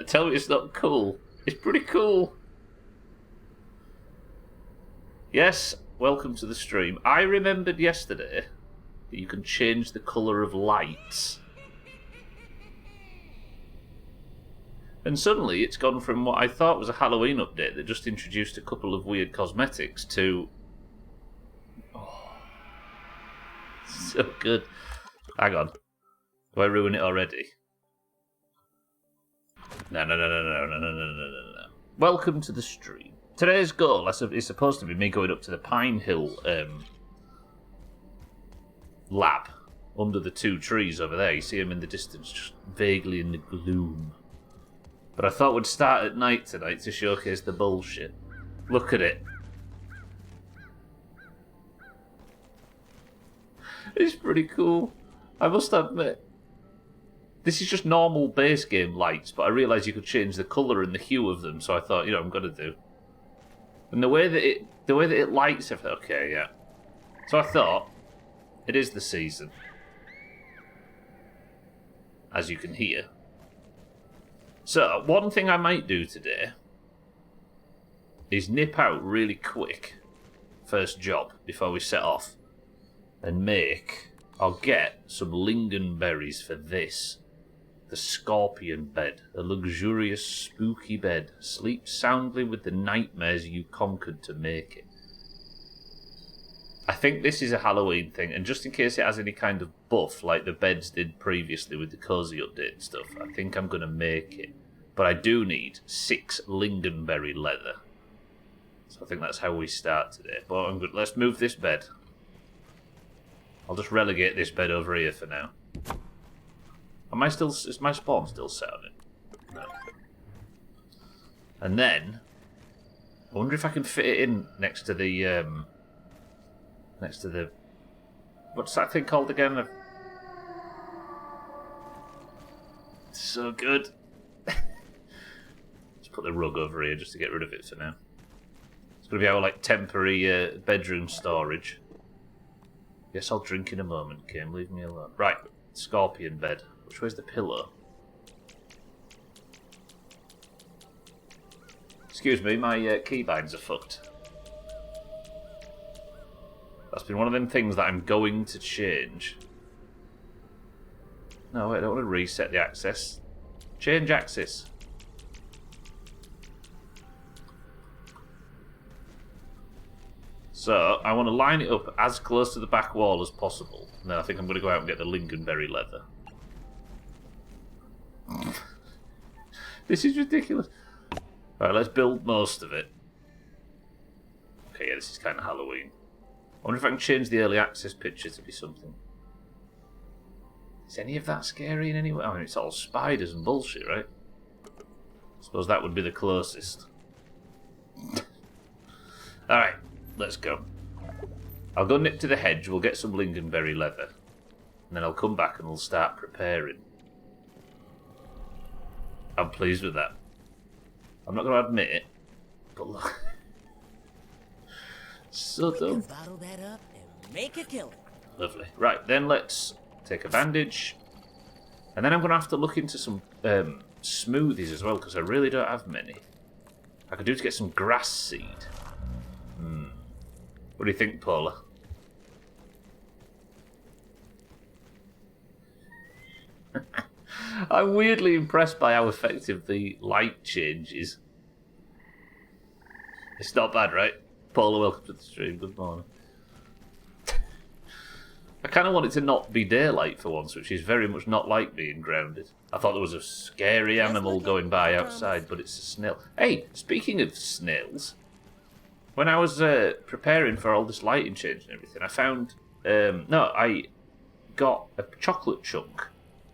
Tell me it's not cool. It's pretty cool. Yes, welcome to the stream. I remembered yesterday that you can change the colour of lights. And suddenly it's gone from what I thought was a Halloween update that just introduced a couple of weird cosmetics to... Oh, so good. Hang on. Do I ruin it already? No. Welcome to the stream. Today's goal is supposed to be me going up to the Pine Hill lab under the two trees over there. You see them in the distance, just vaguely in the gloom. But I thought we'd start at night tonight to showcase the bullshit. Look at it. It's pretty cool. I must admit. This is just normal base game lights, but I realised you could change the colour and the hue of them, so I thought, I'm going to do. And the way that it lights everything. Okay, yeah. So I thought, it is the season. As you can hear. So, one thing I might do today is nip out really quick, first job, before we set off, and get some lingonberries for this. The scorpion bed, a luxurious, spooky bed. Sleep soundly with the nightmares you conquered to make it. I think this is a Halloween thing, and just in case it has any kind of buff, like the beds did previously with the cozy update and stuff, I think I'm going to make it. But I do need 6 lingonberry leather. So I think that's how we start today. But I'm good. Let's move this bed. I'll just relegate this bed over here for now. Is my spawn still set on it? No. And then, I wonder if I can fit it in next to the, what's that thing called again? So good. Let's put the rug over here just to get rid of it for now. It's going to be our, temporary bedroom storage. Yes, I'll drink in a moment, Kim. Leave me alone. Right, scorpion bed. Which way's the pillow? Excuse me, my keybinds are fucked. That's been one of them things that I'm going to change. No, wait, I don't want to reset the axis. Change axis. So, I want to line it up as close to the back wall as possible. And then I think I'm going to go out and get the lingonberry leather. This is ridiculous. Alright, let's build most of it. Okay, yeah, this is kind of Halloween. I wonder if I can change the early access picture to be something. Is any of that scary in any way? I mean, it's all spiders and bullshit, right? I suppose that would be the closest. Alright, let's go. I'll go nip to the hedge, we'll get some lingonberry leather. And then I'll come back and we'll start preparing. I'm pleased with that. I'm not going to admit it, but look. So dumb. Bottle that up and make a killing. Lovely. Right, then let's take a bandage. And then I'm going to have to look into some smoothies as well, because I really don't have many. I could do to get some grass seed. What do you think, Paula? I'm weirdly impressed by how effective the light change is. It's not bad, right? Paula, welcome to the stream. Good morning. I kind of want it to not be daylight for once, which is very much not like being grounded. I thought there was a scary animal going by outside, but it's a snail. Hey, speaking of snails, when I was preparing for all this lighting change and everything, I found... I got a chocolate chunk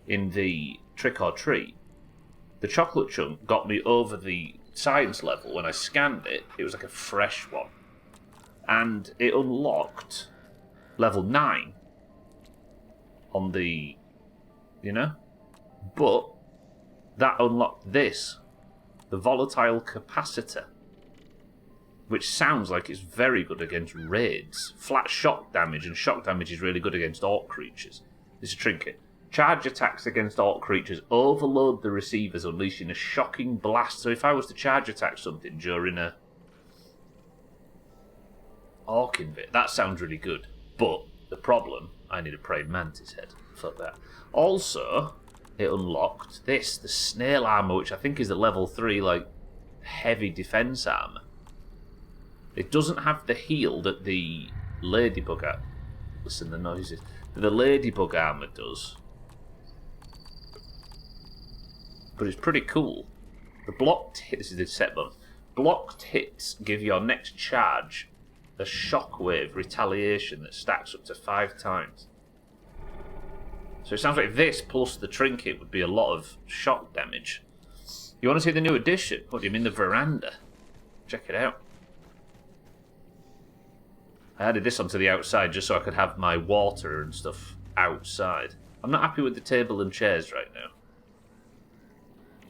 in the trick or treat. The chocolate chunk got me over the science level. When I scanned it, it was like a fresh one. And it unlocked level 9 on the, But that unlocked this, the volatile capacitor, which sounds like it's very good against raids. Flat shock damage, and shock damage is really good against orc creatures. This is a trinket. Charge attacks against orc creatures overload the receivers, unleashing a shocking blast. So if I was to charge attack something during a orc invade, that sounds really good. But the problem, I need a praying mantis head. Fuck that. Also, it unlocked this, the snail armor, which I think is a level 3, like, heavy defense armor. It doesn't have the heal that the ladybug armor. Listen, the noises. The ladybug armor does. But it's pretty cool. The blocked hit, this is the set button. Blocked hits give your next charge a shockwave retaliation that stacks up to 5 times. So it sounds like this plus the trinket would be a lot of shock damage. You want to see the new edition? What do you mean, the veranda? Check it out. I added this onto the outside just so I could have my water and stuff outside. I'm not happy with the table and chairs right now.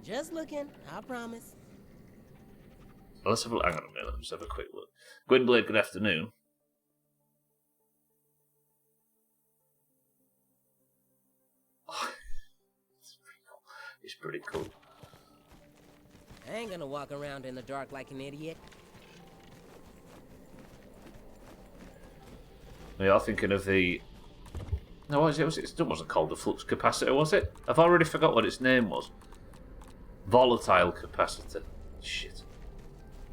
Just looking, I promise. Well, let's have a look. Hang on a minute, let's have a quick look. Gwynblade, good afternoon. Oh, it's pretty cool. I ain't gonna walk around in the dark like an idiot. We are thinking of the... No, what was it? It wasn't called the flux capacitor, was it? I've already forgot what its name was. Volatile capacitor. Shit.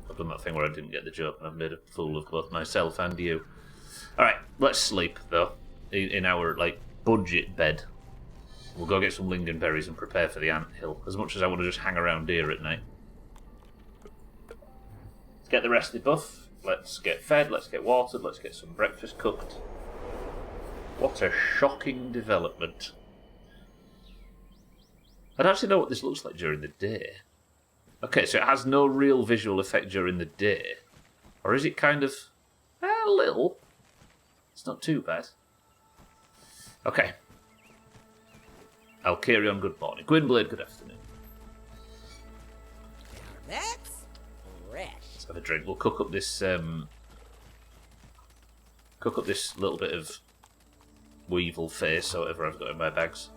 I've done that thing where I didn't get the joke and I've made a fool of both myself and you. Alright, let's sleep, though. In our, like, budget bed. We'll go get some lingonberries and prepare for the anthill. As much as I want to just hang around here at night. Let's get the rest of the buff. Let's get fed, let's get watered, let's get some breakfast cooked. What a shocking development. I don't actually know what this looks like during the day. Okay, so it has no real visual effect during the day. Or is it kind of... a little. It's not too bad. Okay. I'll carry on, good morning. Gwynblade, good afternoon. That's fresh. Let's have a drink. We'll cook up this little bit of weevil face or whatever I've got in my bags.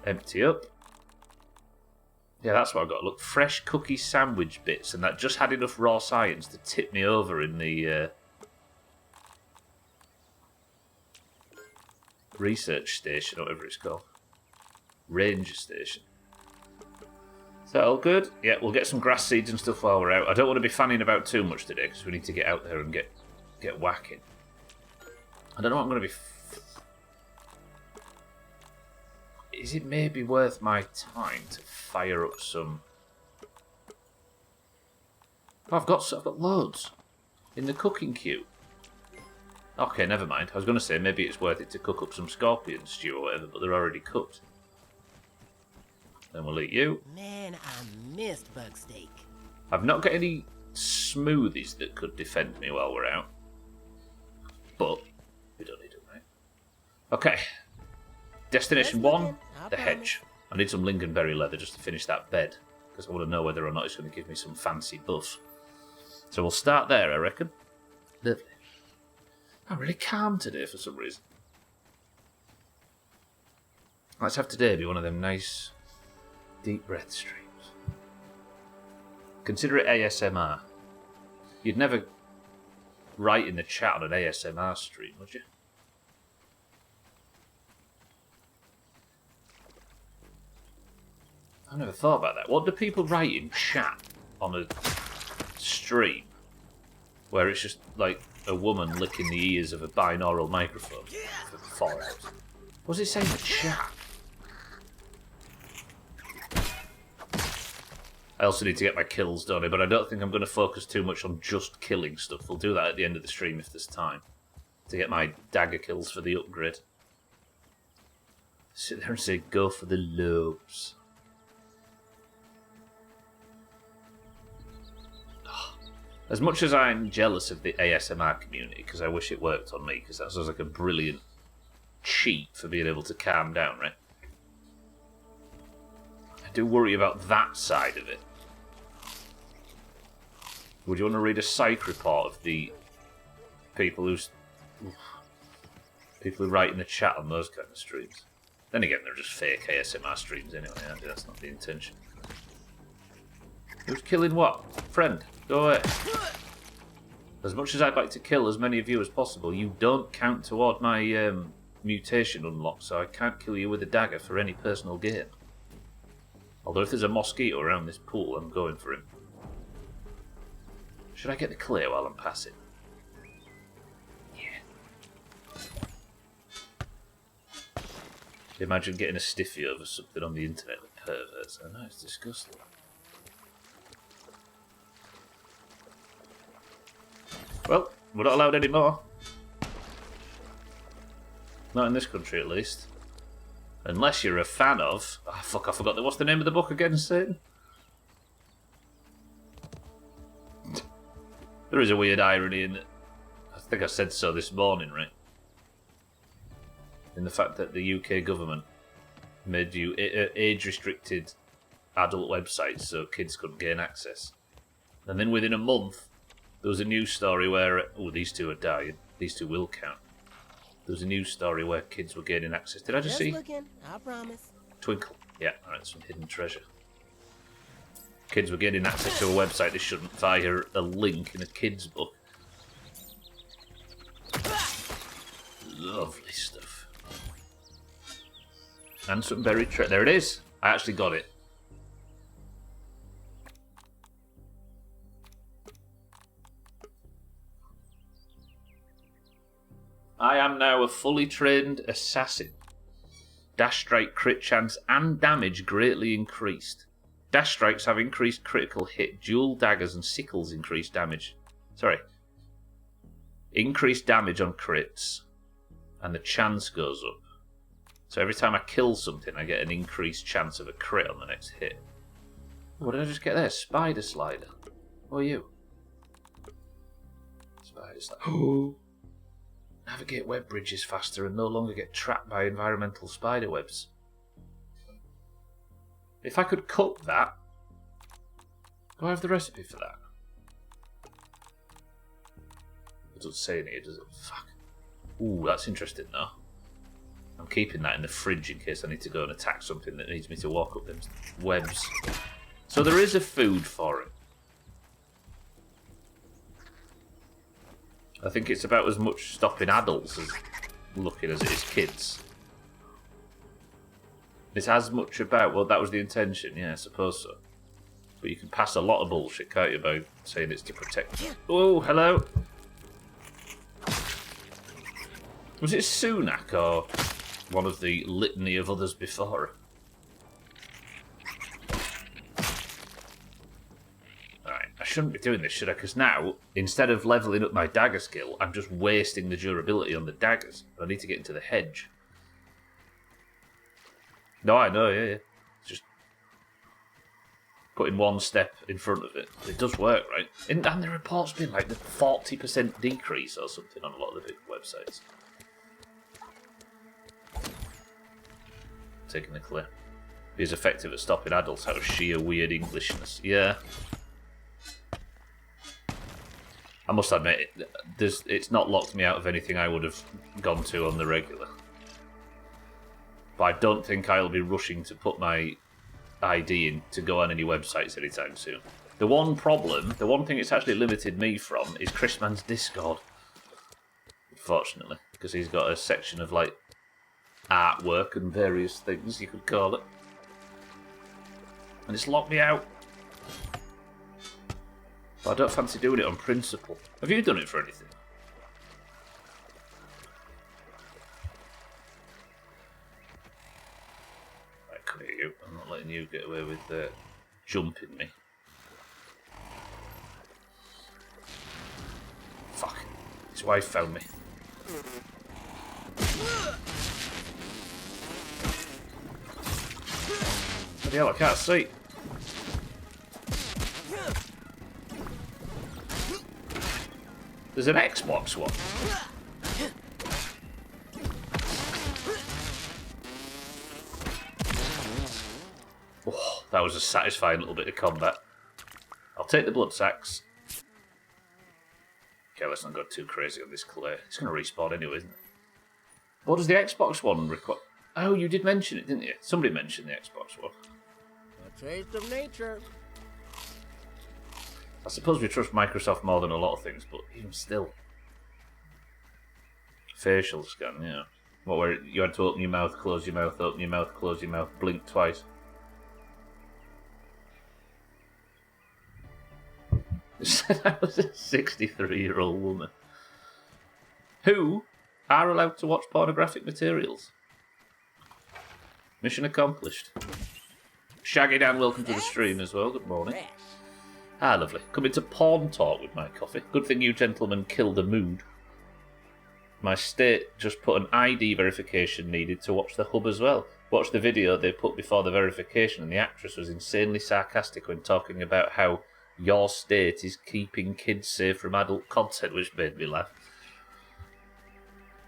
Empty up. Yeah, that's what I've got. Look, fresh cookie sandwich bits, and that just had enough raw science to tip me over in the research station, or whatever it's called. Ranger station. Is that all good? Yeah, we'll get some grass seeds and stuff while we're out. I don't want to be fanning about too much today, because we need to get out there and get whacking. I don't know what I'm going to be... Is it maybe worth my time to fire up some... Oh, I've got loads in the cooking queue. Okay, never mind. I was going to say maybe it's worth it to cook up some scorpion stew or whatever, but they're already cooked. Then we'll eat you. Man, I missed bug steak. I've not got any smoothies that could defend me while we're out. But we don't need them, right? Okay. Destination 1, the hedge. I need some lingonberry leather just to finish that bed, because I want to know whether or not it's going to give me some fancy buff. So we'll start there, I reckon. Lovely. I'm really calm today for some reason. Let's have today be one of them nice, deep breath streams. Consider it ASMR. You'd never write in the chat on an ASMR stream, would you? I've never thought about that. What do people write in chat on a stream where it's just like a woman licking the ears of a binaural microphone for 4 hours? What does it say in the chat? I also need to get my kills done, but I don't think I'm going to focus too much on just killing stuff. We'll do that at the end of the stream if there's time. To get my dagger kills for the upgrade. Sit there and say, go for the lobes. As much as I'm jealous of the ASMR community, because I wish it worked on me, because that sounds like a brilliant cheat for being able to calm down, right? I do worry about that side of it. Would you want to read a psych report of the people who write in the chat on those kind of streams? Then again, they're just fake ASMR streams anyway. That's not the intention. Who's killing what? Friend, go away. As much as I'd like to kill as many of you as possible, you don't count toward my mutation unlock, so I can't kill you with a dagger for any personal gain. Although if there's a mosquito around this pool, I'm going for him. Should I get the clay while I'm passing? Yeah. Imagine getting a stiffy over something on the internet with perverts. I know, it's disgusting. Well, we're not allowed any more. Not in this country, at least. Unless you're a fan of... Oh, fuck, I forgot that. What's the name of the book again, Satan? There is a weird irony in it. I think I said so this morning, right? In the fact that the UK government made you age-restricted adult websites so kids couldn't gain access. And then within a month, there was a news story where... Oh, these two are dying. These two will count. There was a news story where kids were gaining access. Did I just see? Looking, I promise. Twinkle. Yeah, alright, some hidden treasure. Kids were gaining access to a website they shouldn't via a link in a kid's book. Lovely stuff. And some buried treasure. There it is. I actually got it. I am now a fully trained assassin. Dash strike, crit chance, and damage greatly increased. Dash strikes have increased critical hit. Dual daggers and sickles increase damage. Sorry. Increased damage on crits. And the chance goes up. So every time I kill something, I get an increased chance of a crit on the next hit. What did I just get there? Spider slider. What are you? Spider slider. Oh. Navigate web bridges faster and no longer get trapped by environmental spider webs. If I could cook that, do I have the recipe for that? It doesn't say in here, does it? Fuck. Ooh, that's interesting though. I'm keeping that in the fridge in case I need to go and attack something that needs me to walk up them webs. So there is a food for it. I think it's about as much stopping adults as looking as it is kids. It's as much about, well, that was the intention, yeah, I suppose so. But you can pass a lot of bullshit, can't you, by saying it's to protect. Oh, hello. Was it Sunak or one of the litany of others before? Alright, I shouldn't be doing this, should I? Because now, instead of levelling up my dagger skill, I'm just wasting the durability on the daggers. I need to get into the hedge. No, I know, yeah. It's just putting one step in front of it. It does work, right? And the report's been like the 40% decrease or something on a lot of the big websites. Taking the clear. Be as effective at stopping adults out of sheer weird Englishness. Yeah. I must admit, it's not locked me out of anything I would have gone to on the regular. But I don't think I'll be rushing to put my ID in to go on any websites anytime soon. The one problem, the one thing it's actually limited me from, is Chrisman's Discord. Unfortunately, because he's got a section of, like, artwork and various things, you could call it. And it's locked me out. But I don't fancy doing it on principle. Have you done it for anything? Right, clear you. I'm not letting you get away with jumping me. Fuck. His wife found me. Bloody hell, I can't see. There's an Xbox one. Oh, that was a satisfying little bit of combat. I'll take the blood sacks. Okay, let's not go too crazy on this clay. It's going to respawn anyway, isn't it? What does the Xbox one require? Oh, you did mention it, didn't you? Somebody mentioned the Xbox One. A taste of nature. I suppose we trust Microsoft more than a lot of things, but even still. Facial scan, yeah. What, where you had to open your mouth, close your mouth, open your mouth, close your mouth, blink twice. Said I was a 63-year-old woman who are allowed to watch pornographic materials. Mission accomplished. Shaggy Dan, welcome to the stream as well. Good morning. Ah, lovely. Coming to porn talk with my coffee. Good thing you gentlemen killed the mood. My state just put an ID verification needed to watch the hub as well. Watch the video they put before the verification, and the actress was insanely sarcastic when talking about how your state is keeping kids safe from adult content, which made me laugh.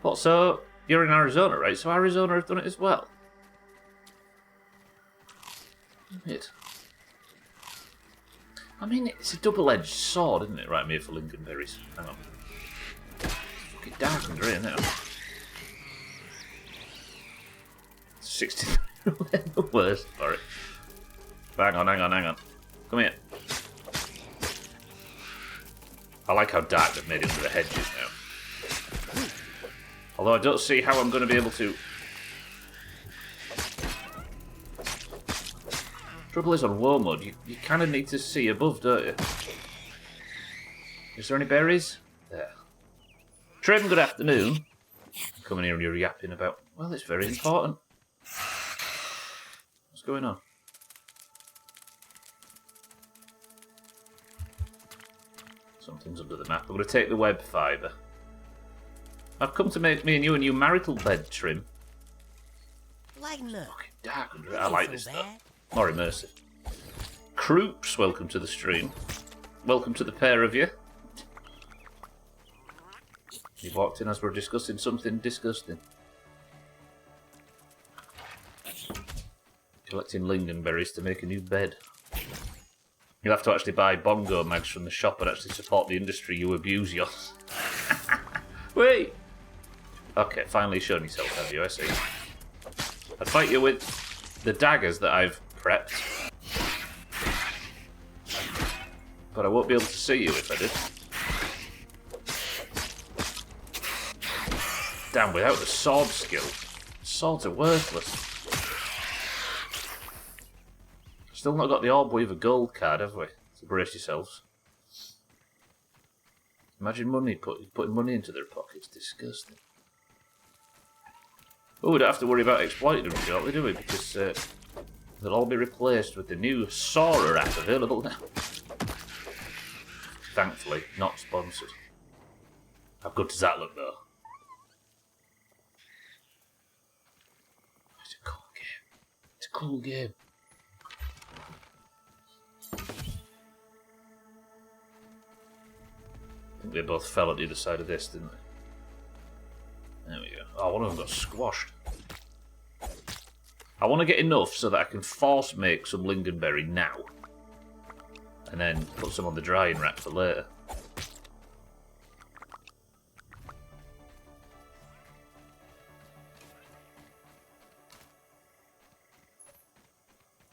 What, so you're in Arizona, right? So Arizona have done it as well? It. I mean, it's a double-edged sword, isn't it? Right, I'm here for lingonberries. Hang on. It's fucking dark under here now. 63. The worst for it. Hang on. Come here. I like how dark they've made it under the hedges now. Although I don't see how I'm going to be able to... Trouble is, on war mode, you kind of need to see above, don't you? Is there any berries? There. Trim, good afternoon. Coming here and you're yapping about... Well, it's very important. What's going on? Something's under the map. I'm going to take the web fibre. I've come to make me and you a new marital bed, Trim. Lighten up. Fucking dark under it. I like this stuff. More immersive. Croops, welcome to the stream. Welcome to the pair of you. You've walked in as we're discussing something disgusting. Collecting lingonberries to make a new bed. You'll have to actually buy bongo mags from the shop and actually support the industry you abuse yours. Wait! Okay, finally shown yourself, have you? I see. I'd fight you with the daggers that I've prepped. But I won't be able to see you if I did. Damn, without the sword skill, swords are worthless. Still not got the Orb Weaver gold card, have we? So brace yourselves. Imagine money putting money into their pockets. Disgusting. Oh, we don't have to worry about exploiting them shortly, do we? Because they'll all be replaced with the new Sora app available now. Thankfully, not sponsored. How good does that look, though? It's a cool game. It's a cool game. I think they both fell at the other side of this, didn't they? There we go. Oh, one of them got squashed. I want to get enough so that I can force make some lingonberry now. And then put some on the drying rack for later.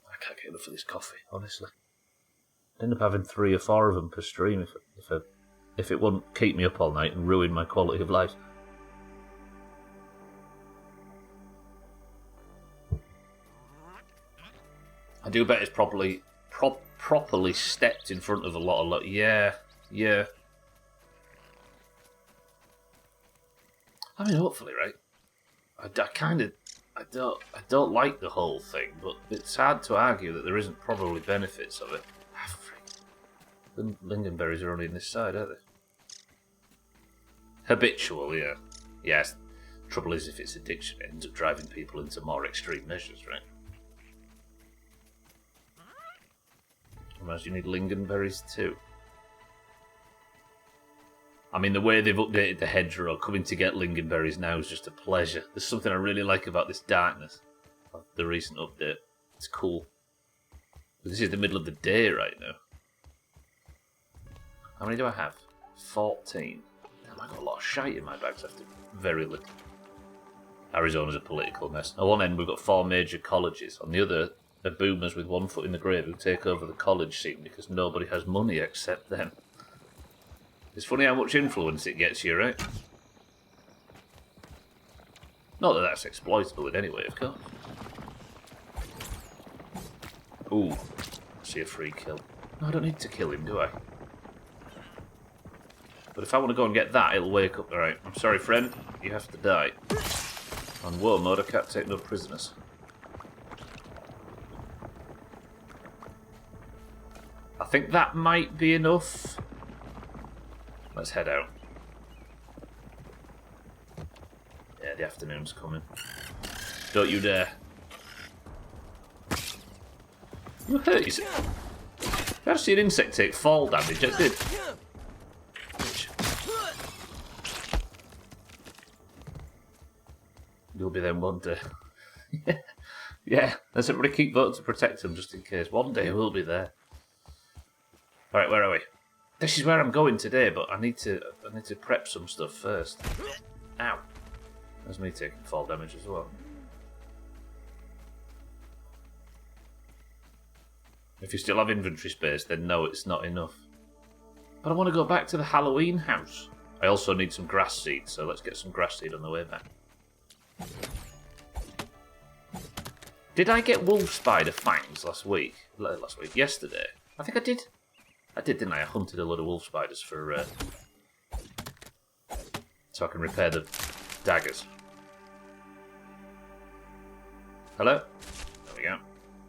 I can't get enough of this coffee, honestly. I'd end up having 3 or 4 of them per stream if it wouldn't keep me up all night and ruin my quality of life. I do bet it's properly stepped in front of a lot. Yeah. I mean, hopefully, right? I don't like the whole thing, but it's hard to argue that there isn't probably benefits of it. The lingonberries are only in this side, aren't they? Habitual, yeah. Yes. Trouble is, if it's addiction, it ends up driving people into more extreme measures, right? Otherwise, you need lingonberries too. I mean, the way they've updated the hedgerow, coming to get lingonberries now is just a pleasure. There's something I really like about this darkness of the recent update. It's cool. But this is the middle of the day right now. How many do I have? 14. Damn, I got a lot of shite in my bags after very little. Arizona's a political mess. On one end, we've got 4 major colleges. On the other, are boomers with one foot in the grave who take over the college scene because nobody has money except them. It's funny how much influence it gets you, right? Not that that's exploitable in any way, of course. Ooh, I see a free kill. No, I don't need to kill him, do I? But if I want to go and get that, it'll wake up. Alright, I'm sorry, friend. You have to die. On war mode, I can't take no prisoners. I think that might be enough. Let's head out. Yeah, the afternoon's coming. Don't you dare. You hurt yourself. Did I see an insect take fall damage? I did. You'll be them one day. Yeah, let's everybody keep voting to protect them just in case. One day we'll be there. Alright, where are we? This is where I'm going today, but I need to prep some stuff first. Ow. There's me taking fall damage as well. If you still have inventory space, then no, it's not enough. But I want to go back to the Halloween house. I also need some grass seed, so let's get some grass seed on the way back. Did I get wolf spider fangs yesterday? I think I did. I did, didn't I? I hunted a lot of wolf spiders for so I can repair the daggers. Hello? There we go.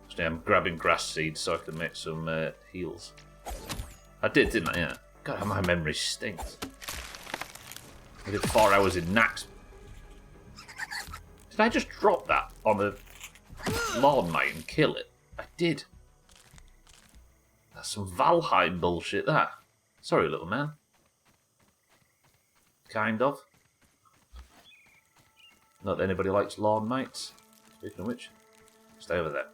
So I'm grabbing grass seeds so I can make some heals. I did, didn't I? Yeah. God, how my memory stinks. I did 4 hours in Nax. Did I just drop that on a lawn mite and kill it? I did. That's some Valheim bullshit, that. Sorry, little man. Kind of. Not that anybody likes lawn mites. Speaking of which, stay over there.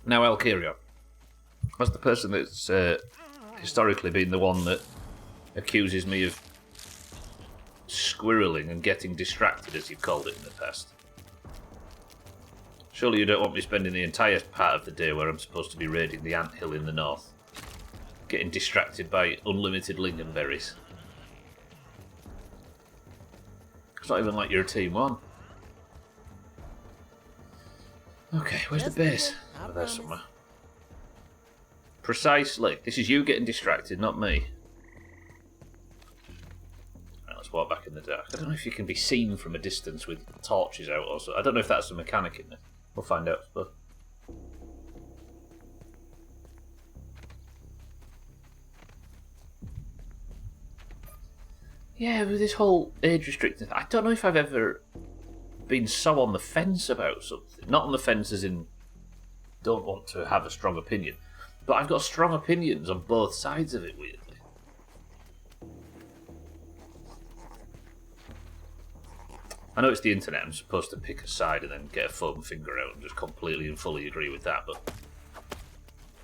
Now, Alkirio. That's the person that's historically been the one that accuses me of squirreling and getting distracted, as you've called it in the past. Surely you don't want me spending the entire part of the day where I'm supposed to be raiding the anthill in the north, getting distracted by unlimited lingonberries. It's not even like you're a team one. Okay, where's the base? Oh, there somewhere. Precisely. This is you getting distracted, not me. Right, let's walk back in the dark. I don't know if you can be seen from a distance with torches out or so. I don't know if that's a mechanic in there. We'll find out, I suppose. Yeah, with this whole age restricted, I don't know if I've ever been so on the fence about something. Not on the fence as in don't want to have a strong opinion, but I've got strong opinions on both sides of it, weirdly. I know it's the internet, I'm supposed to pick a side and then get a foam finger out and just completely and fully agree with that, but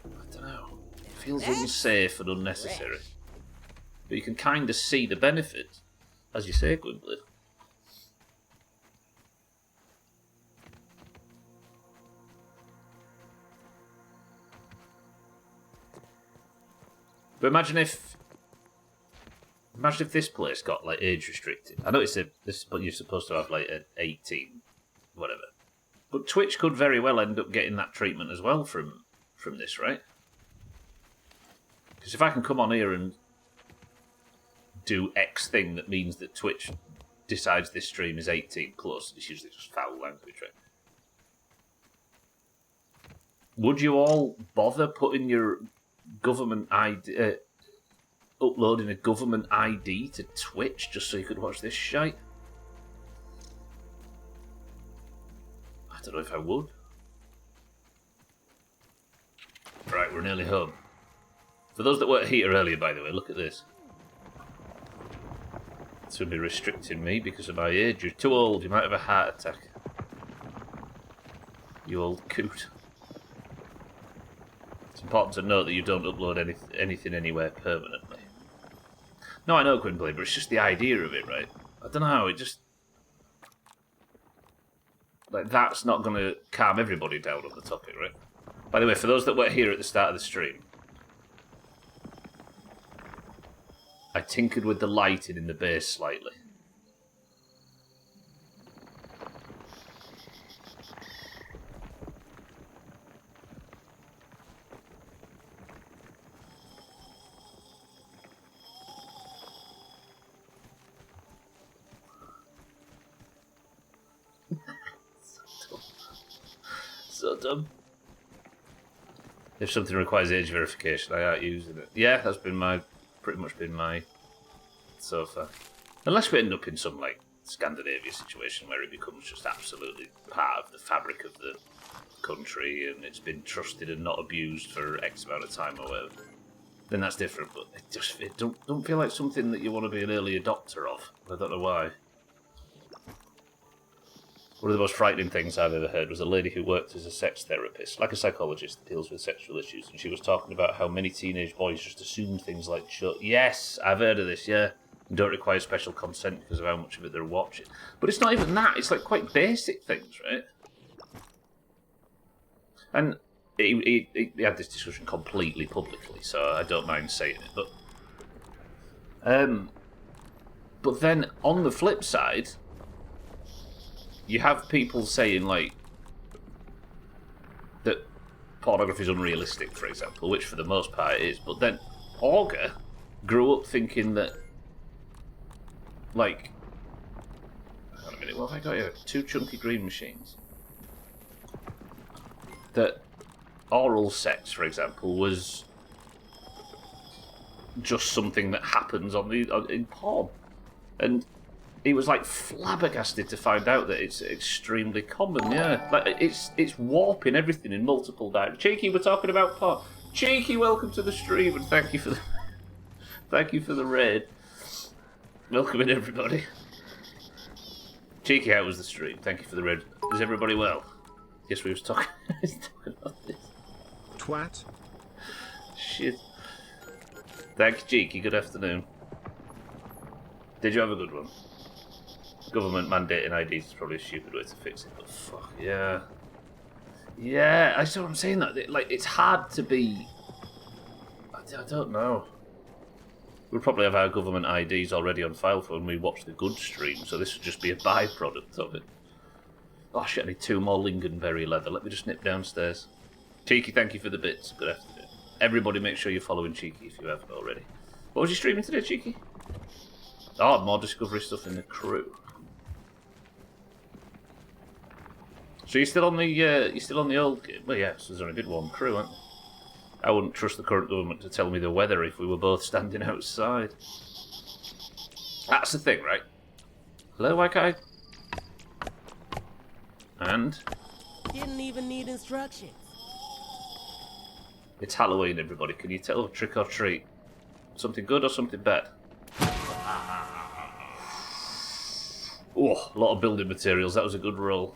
I don't know. It feels unsafe and unnecessary. But you can kind of see the benefit, as you say, Gwynblade. But imagine if this place got like age restricted. I know but you're supposed to have like an 18, whatever. But Twitch could very well end up getting that treatment as well from this, right? Because if I can come on here and do X thing that means that Twitch decides this stream is 18 plus, it's usually just foul language, right? Would you all bother putting your government ID, uploading a government ID to Twitch just so you could watch this shite? I don't know if I would. Right, we're nearly home. For those that weren't here earlier, by the way, look at this. It's going to be restricting me because of my age. You're too old, you might have a heart attack. You old coot. It's important to note that you don't upload anything anywhere permanently. No, I know Gwynplaine, but it's just the idea of it, right? I don't know, it just... Like, that's not going to calm everybody down on the topic, right? By the way, for those that weren't here at the start of the stream, I tinkered with the lighting in the base slightly. So dumb. If something requires age verification, I aren't using it. Yeah, that's been pretty much been my so far. Unless we end up in some like Scandinavia situation where it becomes just absolutely part of the fabric of the country and it's been trusted and not abused for X amount of time or whatever, then that's different. But it don't feel like something that you want to be an early adopter of. I don't know why. One of the most frightening things I've ever heard was a lady who worked as a sex therapist, like a psychologist that deals with sexual issues, and she was talking about how many teenage boys just assume things like, yes, I've heard of this, yeah, and don't require special consent because of how much of it they're watching. But it's not even that, it's like quite basic things, right? And he had this discussion completely publicly, so I don't mind saying it, but then on the flip side, you have people saying, like, that pornography is unrealistic, for example, which for the most part it is. But then Augur grew up thinking that, like... Hang on a minute, what have I got here? 2 chunky green machines. That oral sex, for example, was just something that happens in porn. And he was like flabbergasted to find out that it's extremely common. Yeah, like it's warping everything in multiple directions. Cheeky, we're talking about porn. Cheeky, welcome to the stream and thank you for the raid. Welcome in everybody. Cheeky, how was the stream? Thank you for the raid. Is everybody well? Yes, we was talking about this. Twat. Shit. Thank you, Cheeky. Good afternoon. Did you have a good one? Government mandating IDs is probably a stupid way to fix it, but fuck, yeah. Yeah, I see what I'm saying. That like, it's hard to be... I don't know. We'll probably have our government IDs already on file for when we watch the good stream, so this would just be a byproduct of it. Oh shit, I need 2 more lingonberry leather. Let me just nip downstairs. Cheeky, thank you for the bits. Good afternoon. Everybody make sure you're following Cheeky if you haven't already. What was you streaming today, Cheeky? Oh, more Discovery stuff in the crew. So you're still on the old game? Well, yeah, so there's only been 1 crew, aren't there? I wouldn't trust the current government to tell me the weather if we were both standing outside. That's the thing, right? Hello, white guy. And? Didn't even need instructions. It's Halloween, everybody. Can you tell trick or treat? Something good or something bad? Oh, a lot of building materials. That was a good roll.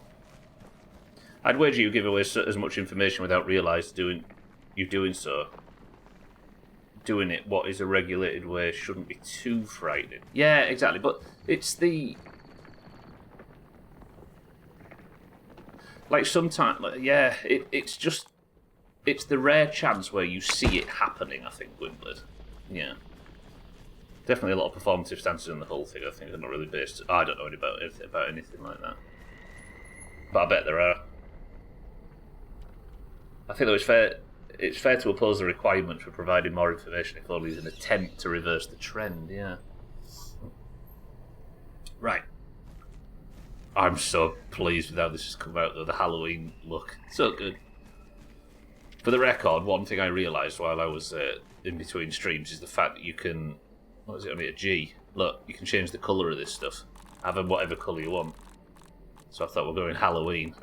I'd wager you give away as much information without realising you're doing so. Doing it what is a regulated way shouldn't be too frightening. Yeah, exactly. But it's the... Like, sometimes... Like, yeah, it's just... It's the rare chance where you see it happening, I think, Gwynplaine. Yeah. Definitely a lot of performative stances in the whole thing. I think they're not really based... I don't know about anything like that. But I bet there are. I think though it's fair to oppose the requirement for providing more information if only as an attempt to reverse the trend, yeah. Right. I'm so pleased with how this has come out though, the Halloween look. So good. For the record, one thing I realised while I was in between streams is the fact that you can... What is it, only a G? Look, you can change the colour of this stuff. Have them whatever colour you want. So I thought we're going Halloween.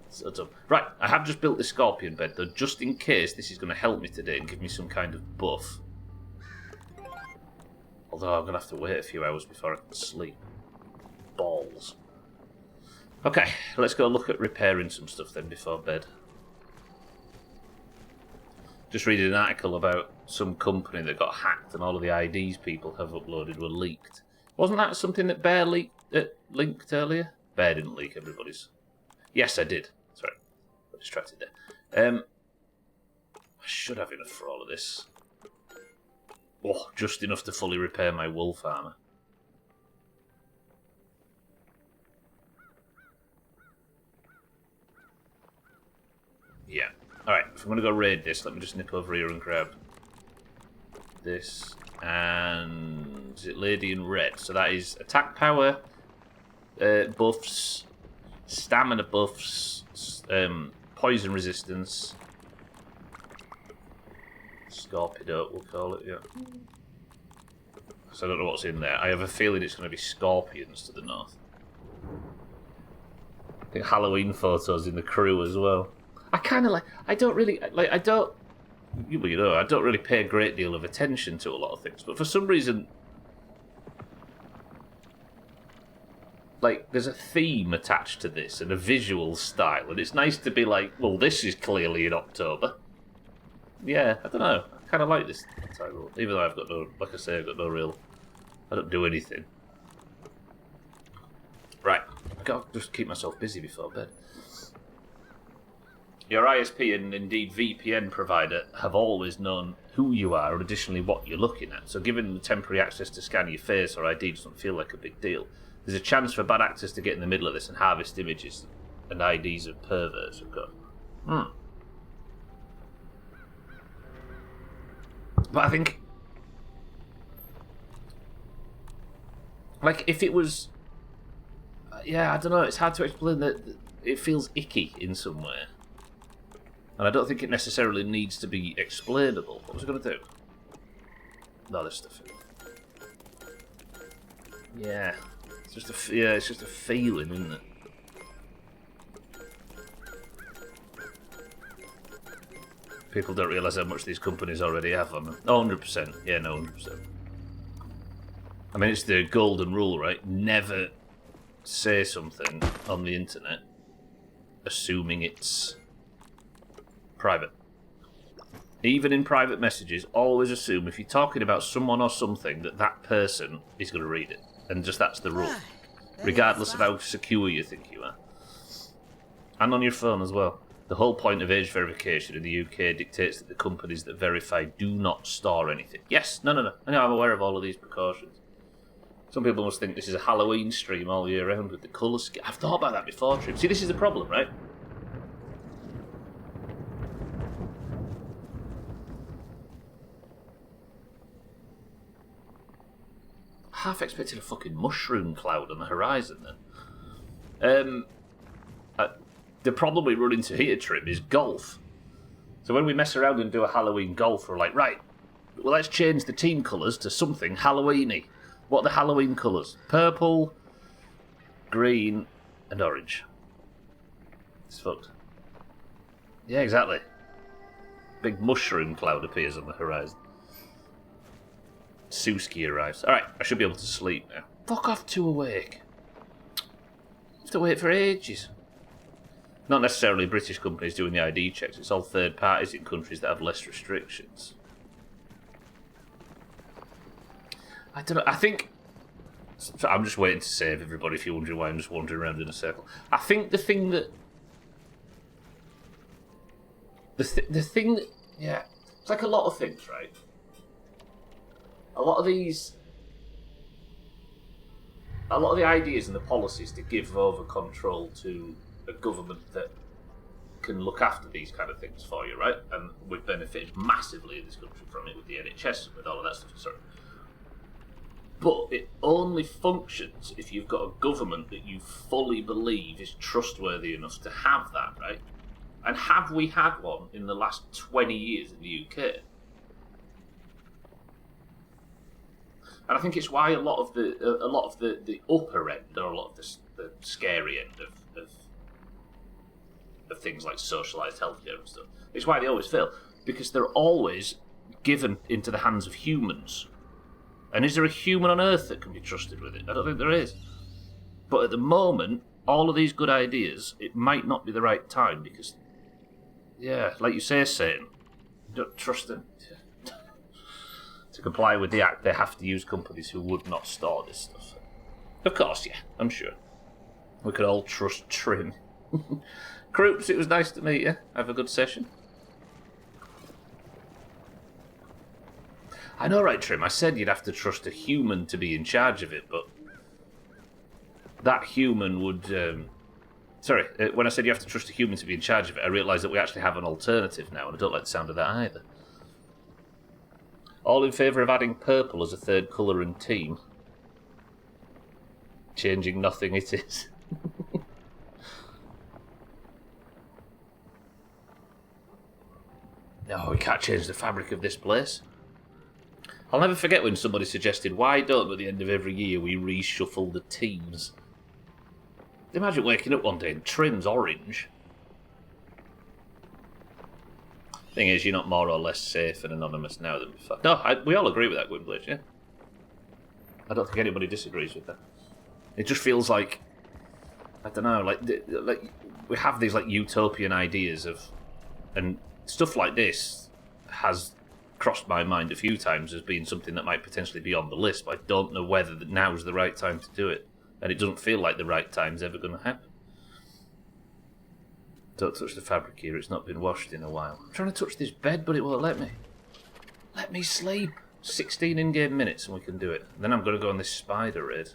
So dumb. Right, I have just built the scorpion bed though, just in case this is going to help me today and give me some kind of buff. Although I'm going to have to wait a few hours before I can sleep. Balls. Okay, let's go look at repairing some stuff then before bed. Just reading an article about some company that got hacked and all of the IDs people have uploaded were leaked. Wasn't that something that Bear linked earlier? Bear didn't leak everybody's. Yes, I did. Sorry, got distracted there. I should have enough for all of this. Oh, just enough to fully repair my wolf armor. Yeah. Alright, if I'm going to go raid this, let me just nip over here and grab this. And is it Lady in Red? So that is attack power, buffs, stamina buffs, poison resistance, Scorpido, we'll call it, yeah. So I don't know what's in there. I have a feeling it's going to be scorpions to the north. I think Halloween photos in the crew as well. I kind of like, I don't really, like, I don't really pay a great deal of attention to a lot of things, but for some reason, like, there's a theme attached to this and a visual style, and it's nice to be like, well, this is clearly in October. Yeah, I don't know. I kind of like this title, even though I've got no, like I say, I've got no real, I don't do anything. Right, I've got to just keep myself busy before bed. Your ISP and indeed VPN provider have always known who you are and additionally what you're looking at, so giving them temporary access to scan your face or ID doesn't feel like a big deal. There's a chance for bad actors to get in the middle of this and harvest images and IDs of perverts have got. But I think, like, if it was, yeah, I don't know, it's hard to explain that it feels icky in some way. And I don't think it necessarily needs to be explainable. What was I going to do? No, there's stuff in it. Yeah. It's just a feeling, isn't it? People don't realise how much these companies already have on them. 100%. Yeah, no, 100%. I mean, it's the golden rule, right? Never say something on the internet assuming it's private. Even in private messages, always assume if you're talking about someone or something that person is going to read it. And just that's the rule. Regardless of how secure you think you are. And on your phone as well. The whole point of age verification in the UK dictates that the companies that verify do not store anything. Yes, no. I know I'm aware of all of these precautions. Some people must think this is a Halloween stream all year round with the colour scheme. I've thought about that before, Trim. See, this is the problem, right? Half expected a fucking mushroom cloud on the horizon then. The problem we run into here, Trim, is golf. So when we mess around and do a Halloween golf, we're like, right, well, let's change the team colours to something Halloween-y. What are the Halloween colours? Purple, green, and orange. It's fucked. Yeah, exactly. Big mushroom cloud appears on the horizon. Suski arrives. Alright, I should be able to sleep now. Fuck off, too awake. I have to wait for ages. Not necessarily British companies doing the ID checks, it's all third parties in countries that have less restrictions. I don't know, I think... So I'm just waiting to save everybody if you're wondering why I'm just wandering around in a circle. I think the thing that... The thing that... Yeah, it's like a lot of things, right? A lot of the ideas and the policies to give over control to a government that can look after these kind of things for you, right? And we've benefited massively in this country from it with the NHS and with all of that stuff. Sorry. But it only functions if you've got a government that you fully believe is trustworthy enough to have that, right? And have we had one in the last 20 years in the UK? And I think it's why a lot of the upper end, or a lot of the scary end of things like socialised healthcare and stuff, it's why they always fail, because they're always given into the hands of humans. And is there a human on Earth that can be trusted with it? I don't think there is. But at the moment, all of these good ideas, it might not be the right time because, yeah, like you say, Satan, Don't trust them. To comply with the Act, they have to use companies who would not store this stuff. Of course, yeah, I'm sure. We could all trust Trim. Croops, it was nice to meet you. Have a good session. I know, right, Trim? I said you'd have to trust a human to be in charge of it, but that human would... when I said you have to trust a human to be in charge of it, I realised that we actually have an alternative now, and I don't like the sound of that either. All in favour of adding purple as a third colour and team. Changing nothing it is. No, we can't change the fabric of this place. I'll never forget when somebody suggested, why don't at the end of every year we reshuffle the teams? Imagine waking up one day and Trim's orange. Thing is, you're not more or less safe and anonymous now than before. No, we all agree with that, Gwynblaze, yeah? I don't think anybody disagrees with that. It just feels like, I don't know, like we have these like utopian ideas of, and stuff like this has crossed my mind a few times as being something that might potentially be on the list, but I don't know whether now's the right time to do it, and it doesn't feel like the right time's ever going to happen. Don't touch the fabric here, it's not been washed in a while. I'm trying to touch this bed, but it won't let me. Let me sleep. 16 in-game minutes and we can do it. Then I'm going to go on this spider raid.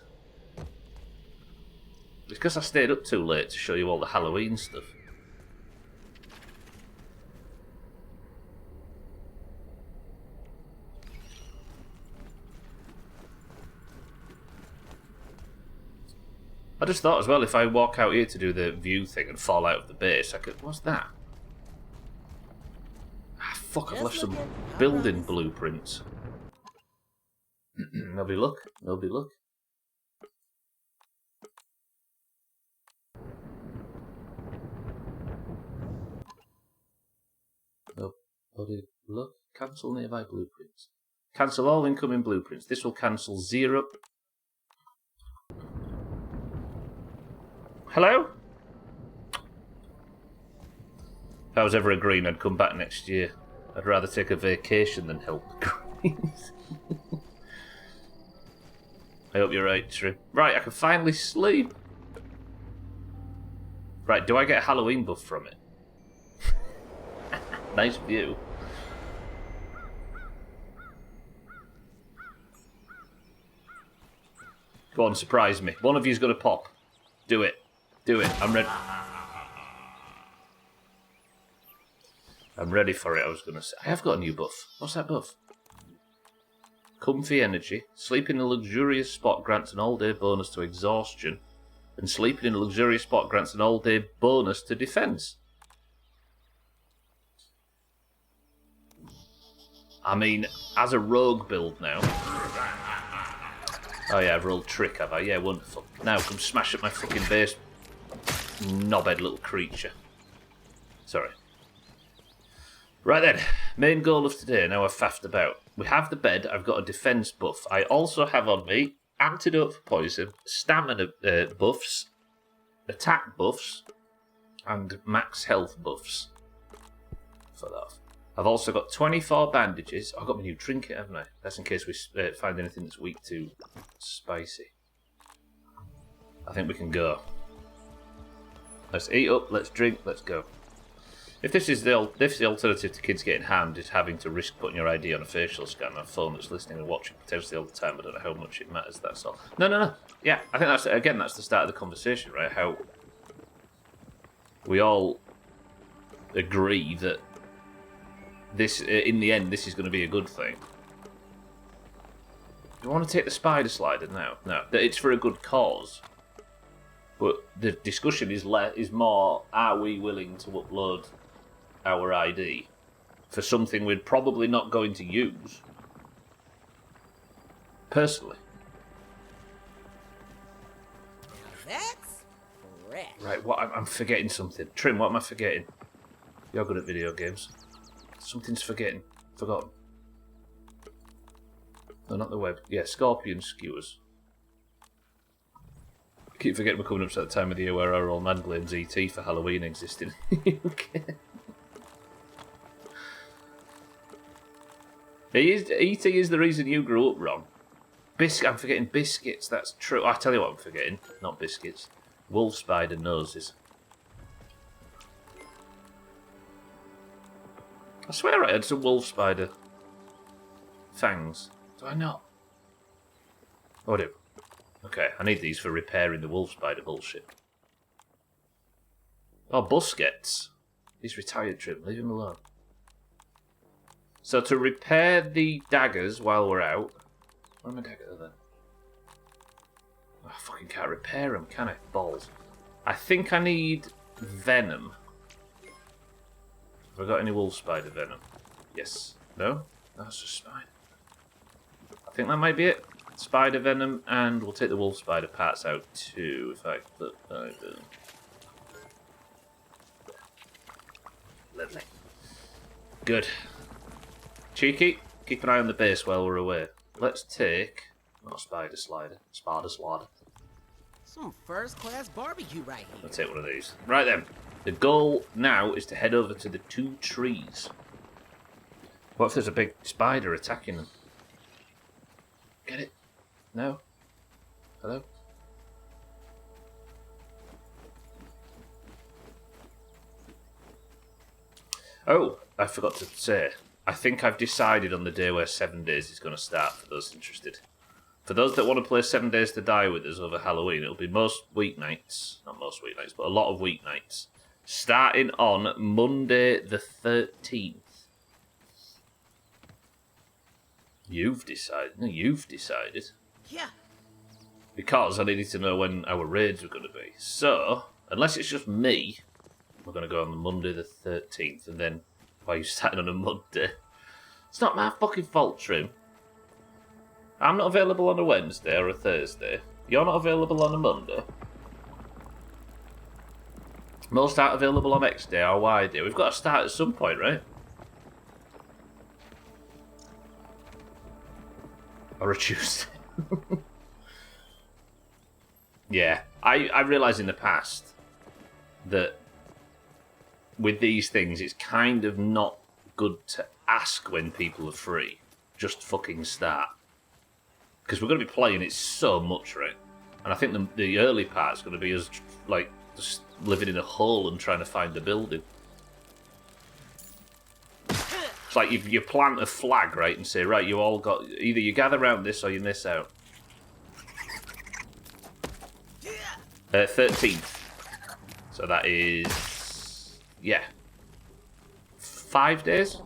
It's because I stayed up too late to show you all the Halloween stuff. I just thought as well, if I walk out here to do the view thing and fall out of the base, I could... What's that? Ah, fuck, I've left some building blueprints. Nobody look. Nobody look. Nobody look. Cancel nearby blueprints. Cancel all incoming blueprints. This will cancel 0... Hello? If I was ever a green, I'd come back next year. I'd rather take a vacation than help the greens. I hope you're right, Trim. Right, I can finally sleep. Right, do I get a Halloween buff from it? Nice view. Go on, surprise me. One of you's going to pop. Do it. Do it. I'm ready. I'm ready for it, I was going to say. I have got a new buff. What's that buff? Comfy energy. Sleeping in a luxurious spot grants an all-day bonus to exhaustion. And sleeping in a luxurious spot grants an all-day bonus to defense. I mean, as a rogue build now... Oh yeah, I've rolled trick, have I? Yeah, wonderful. Now come smash at my fucking base. Knobhead little creature. Sorry. Right then, main goal of today, now I've faffed about. We have the bed, I've got a defense buff. I also have on me antidote for poison, stamina buffs, attack buffs, and max health buffs. For that. I've also got 24 bandages. I've got my new trinket, haven't I? That's in case we find anything that's weak to spicy. I think we can go. Let's eat up, let's drink, let's go. If this is the alternative to kids getting hammed is having to risk putting your ID on a facial scan on a phone that's listening and watching potentially all the time, I don't know how much it matters, that's all. No. Yeah, I think that's the start of the conversation, right? How we all agree that this, in the end, this is going to be a good thing. Do I want to take the spider slider now? No, it's for a good cause. But the discussion is more, are we willing to upload our ID for something we're probably not going to use? Personally. That's fresh. Right, I'm forgetting something. Trim, what am I forgetting? You're good at video games. Something's forgotten. No, not the web. Yeah, scorpion skewers. I keep forgetting we're coming up to that time of the year where our old man blames ET for Halloween existing in the UK. E.T. is the reason you grew up wrong. I'm forgetting biscuits, that's true. I tell you what I'm forgetting, not biscuits. Wolf spider noses. I swear I had some wolf spider fangs. Do I not? Oh, I do. Okay, I need these for repairing the wolf spider bullshit. Oh, Busquets. He's retired, Trim. Leave him alone. So to repair the daggers while we're out... Where are my daggers then? Oh, I fucking can't repair them, can I? Balls. I think I need venom. Have I got any wolf spider venom? Yes. No? That's just spider. I think that might be it. Spider venom, and we'll take the wolf spider parts out too, if I put that in. Lovely. Good. Cheeky, keep an eye on the base while we're away. Let's take... Not spider slider. Spider slider. Some first-class barbecue right here. Let's take one of these. Right then. The goal now is to head over to the 2 trees. What if there's a big spider attacking them? Get it? No? Hello? Oh, I forgot to say. I think I've decided on the day where 7 days is going to start for those interested. For those that want to play 7 Days to Die with us over Halloween, it'll be most weeknights. Not most weeknights, but a lot of weeknights. Starting on Monday the 13th. You've decided? No, you've decided. Yeah. Because I needed to know when our raids were going to be. So, unless it's just me, we're going to go on the Monday the 13th. And then, why are you starting on a Monday? It's not my fucking fault, Trim. I'm not available on a Wednesday or a Thursday. You're not available on a Monday. Most aren't available on X Day or Y Day. We've got to start at some point, right? Or a Tuesday. Yeah, I realised in the past that with these things, it's kind of not good to ask when people are free. Just fucking start. Because we're going to be playing it so much, right? And I think the early part's going to be us, like, just living in a hole and trying to find the building. It's like you plant a flag, right, and say, right, you all got... Either you gather around this or you miss out. 13th. So that is... Yeah. 5 days?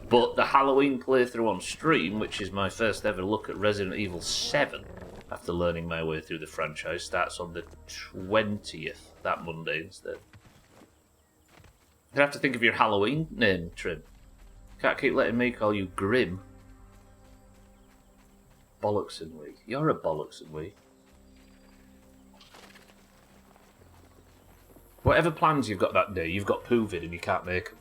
But the Halloween playthrough on stream, which is my first ever look at Resident Evil 7, after learning my way through the franchise, starts on the 20th, that Monday instead. You have to think of your Halloween name, Trim. Can't keep letting me call you Grim. Bollocks and we. You're a bollocks and we. Whatever plans you've got that day, you've got poovid and you can't make them.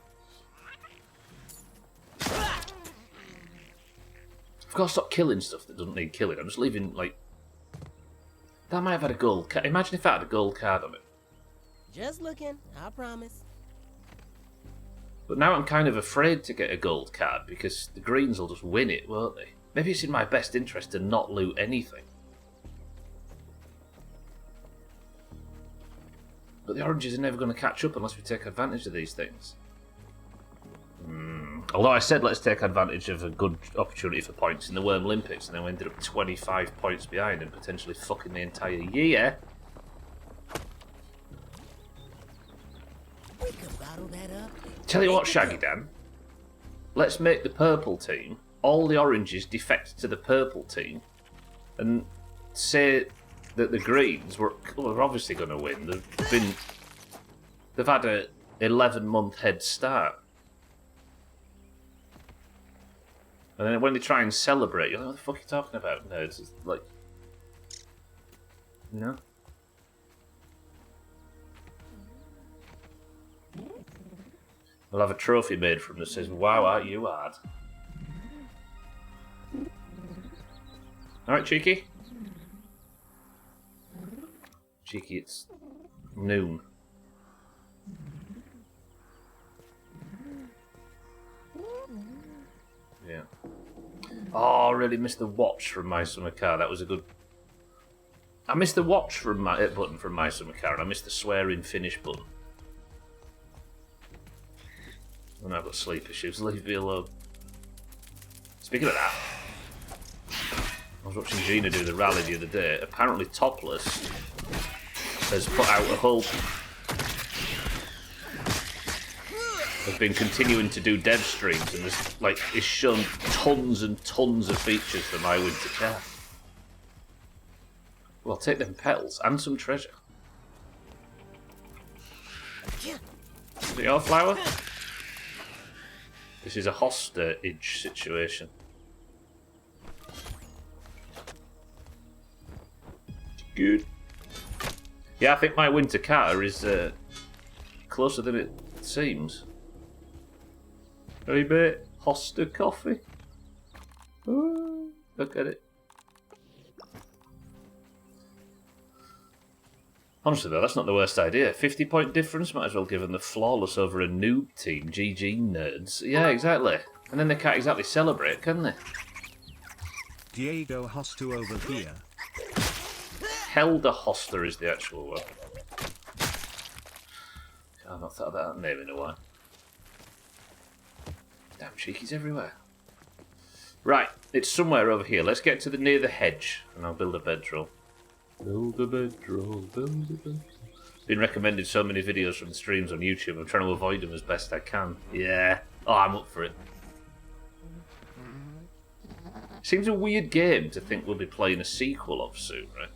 I've got to stop killing stuff that doesn't need killing. I'm just leaving, like... That might have had a gold card. Imagine if I had a gold card on it. Just looking, I promise. But now I'm kind of afraid to get a gold card because the greens will just win it, won't they? Maybe it's in my best interest to not loot anything. But the oranges are never going to catch up unless we take advantage of these things. Although I said let's take advantage of a good opportunity for points in the Worm Olympics, and then we ended up 25 points behind and potentially fucking the entire year. We could bottle that up. Tell you what, Shaggy Dan. Let's make the purple team, all the oranges defect to the purple team, and say that the greens were obviously going to win. They've had a 11-month head start. And then when they try and celebrate, you're like, what the fuck are you talking about? No, it's just like... No? We'll have a trophy made from that says, wow, aren't you hard? Alright, Cheeky? Cheeky, it's noon. Oh, I really missed the watch from My Summer Car. That was a good... I missed the watch from my button from My Summer Car, and I missed the swearing finish button. And I've got sleep issues. Leave me alone. Speaking of that, I was watching Gina do the rally the other day. Apparently Topless has put out a whole... has been continuing to do dev streams, and is shown tons and tons of features for My Winter Car. Well, I'll take them petals and some treasure. Is it your flower? This is a hostage situation. Good. Yeah, I think My Winter Car is closer than it seems. Hey mate, Hoster coffee. Ooh, look at it. Honestly though, that's not the worst idea. 50-point difference, might as well give them the flawless over a noob team. GG nerds. Yeah, exactly. And then they can't exactly celebrate, can they? Diego Hoster over here. Helder Hoster is the actual one. I've not thought of that name in a while. Damn cheekies everywhere. Right, it's somewhere over here. Let's get to the near the hedge, and I'll build a bedroll. Build a bedroll, build a bedroll. Been recommended so many videos from the streams on YouTube. I'm trying to avoid them as best I can. Yeah. Oh, I'm up for it. Seems a weird game to think we'll be playing a sequel of soon, right?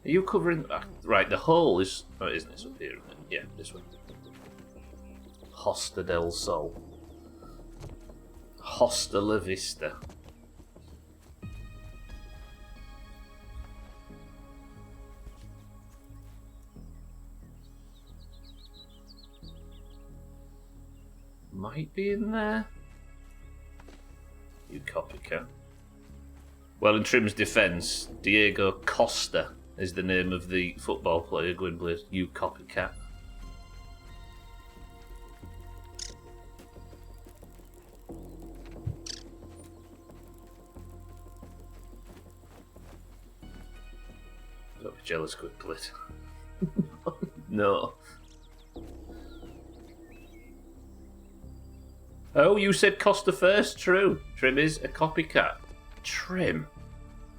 Are you covering... right, the hole is... oh, isn't it? It's up here, isn't it? Yeah, this one. Hosta del Sol. Hosta la Vista. Might be in there. You copycat. Well, in Trim's defence, Diego Costa is the name of the football player, Gwynblaze. You copycat. Don't be jealous, Gwynblaze. No. Oh, you said Costa first? True. Trim is a copycat. Trim?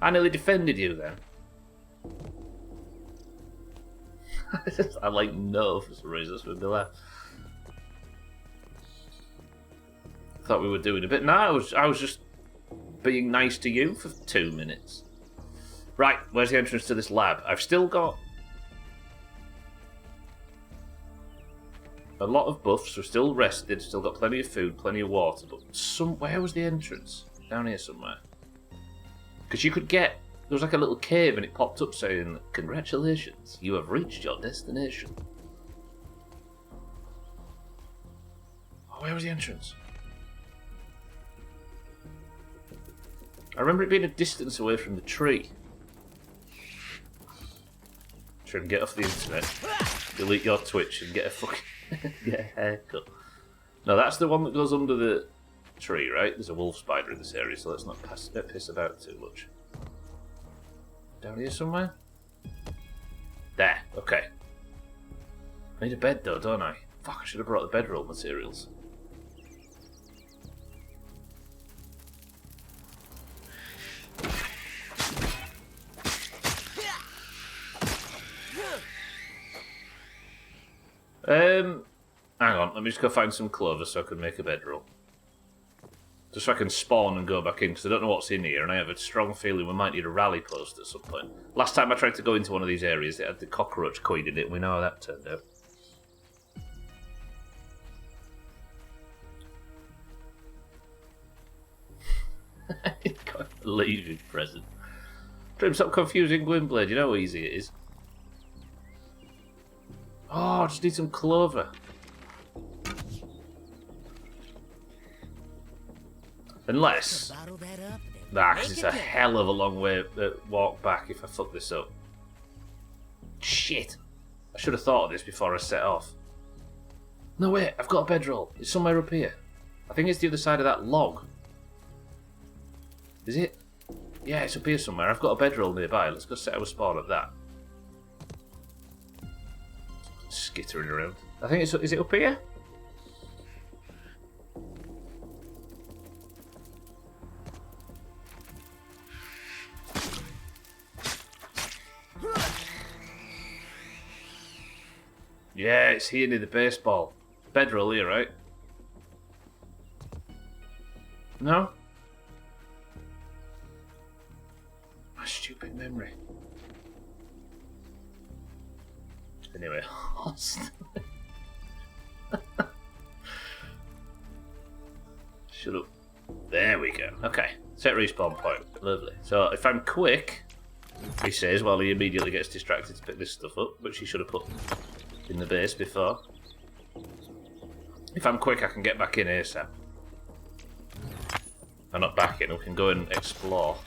I nearly defended you then. I like no for some reason. That's what made me laugh. Thought we were doing a bit. No, I was just being nice to you for 2 minutes. Right, where's the entrance to this lab? I've still got a lot of buffs. We're still rested. Still got plenty of food, plenty of water. But where was the entrance? Down here somewhere. Because you could get... there was like a little cave and it popped up saying, "Congratulations, you have reached your destination." Oh, where was the entrance? I remember it being a distance away from the tree. Trim, get off the internet. Delete your Twitch and get a fucking... get a haircut. No, that's the one that goes under the tree, right? There's a wolf spider in this area, so let's not piss about too much. Down here somewhere? There, okay. I need a bed though, don't I? Fuck, I should have brought the bedroll materials. Hang on, let me just go find some clover so I can make a bedroll. Just so I can spawn and go back in, because I don't know what's in here, and I have a strong feeling we might need a rally post at some point. Last time I tried to go into one of these areas, it had the cockroach coin in it, and we know how that turned out. Can't believe his present. Trim, stop confusing Gwynblade, you know how easy it is. Oh, I just need some clover. Unless... nah, because it's a hell of a long way walk back if I fuck this up. Shit. I should have thought of this before I set off. No, wait, I've got a bedroll. It's somewhere up here. I think it's the other side of that log. Is it? Yeah, it's up here somewhere. I've got a bedroll nearby. Let's go set our spawn at that. Skittering around. I think it's... Is it up here? Yeah, it's here near the baseball. Bedroll here, right? No? My stupid memory. Anyway, shut up. There we go. Okay, set respawn point. Lovely. So if I'm quick, he says, while he immediately gets distracted to pick this stuff up, which he should have put in the base before. If I'm quick, I can get back in ASAP. I'm not back in, we can go and explore.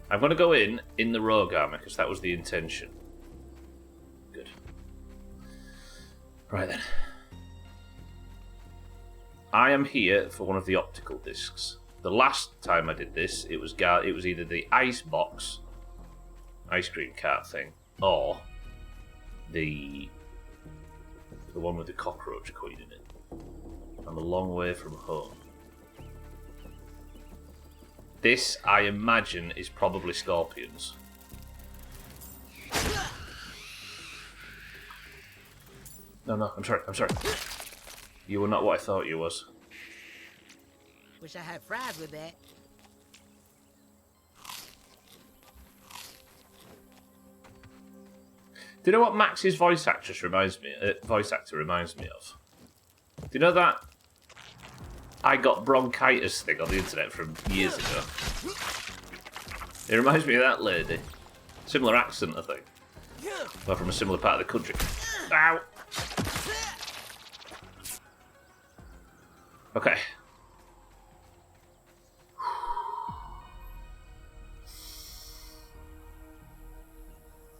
I'm going to go in the rogue armor, because that was the intention. Good. Right then. I am here for one of the optical discs. The last time I did this, it was either the ice box, ice cream cart thing, or the one with the cockroach queen in it. I'm a long way from home. This, I imagine, is probably scorpions. No, I'm sorry. You were not what I thought you was. Wish I had fries with that. Do you know what Max's voice actor reminds me of? Do you know that I got bronchitis thing on the internet from years ago? It reminds me of that lady. Similar accent, I think. Well, from a similar part of the country. Ow! Okay.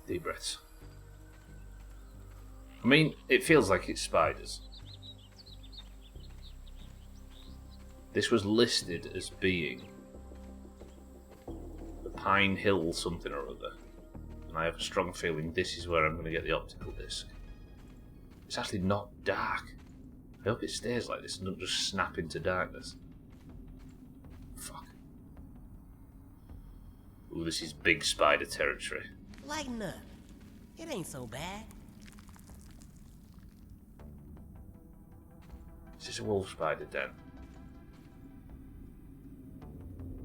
Deep breaths. I mean, it feels like it's spiders. This was listed as being the Pine Hill something or other. And I have a strong feeling this is where I'm going to get the optical disc. It's actually not dark. I hope it stays like this and doesn't just snap into darkness. Fuck. Ooh, this is big spider territory. Lighten up. It ain't so bad. Is this a wolf spider den?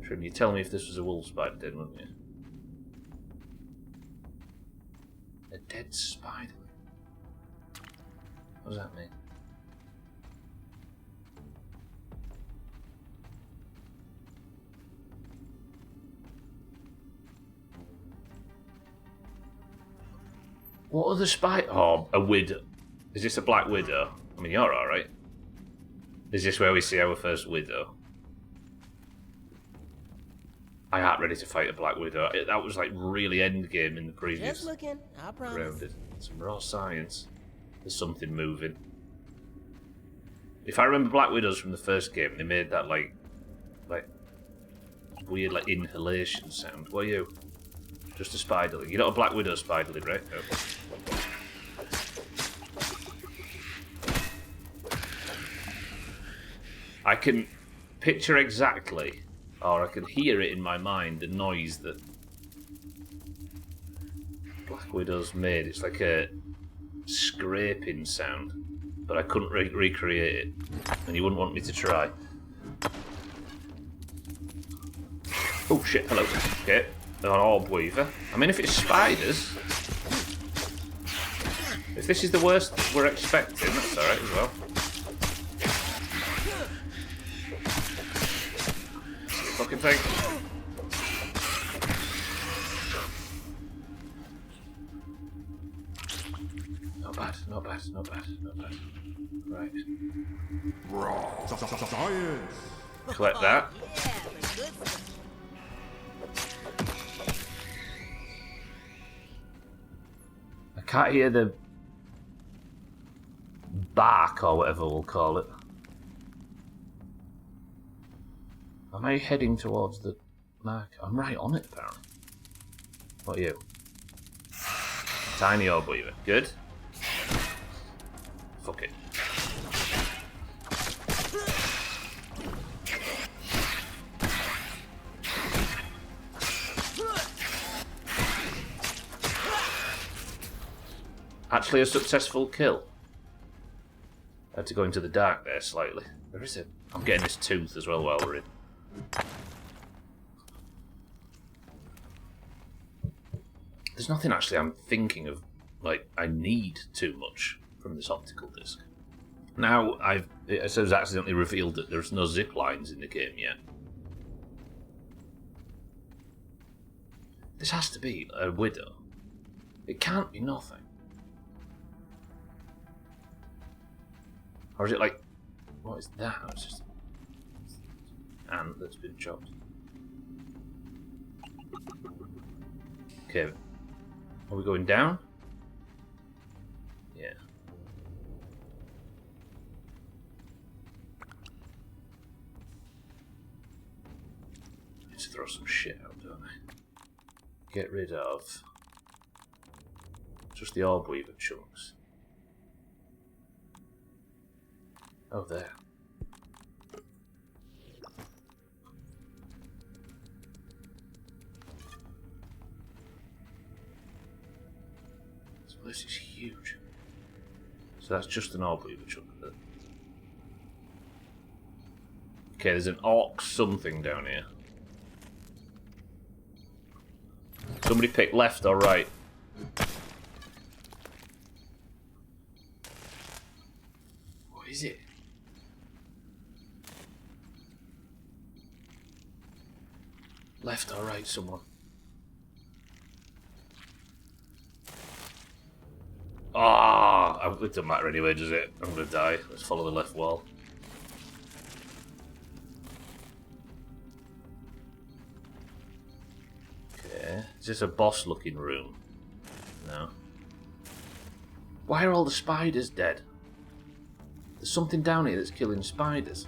Shouldn't you tell me if this was a wolf spider den, wouldn't you? A dead spider? What does that mean? What are the spider? Oh, a widow. Is this a black widow? I mean, you're alright. Is this where we see our first widow? I ain't ready to fight a black widow. That was like really endgame in the previous. Just looking, I promise. Grounded. Some raw science. There's something moving. If I remember black widows from the first game, they made that like weird like inhalation sound. What are you? Just a spiderling. You're not a black widow spiderling, right? No. I can picture exactly, or I can hear it in my mind, the noise that Black Widow's made. It's like a scraping sound, but I couldn't recreate it, and you wouldn't want me to try. Oh shit, hello. Okay, an orb weaver. I mean, if it's spiders, if this is the worst we're expecting, that's alright as well. Fucking thing. Not bad, not bad, not bad, not bad. Right. Science. Collect that. Yeah, the good stuff. I can't hear the bark or whatever we'll call it. Am I heading towards the mark? I'm right on it, apparently. What are you? Tiny orb weaver. Good. Fuck it. Actually a successful kill. I had to go into the dark there slightly. Where is it? I'm getting this tooth as well while we're in. There's nothing actually I'm thinking of, like, I need too much from this optical disc. Now, it says accidentally revealed that there's no zip lines in the game yet. This has to be a widow. It can't be nothing. Or is it like, what is that? It's just an ant that's been chopped. Okay. Are we going down? Yeah. I need to throw some shit out, don't I? Get rid of just the orb weaver chunks. Oh, there. This place is huge. So that's just an orb weaver chunk of it. Okay, there's an orc something down here. Somebody pick left or right. What is it? Left or right, someone. Ah, it doesn't matter anyway, does it? I'm gonna die. Let's follow the left wall. Okay, is this a boss-looking room? No. Why are all the spiders dead? There's something down here that's killing spiders.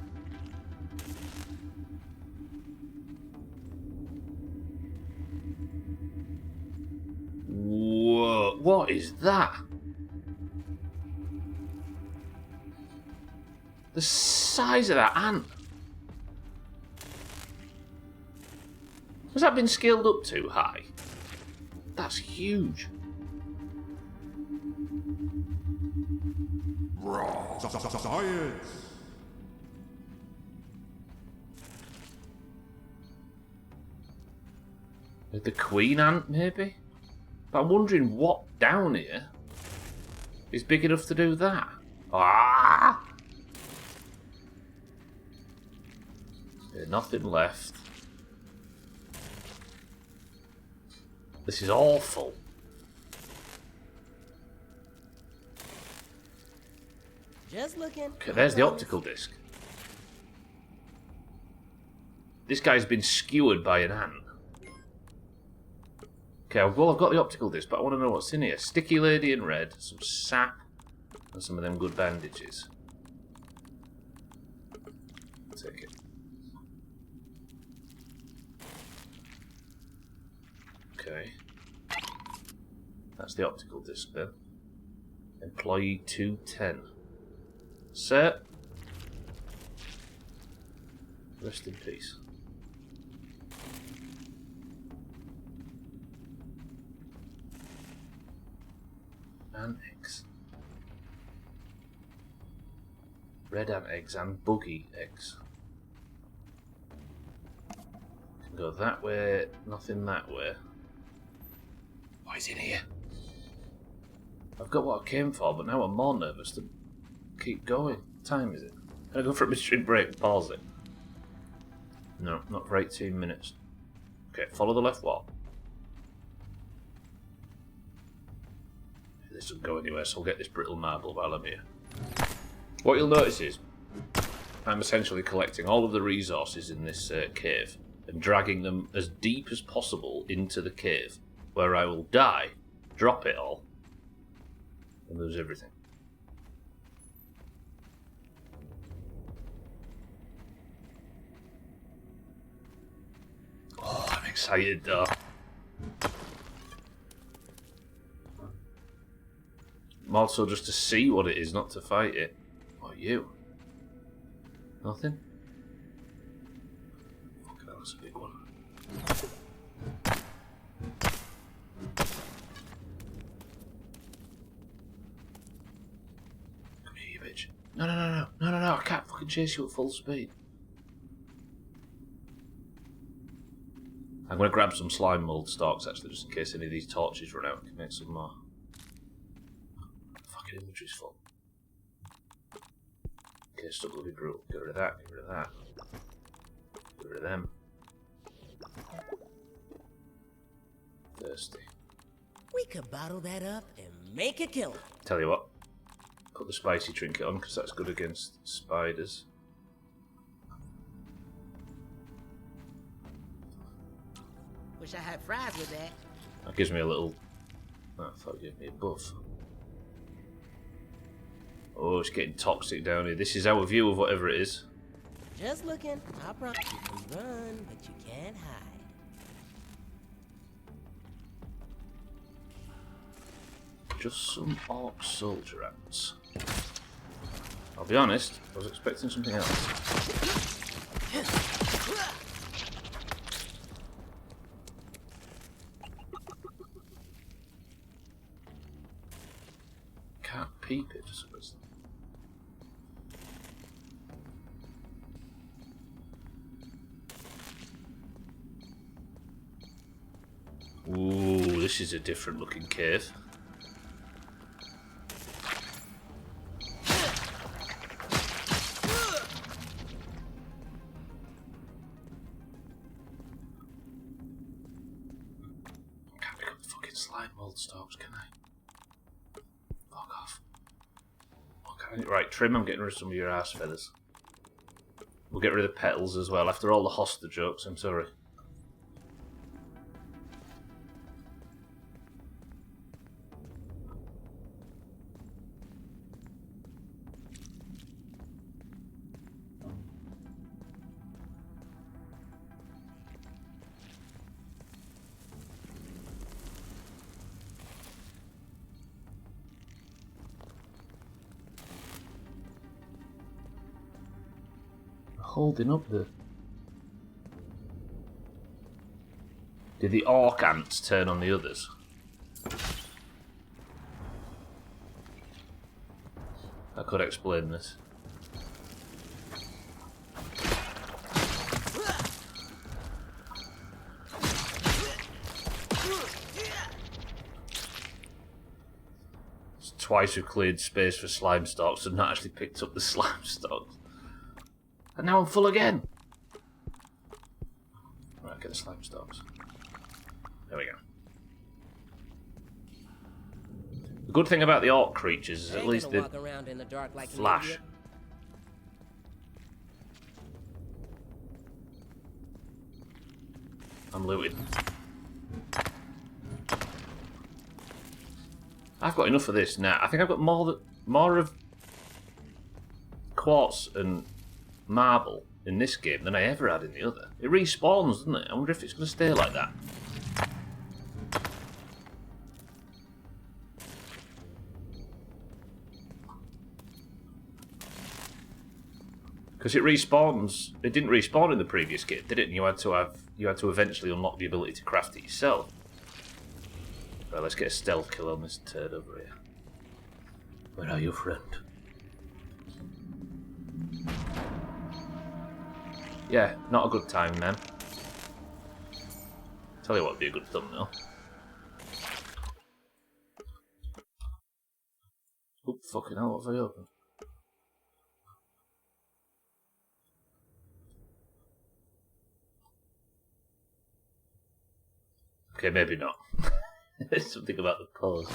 Whoa, what is that? The size of that ant. Has that been scaled up too high? That's huge. Science! The queen ant, maybe? But I'm wondering what down here is big enough to do that. Ah! Okay, nothing left. This is awful. Just looking. Okay, there's the optical disc. This guy's been skewered by an ant. Okay, well, I've got the optical disc, but I want to know what's in here. Sticky lady in red, some sap, and some of them good bandages. I'll take it. Okay. That's the optical disc then. Employee 210. Sir. Rest in peace. Ant eggs. Red ant eggs and buggy eggs. Can go that way, nothing that way. What is in here? I've got what I came for, but now I'm more nervous to keep going. What time is it? Can I go for a mid-stream break and pause it? No, not for 18 minutes. Okay, follow the left wall. This doesn't go anywhere, so I'll get this brittle marble while I'm here. What you'll notice is I'm essentially collecting all of the resources in this cave and dragging them as deep as possible into the cave, where I will die, drop it all, and lose everything. excited though. More so just to see what it is, not to fight it. What are you? Nothing? Fucking hell, that's a big one. Come here, you bitch. No, no, no, no. No, no, no. I can't fucking chase you at full speed. I'm going to grab some slime mold stalks, actually, just in case any of these torches run out. I can make some more. Fucking inventory's full. Okay, stuff will be brutal. Get rid of that, get rid of that. Get rid of them. Thirsty. We could bottle that up and make a killer. Tell you what. Put the spicy trinket on, because that's good against spiders. Wish I had fries with that. That gives me a little... Oh, I thought it gave me a buff. Oh, it's getting toxic down here. This is our view of whatever it is. Just looking. I promise you can run, but you can't hide. Just some orc soldier ants. I'll be honest, I was expecting something else. Can't peep it for some reason. Ooh, this is a different looking cave. Can't pick up the fucking slime mold stalks, can I? Fuck off. Okay, right, Trim, I'm getting rid of some of your ass feathers. We'll get rid of the petals as well. After all the hosta jokes, I'm sorry. Holding up the... Did the orc ants turn on the others? That could explain this. It's twice we've cleared space for slime stalks and not actually picked up the slime stalks. And now I'm full again. Right, get the slime stalks. There we go. The good thing about the orc creatures is at least they flash. I'm looting. I've got enough of this now. I think I've got more of quartz and marble in this game than I ever had in the other. It respawns, doesn't it? I wonder if it's going to stay like that. Because it respawns. It didn't respawn in the previous game, did it? And you had to eventually unlock the ability to craft it yourself. Right, let's get a stealth kill on this turd over here. Where are you, friend? Yeah, not a good time, man. Tell you what would be a good thumbnail. Oh, fucking hell, what have I opened? Okay, maybe not. There's something about the pose.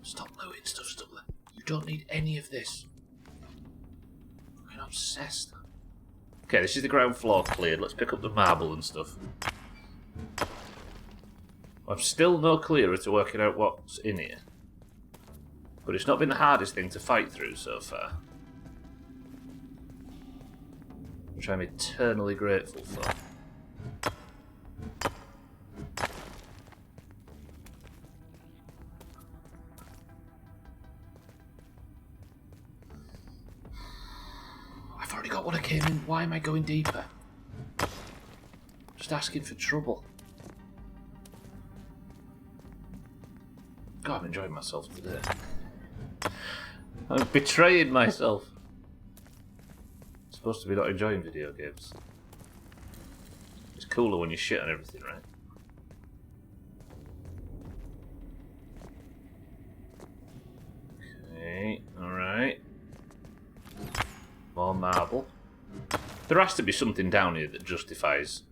Stop looting stuff, Stubbler. You don't need any of this. I'm obsessed. Okay, this is the ground floor cleared. Let's pick up the marble and stuff. I'm still no clearer to working out what's in here. But it's not been the hardest thing to fight through so far. Which I'm eternally grateful for. I've already got what I came in. Why am I going deeper? Just asking for trouble. God, I'm enjoying myself today. I'm betraying myself. I'm supposed to be not enjoying video games. It's cooler when you shit on everything, right? Okay, alright. More marble. There has to be something down here that justifies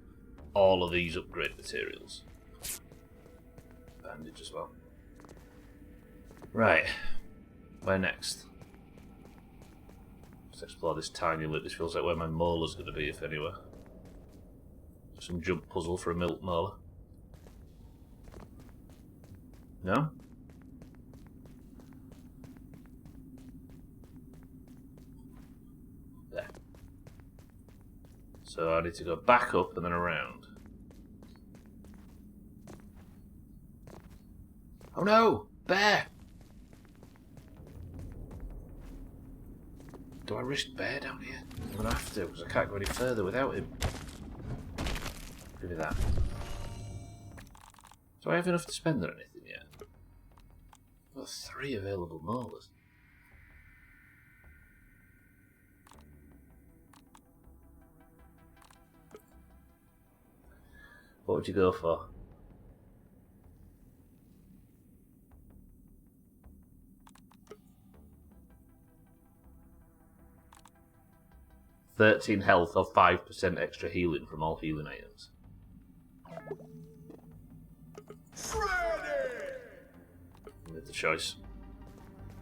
all of these upgrade materials. Bandage as well. Right. Where next? Let's explore this tiny lip. This feels like where my molar's going to be, if anywhere. Some jump puzzle for a milk molar. No? There. So I need to go back up and then around. Oh no! Bear! Do I risk bear down here? I'm gonna have to, because I can't go any further without him. Give me that. Do I have enough to spend on anything yet? I've got 3 available molars. What would you go for? $13 health or 5% extra healing from all healing items. Made the choice.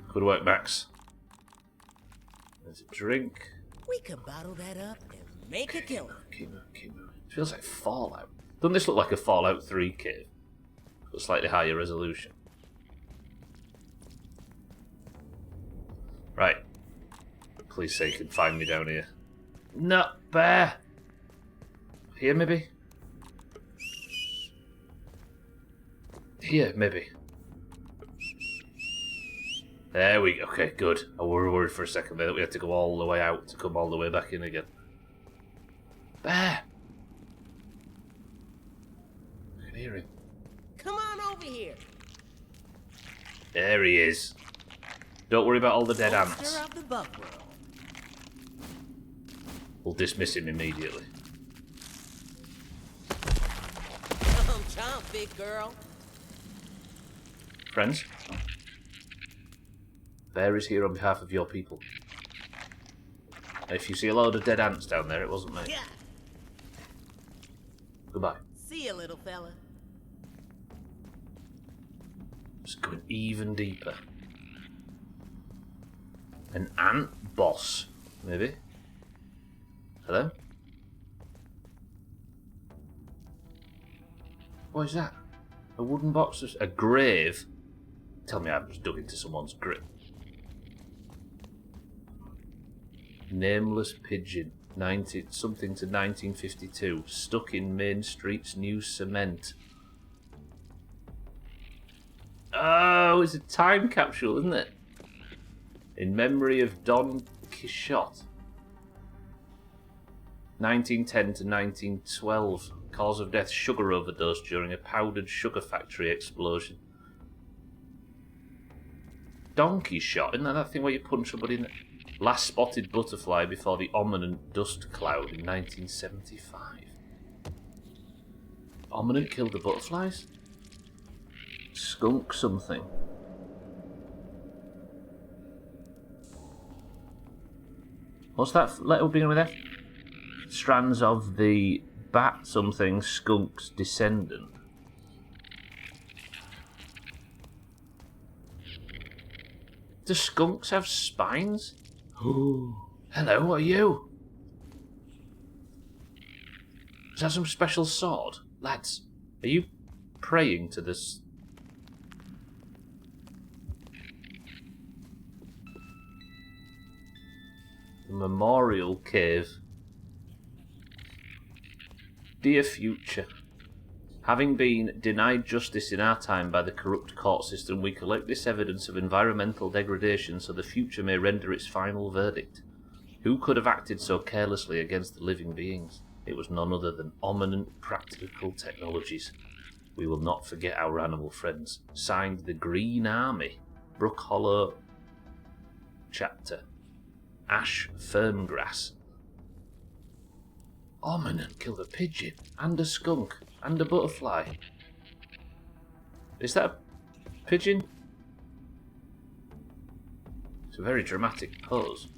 Good work, Max. There's a drink. We can bottle that up and make a killing. Keep moving, keep moving. It feels like Fallout. Doesn't this look like a Fallout 3 cave? But slightly higher resolution. Right. Please say you can find me down here. No, bear! Here, maybe? Here, maybe. There we go. Okay, good. I was worried for a second there that we had to go all the way out to come all the way back in again. Bear! I can hear him. Come on over here. There he is. Don't worry about all the dead ants. Monster of the bug world. We'll dismiss him immediately. Chomp, big girl. Friends? Bear is here on behalf of your people. If you see a load of dead ants down there, it wasn't me. Yeah. Goodbye. See you, little fella. Just going even deeper. An ant boss, maybe? Hello? What is that? A wooden box? A grave? Tell me I've just dug into someone's grave. Nameless pigeon. Something to 1952. Stuck in Main Street's new cement. Oh, it's a time capsule, isn't it? In memory of Don Quixote. 1910 to 1912. Cause of death, sugar overdose during a powdered sugar factory explosion. Donkey shot, isn't that thing where you punch somebody in the... Last spotted butterfly before the ominent dust cloud in 1975. Ominent killed the butterflies? Skunk something. What's that letter beginning with F? Strands of the bat something skunk's descendant. Do skunks have spines? Ooh. Hello, what are you? Is that some special sword? Lads, are you praying to this? Memorial Cave. Dear future, having been denied justice in our time by the corrupt court system, we collect this evidence of environmental degradation so the future may render its final verdict. Who could have acted so carelessly against the living beings? It was none other than Ominent Practical Technologies. We will not forget our animal friends. Signed, the Green Army. Brook Hollow Chapter. Ash Firmgrass. Ominent killed a pigeon, and a skunk, and a butterfly. Is that a pigeon? It's a very dramatic pose.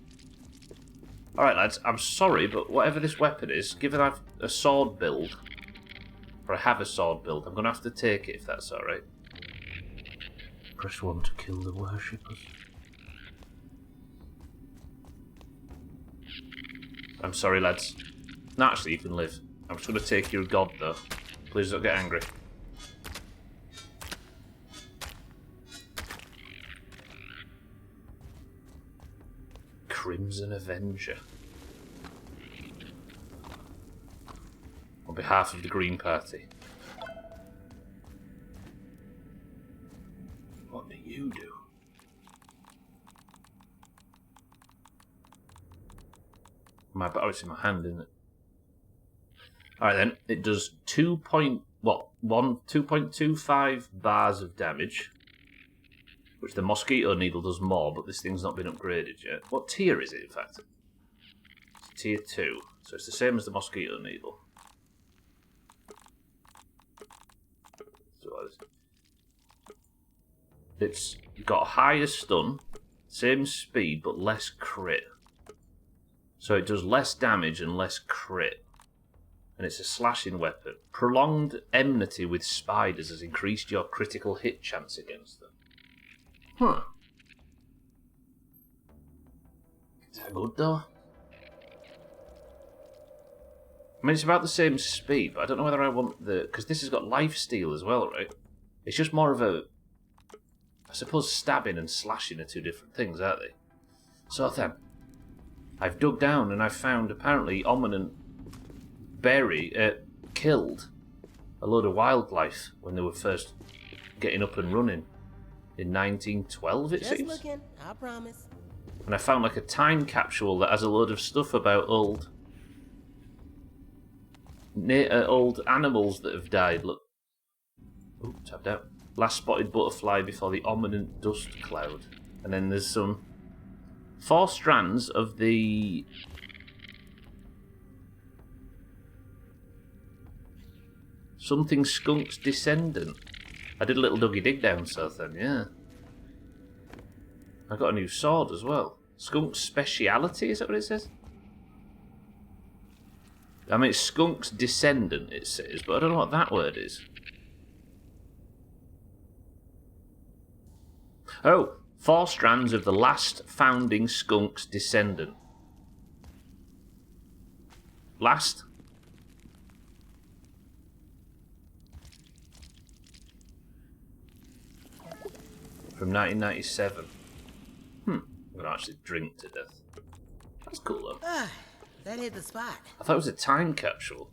Alright lads, I'm sorry, but whatever this weapon is, given I've a sword build, or I have a sword build, I'm going to have to take it if that's alright. Press 1 to kill the worshippers. I'm sorry lads. No, actually you can live. I'm just going to take your god though. Please don't get angry. Crimson Avenger. On behalf of the Green Party. What do you do? Oh, it's in my hand, isn't it? Alright then, it does 2.25 bars of damage, which the mosquito needle does more, but this thing's not been upgraded yet. What tier is it, in fact? It's tier 2, so it's the same as the mosquito needle. So it's got higher stun, same speed, but less crit. So it does less damage and less crit. And it's a slashing weapon. Prolonged enmity with spiders has increased your critical hit chance against them. Huh. Is that good though? I mean, it's about the same speed, but I don't know whether I want the... Because this has got lifesteal as well, right? It's just more of a... I suppose stabbing and slashing are two different things, aren't they? So then, I've dug down and I've found apparently Ominent killed a load of wildlife when they were first getting up and running in 1912, it seems. Just looking, I promise. And I found like a time capsule that has a load of stuff about old animals that have died. Look. Ooh, tapped out. Last spotted butterfly before the Ominent dust cloud. And then there's some 4 strands of the something skunk's descendant. I did a little doggy dig down south then, yeah. I got a new sword as well. Skunk's speciality, is that what it says? I mean, it's skunk's descendant, it says, but I don't know what that word is. Oh, 4 strands of the last founding skunk's descendant. Last? From 1997. I'm going to actually drink to death. That's cool though. That hit the spot. I thought it was a time capsule.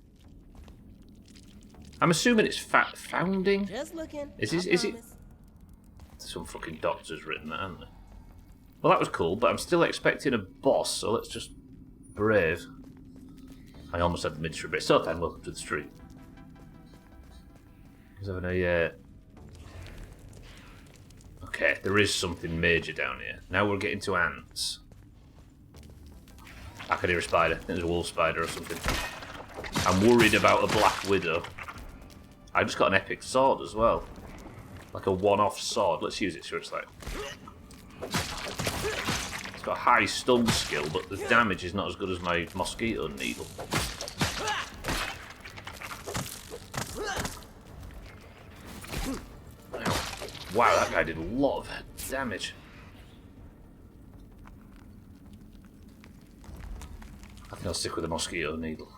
I'm assuming it's founding. Just looking. Is it? Some fucking doctor's written that, haven't they? Well, that was cool, but I'm still expecting a boss, so let's just brave. I almost had the mid bit. So then, welcome to the street. He's having a Okay, there is something major down here. Now we're getting to ants. I could hear a spider. I think there's a wolf spider or something. I'm worried about a black widow. I just got an epic sword as well. Like a one-off sword. Let's use it, see what it's like. It's got a high stun skill, but the damage is not as good as my mosquito needle. Wow, that guy did a lot of damage. I think I'll stick with the mosquito needle.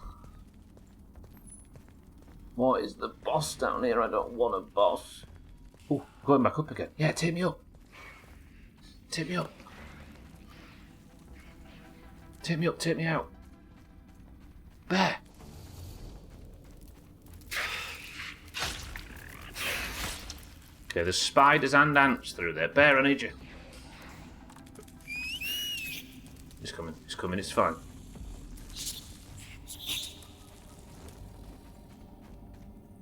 What is the boss down here? I don't want a boss. Oh, going back up again. Yeah, take me up. Take me up. Take me up, take me out. Bear! Okay, there's spiders and ants through there. Bear, I need you. He's coming, it's fine.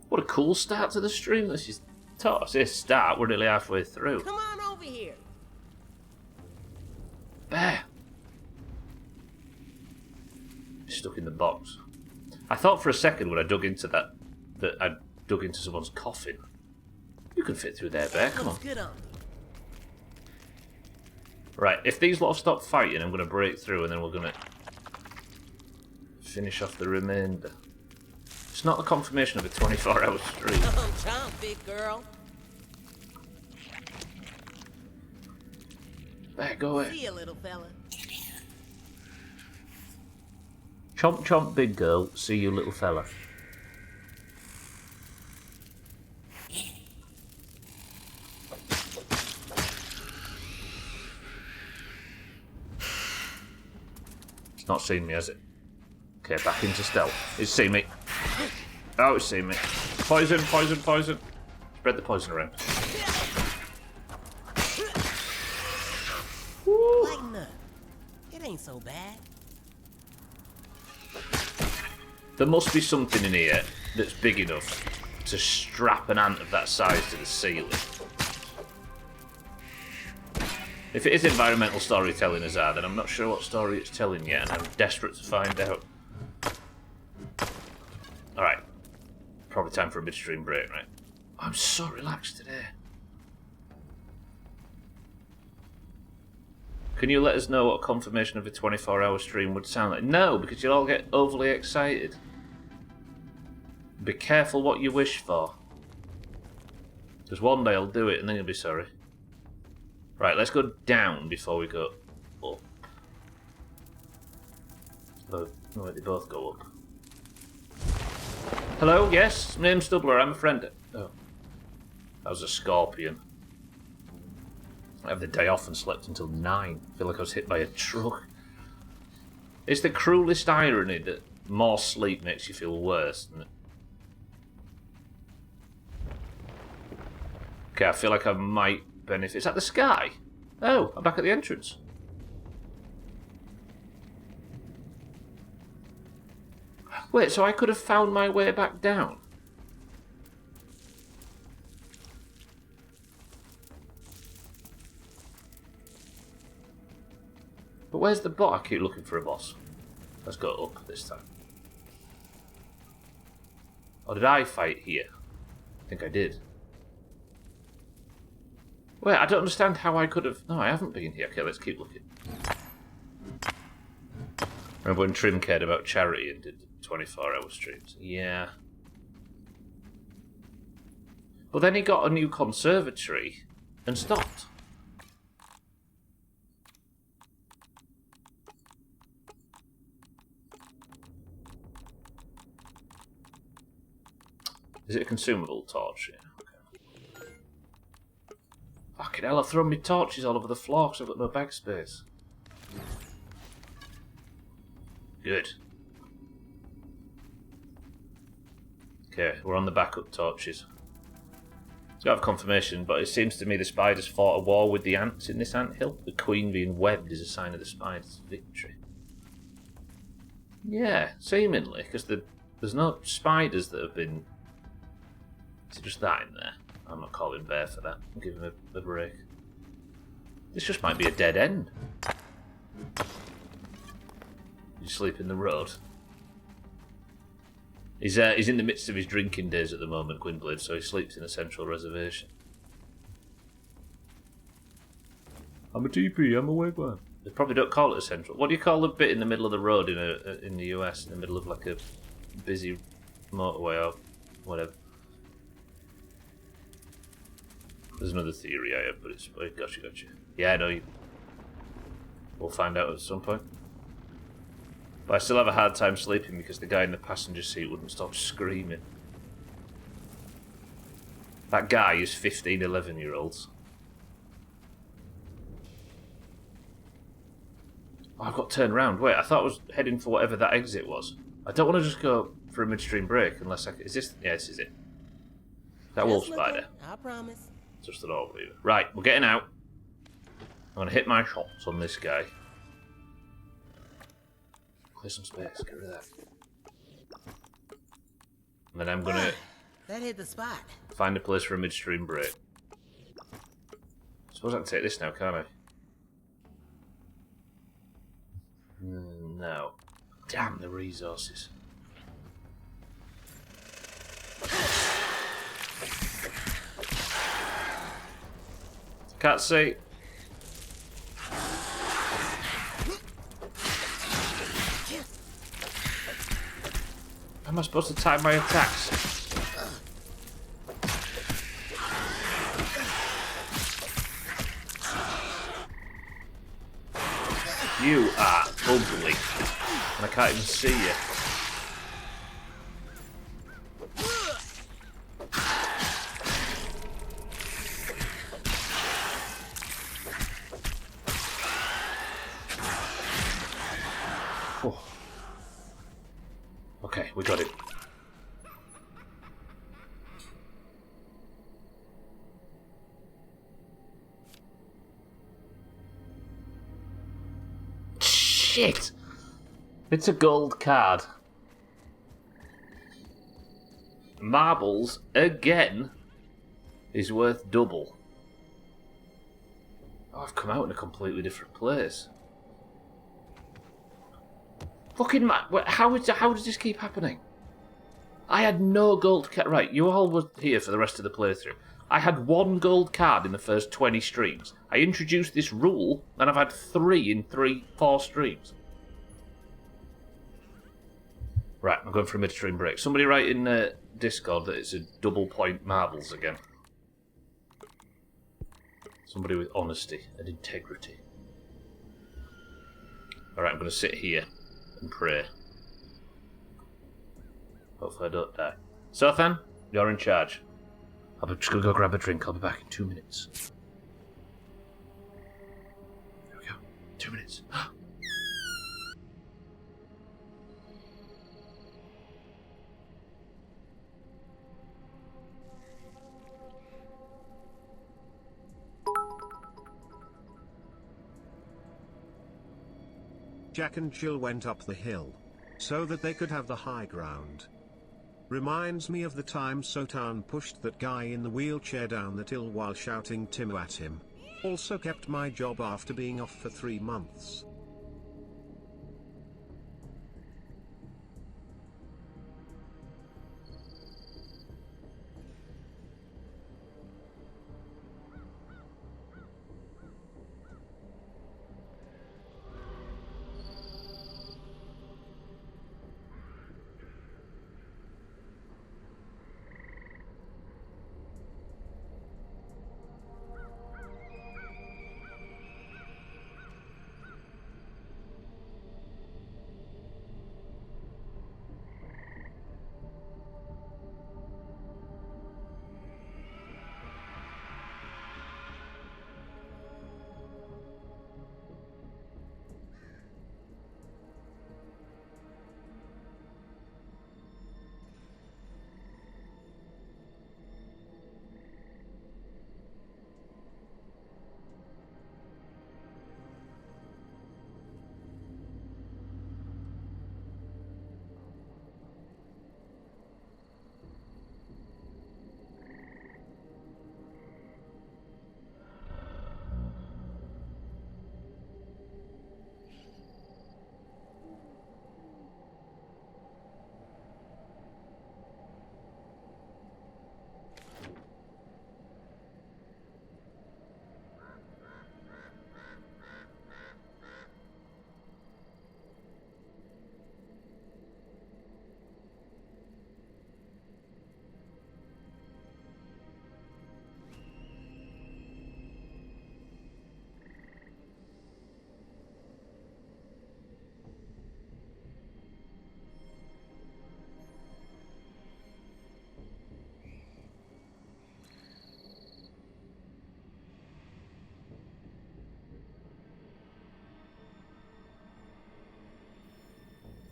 What a cool start to the stream. This is tough. I say start, we're nearly halfway through. Come on over here. Bear! He's stuck in the box. I thought for a second when I dug into that I dug into someone's coffin. You can fit through there, Bear, come on. Good on. Right, if these lot stop fighting, I'm going to break through and then we're going to finish off the remainder. It's not the confirmation of a 24-hour stream. Chomp, big girl. Bear, go away. See you, little fella. Chomp chomp, big girl. See you, little fella. It's not seen me, has it? Okay, back into stealth. It's seen me. Oh, it's seen me. Poison, poison, poison. Spread the poison around. Woo. Lighten up. It ain't so bad. There must be something in here that's big enough to strap an ant of that size to the ceiling. If it is environmental storytelling, Azar, then I'm not sure what story it's telling yet, and I'm desperate to find out. Alright. Probably time for a midstream break, right? I'm so relaxed today. Can you let us know what confirmation of a 24-hour stream would sound like? No, because you'll all get overly excited. Be careful what you wish for. Because one day I'll do it and then you'll be sorry. Right, let's go down before we go up. Oh, no, they both go up. Hello, yes, name's Stubbler, I'm a friend. Oh, that was a scorpion. I have the day off and slept until 9. I feel like I was hit by a truck. It's the cruelest irony that more sleep makes you feel worse, isn't it? Okay, I feel like I might benefit. Is that the sky? Oh, I'm back at the entrance. Wait, so I could have found my way back down? But where's the bot? I keep looking for a boss. Let's go up this time. Or did I fight here? I think I did. Wait, I don't understand how I could have... No, I haven't been here. Okay, let's keep looking. Remember when Trim cared about charity and did 24-hour streams? Yeah. But then he got a new conservatory and stopped. Is it a consumable torch? Yeah. Fucking hell, I've thrown my torches all over the floor because I've got no bag space. Good. Okay, we're on the backup torches. It's got to have confirmation, but it seems to me the spiders fought a war with the ants in this anthill. The queen being webbed is a sign of the spider's victory. Yeah, seemingly, because there's no spiders that have been... Is it just that in there? I'm not calling Bear for that. I'll give him a break. This just might be a dead end. You sleep in the road. He's in the midst of his drinking days at the moment, Gwynblade, so he sleeps in a central reservation. I'm a TP, I'm a wigwam. They probably don't call it a central. What do you call the bit in the middle of the road in the US, in the middle of like a busy motorway or whatever? There's another theory I have, but it's... Gotcha. Yeah, I know you. We'll find out at some point. But I still have a hard time sleeping because the guy in the passenger seat wouldn't stop screaming. That guy is 15, 11-year-olds. Oh, I've got turned round. Wait, I thought I was heading for whatever that exit was. I don't want to just go for a midstream break unless I can... Is this... Yeah, this is it. That wolf Just spider. looking, I promise. Just an orb weaver. Right, we're getting out. I'm going to hit my shots on this guy. Clear some space. Get rid of that. And then I'm going to That hit the spot. find a place for a midstream break. Suppose I can take this now, can't I? No. Damn the resources. Can't see. How am I supposed to time my attacks? You are ugly. And I can't even see you. Oh. Okay, we got it. Shit! It's a gold card. Marbles, again, is worth double. Oh, I've come out in a completely different place. Fucking how does this keep happening? I had no gold card. Right, you all were here for the rest of the playthrough. I had 1 gold card in the first 20 streams. I introduced this rule, and I've had 3 in 4 streams. Right, I'm going for a midstream break. Somebody write in Discord that it's a double point marbles again. Somebody with honesty and integrity. Alright, I'm going to sit here and pray. Hopefully I don't die. Sothan, you're in charge. I'm just going to go grab a drink. I'll be back in 2 minutes. There we go. 2 minutes. Jack and Jill went up the hill, so that they could have the high ground. Reminds me of the time Sotan pushed that guy in the wheelchair down that hill while shouting Timo at him. Also kept my job after being off for 3 months.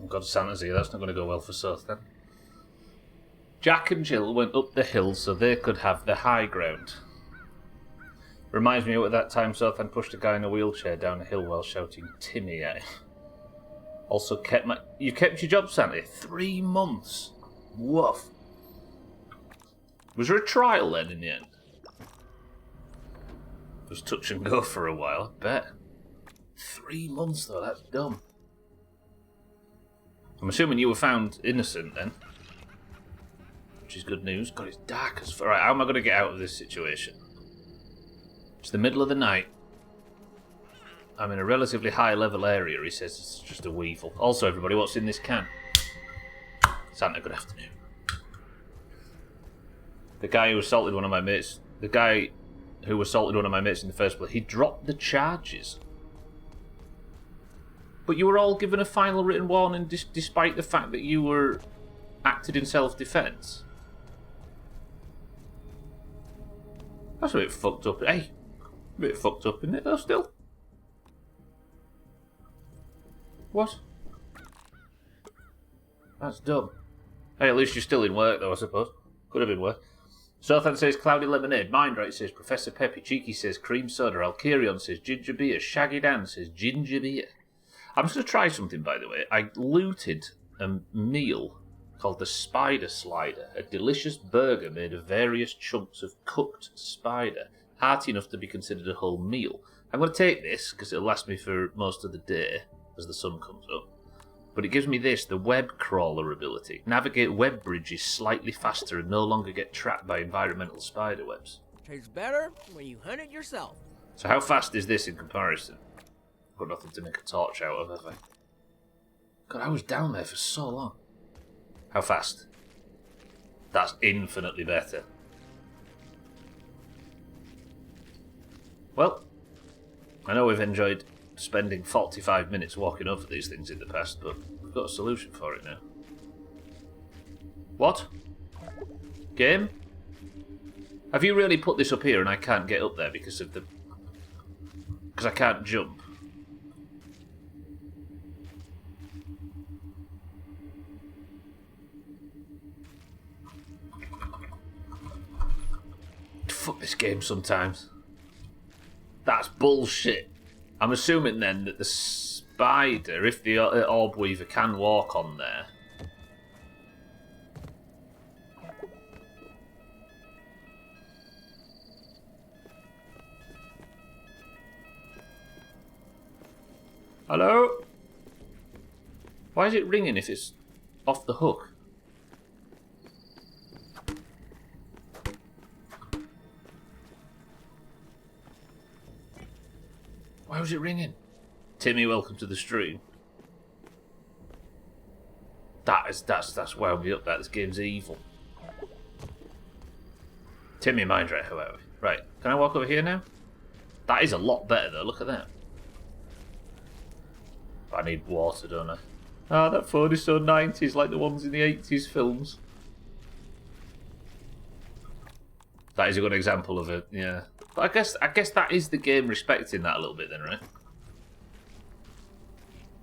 God, Santa's here. That's not going to go well for Seth then. Jack and Jill went up the hill so they could have the high ground. Reminds me of at that time Sothan pushed a guy in a wheelchair down a hill while shouting Timmy at him. Also you kept your job, Santa? 3 months. Woof. Was there a trial then in the end? It was touch and go for a while, I bet. 3 months though, that's dumb. I'm assuming you were found innocent then. Which is good news. God, it's dark as fuck. Right, how am I going to get out of this situation? It's the middle of the night. I'm in a relatively high level area. He says it's just a weevil. Also, everybody, what's in this can? Santa, good afternoon. The guy who assaulted one of my mates... The guy who assaulted one of my mates in the first place, he dropped the charges. But you were all given a final written warning despite the fact that you were acted in self-defense. That's a bit fucked up. Hey, a bit fucked up, isn't it, though, still? What? That's dumb. Hey, at least you're still in work, though, I suppose. Could have been worse. Sothan says Cloudy Lemonade. Mindright says Professor Peppy. Cheeky says Cream Soda. Alkirion says Ginger Beer. Shaggy Dan says Ginger Beer. I'm just going to try something, by the way. I looted a meal called the Spider Slider, a delicious burger made of various chunks of cooked spider, hearty enough to be considered a whole meal. I'm going to take this, because it'll last me for most of the day, as the sun comes up. But it gives me this, the web crawler ability. Navigate web bridges slightly faster and no longer get trapped by environmental spider webs. Tastes better when you hunt it yourself. So how fast is this in comparison? Got nothing to make a torch out of, have I? God, I was down there for so long. How fast? That's infinitely better. Well, I know we've enjoyed spending 45 minutes walking over these things in the past, but we've got a solution for it now. What? Game? Have you really put this up here and I can't get up there because of the... because I can't jump? Fuck this game sometimes. That's bullshit. I'm assuming then that the spider, if the orb weaver can walk on there... Hello? Why is it ringing if it's off the hook? Why was it ringing? Timmy, welcome to the stream. That's wound me up. This game's evil. Timmy, mind right, however. Right, can I walk over here now? That is a lot better though. Look at that. I need water, don't I? Ah, that phone is so 90s, like the ones in the 80s films. That is a good example of it. Yeah. But I guess that is the game respecting that a little bit then, right?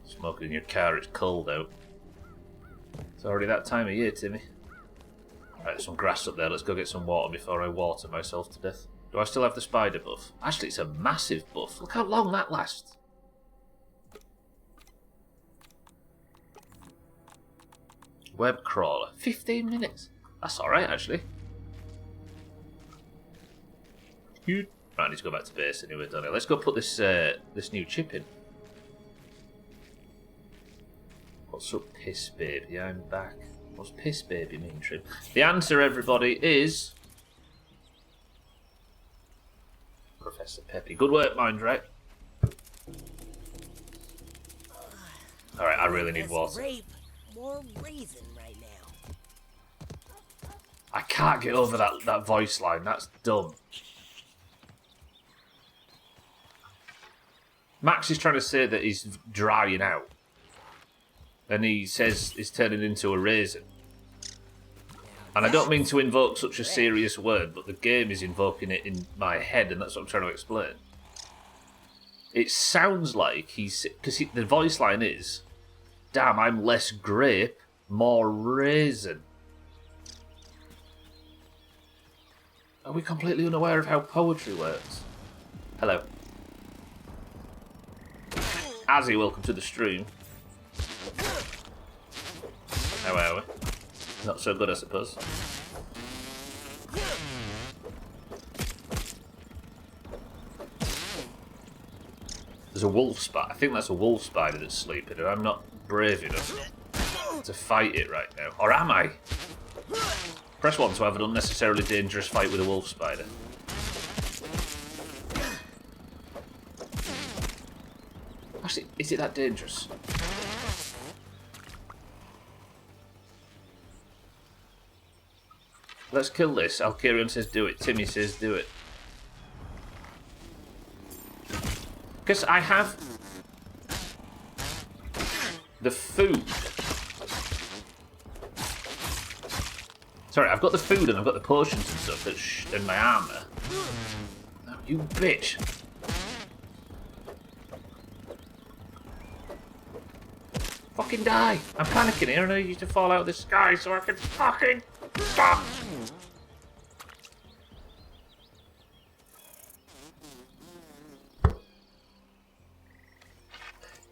Smoking in your car, it's cold out. It's already that time of year, Timmy. Right, there's some grass up there. Let's go get some water before I water myself to death. Do I still have the spider buff? Actually, it's a massive buff. Look how long that lasts. Web crawler. 15 minutes. That's alright, actually. Right, I need to go back to base anyway, don't I? Let's go put this this new chip in. What's up, Piss Baby? I'm back. What's Piss Baby mean, Trim? The answer, everybody, is... Professor Peppy. Good work, mind, right? Alright, I really need water. More raisin right now. I can't get over that voice line. That's dumb. Max is trying to say that he's drying out. And he says he's turning into a raisin. And I don't mean to invoke such a serious word, but the game is invoking it in my head, and that's what I'm trying to explain. It sounds like he's... because the voice line is... Damn, I'm less grape, more raisin. Are we completely unaware of how poetry works? Hello. Azzy, welcome to the stream. How are we? Not so good, I suppose. There's a wolf spider. I think that's a wolf spider that's sleeping, and I'm not brave enough to fight it right now. Or am I? Press 1 to have an unnecessarily dangerous fight with a wolf spider. Actually, is it that dangerous? Let's kill this. Alkarion says do it. Timmy says do it. Because I have the food. Sorry, I've got the food and I've got the potions and stuff and my armour. Oh, you bitch. Fucking die. I'm panicking here and I need you to fall out of the sky so I can fucking stop.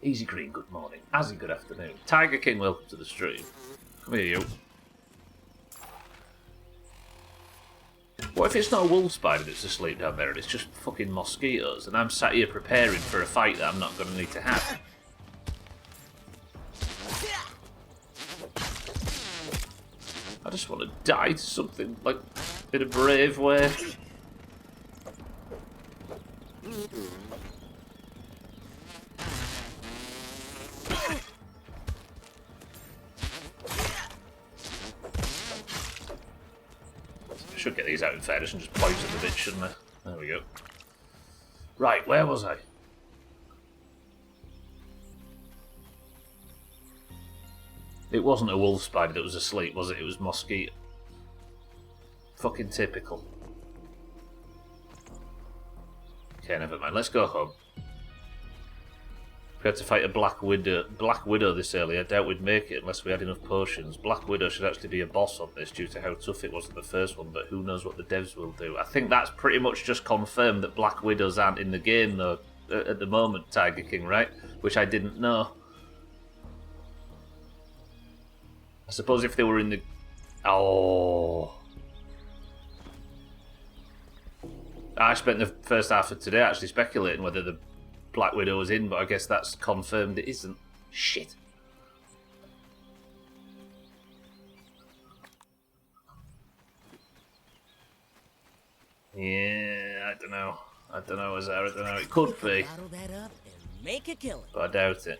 Easy Green, good morning. Azzy, good afternoon. Tiger King, welcome to the stream. Come here, you. What if it's not a wolf spider that's asleep down there and it's just fucking mosquitoes and I'm sat here preparing for a fight that I'm not going to need to have? I just want to die to something, like, in a brave way. I should get these out in fairness and just poison the bitch, shouldn't I? There we go. Right, where was I? It wasn't a wolf spider that was asleep, was it? It was mosquito. Fucking typical. Okay, never mind. Let's go home. We had to fight a Black Widow this early. I doubt we'd make it unless we had enough potions. Black Widow should actually be a boss on this due to how tough it was in the first one, but who knows what the devs will do. I think that's pretty much just confirmed that Black Widows aren't in the game, though, at the moment, Tiger King, right? Which I didn't know. I suppose if they were in the... Oh... I spent the first half of today actually speculating whether the Black Widow was in, but I guess that's confirmed it isn't. Shit. Yeah, I don't know. I don't know, Azar. I don't know. It could be. Bottle that up and make a killing. But I doubt it.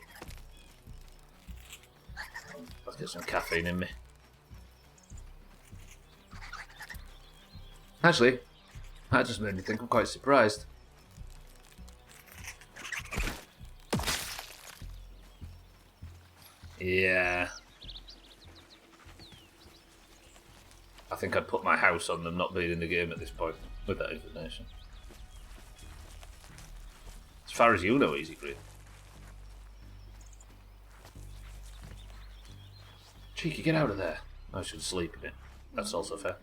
Let's get some caffeine in me. Actually, that just made me think I'm quite surprised. Yeah. I think I'd put my house on them not being in the game at this point with that information. As far as you know, Easy Green. Cheeky, get out of there. I should sleep in it. That's also fair.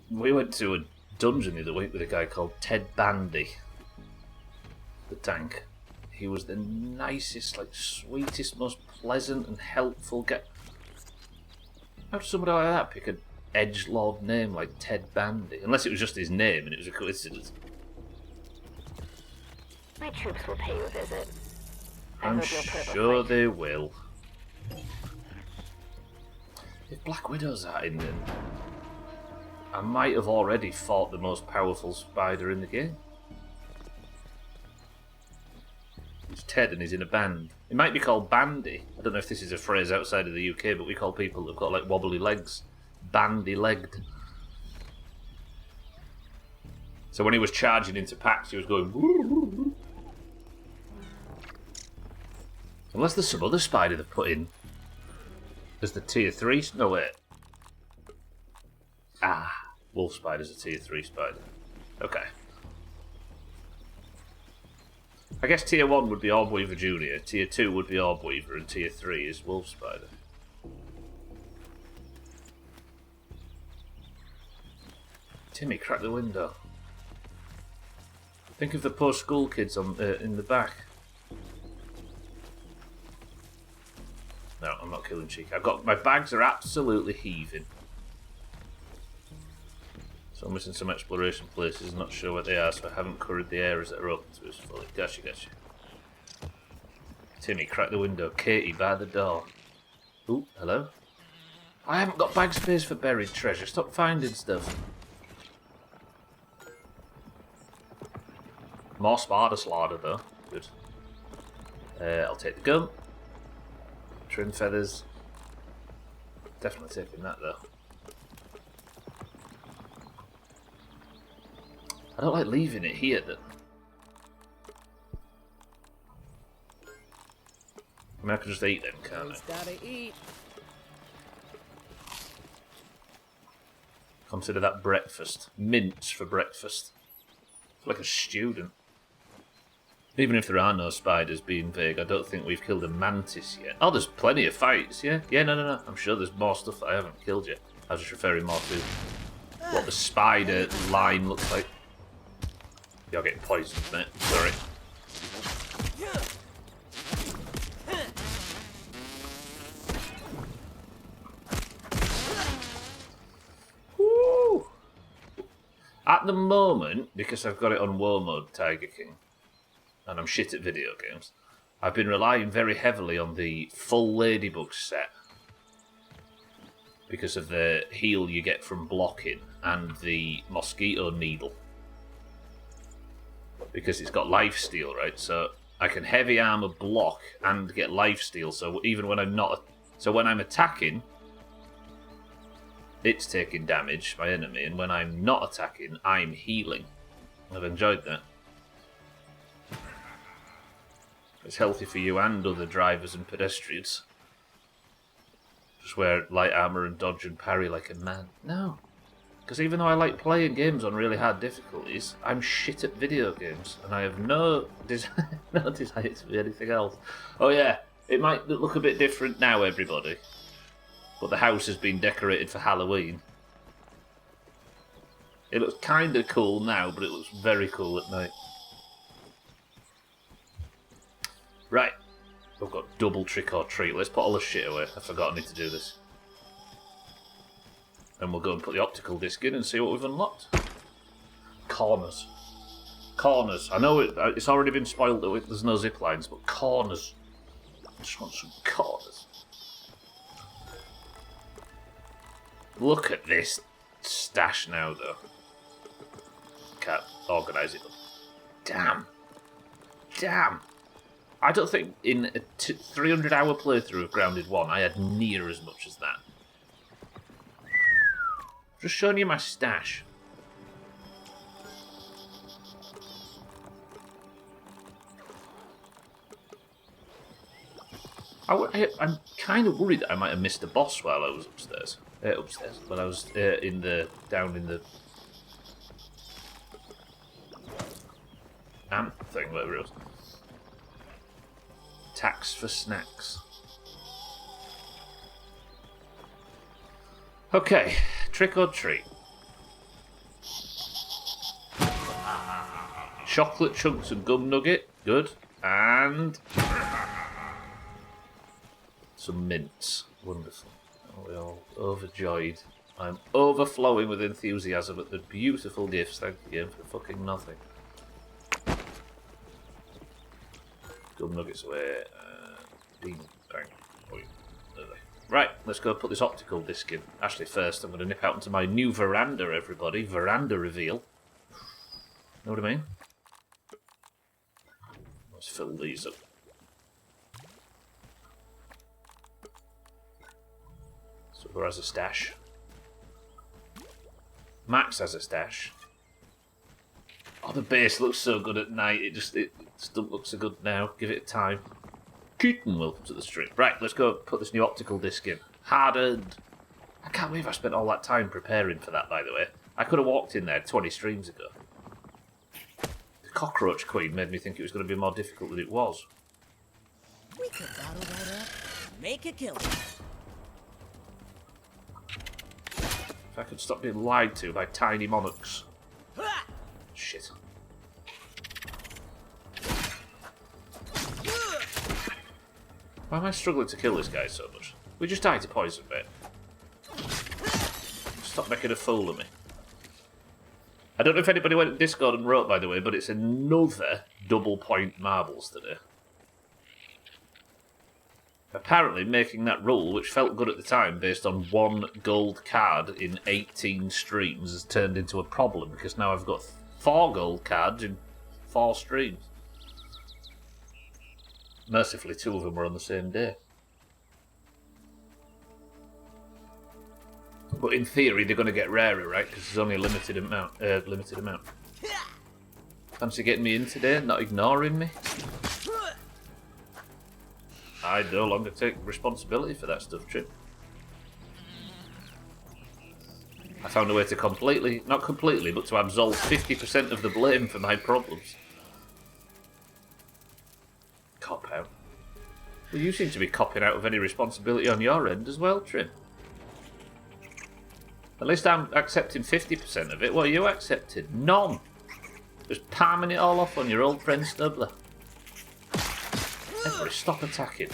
We went to a dungeon the other week with a guy called Ted Bandy. The tank. He was the nicest, like, sweetest, most pleasant and helpful guy. How did somebody like that pick an edgelord name like Ted Bandy? Unless it was just his name and it was a coincidence. My troops will pay you a visit. I'm sure they will. If Black Widows are in them, I might have already fought the most powerful spider in the game. It's Ted and he's in a band. It might be called Bandy. I don't know if this is a phrase outside of the UK, but we call people that've got like wobbly legs bandy-legged. So when he was charging into packs, he was going... Unless there's some other spider they've put in. There's the tier 3... No, wait. Ah, wolf spider's a tier 3 spider. Okay. I guess tier 1 would be Orbweaver Junior, tier 2 would be Orbweaver, and tier 3 is Wolf Spider. Timmy, crack the window. Think of the poor school kids on in the back. No, I'm not killing Cheek. My bags are absolutely heaving. So I'm missing some exploration places, not sure what they are, so I haven't covered the areas that are open to us fully. Gotcha. Timmy, crack the window. Katie, by the door. Ooh, hello? I haven't got bag space for buried treasure. Stop finding stuff. More spider slaughter, though. Good. I'll take the gun. Trim feathers. Definitely taking that, though. I don't like leaving it here, though. I mean, I can just eat them, can't I? Gotta eat. Consider that breakfast. Mince for breakfast. Like a student. Even if there are no spiders, being vague, I don't think we've killed a mantis yet. Oh, there's plenty of fights, yeah? Yeah, no. I'm sure there's more stuff that I haven't killed yet. I was just referring more to what the spider line looks like. You're getting poisoned, mate. Sorry. Woo! At the moment, because I've got it on war mode, Tiger King, and I'm shit at video games, I've been relying very heavily on the full Ladybug set because of the heal you get from blocking and the mosquito needle. Because it's got lifesteal, right? So I can heavy armor block and get lifesteal. So even when I'm not, so when I'm attacking, it's taking damage, my enemy, and when I'm not attacking, I'm healing. I've enjoyed that. It's healthy for you and other drivers and pedestrians. Just wear light armor and dodge and parry like a man. No. Because even though I like playing games on really hard difficulties, I'm shit at video games, and I have no desire to be anything else. Oh yeah, it might look a bit different now, everybody. But the house has been decorated for Halloween. It looks kind of cool now, but it looks very cool at night. Right, we've got double trick or treat. Let's put all the shit away. I forgot I need to do this. And we'll go and put the optical disc in and see what we've unlocked. Corners. Corners. I know it's already been spoiled that there's no zip lines, but corners. I just want some corners. Look at this stash now, though. Can't organise it. Damn. I don't think in a 300-hour playthrough of Grounded 1 I had near as much as that. Just showing you my stash. I'm kind of worried that I might have missed a boss while I was upstairs. When I was down in the ant thing, whatever it was. Tax for snacks. Okay, trick or treat. Chocolate chunks and gum nugget, good. And some mints, wonderful. Oh, we're all overjoyed. I'm overflowing with enthusiasm at the beautiful gifts. Thank you again for fucking nothing. Gum nuggets away. Bang. Right, let's go put this optical disc in. Actually, first I'm going to nip out into my new veranda, everybody. Veranda reveal. Know what I mean? Let's fill these up. Super has a stash. Max has a stash. Oh, the base looks so good at night. It doesn't look so good now. Give it time. Keaton, welcome to the stream. Right, let's go put this new optical disc in. Hardened. I can't believe I spent all that time preparing for that, by the way. I could have walked in there 20 streams ago. cockroach queen made me think it was going to be more difficult than it was. We could bottle that up, make a killing. If I could stop being lied to by tiny monarchs. Shit. Why am I struggling to kill this guy so much? We just died to poison, mate. Stop making a fool of me. I don't know if anybody went to Discord and wrote, by the way, but it's another double point marbles today. Apparently, making that rule, which felt good at the time, based on 1 gold card in 18 streams, has turned into a problem, because now I've got 4 gold cards in 4 streams. Mercifully, 2 of them were on the same day. But in theory, they're going to get rarer, right? Because there's only a limited amount. Fancy getting me in today, not ignoring me? I no longer take responsibility for that stuff, Trip. I found a way to completely, not completely, but to absolve 50% of the blame for my problems. Cop out. Well, you seem to be copping out of any responsibility on your end as well, Trim. At least I'm accepting 50% of it. What are you accepting? None. Just palming it all off on your old friend Snubbler. Everybody stop attacking.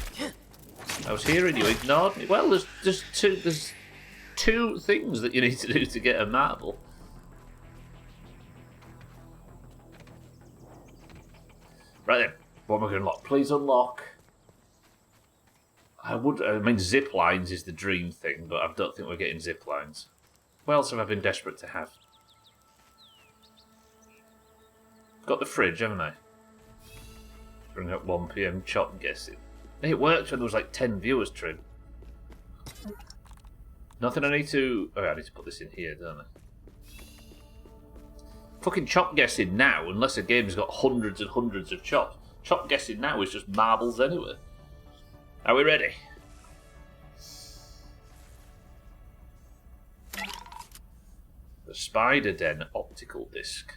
I was here and you ignored me. Well, there's two things that you need to do to get a marble. Right then, what am I going to unlock? Please unlock. I mean, zip lines is the dream thing, but I don't think we're getting zip lines. What else have I been desperate to have? Got the fridge, haven't I? Bring up 1 PM chop guessing. It worked when there was like 10 viewers, Trim. Nothing I need to... Oh, I need to put this in here, don't I? Fucking chop guessing now, unless a game's got hundreds and hundreds of chops. Chop guessing now is just marbles anyway. Are we ready? The Spider Den optical disc,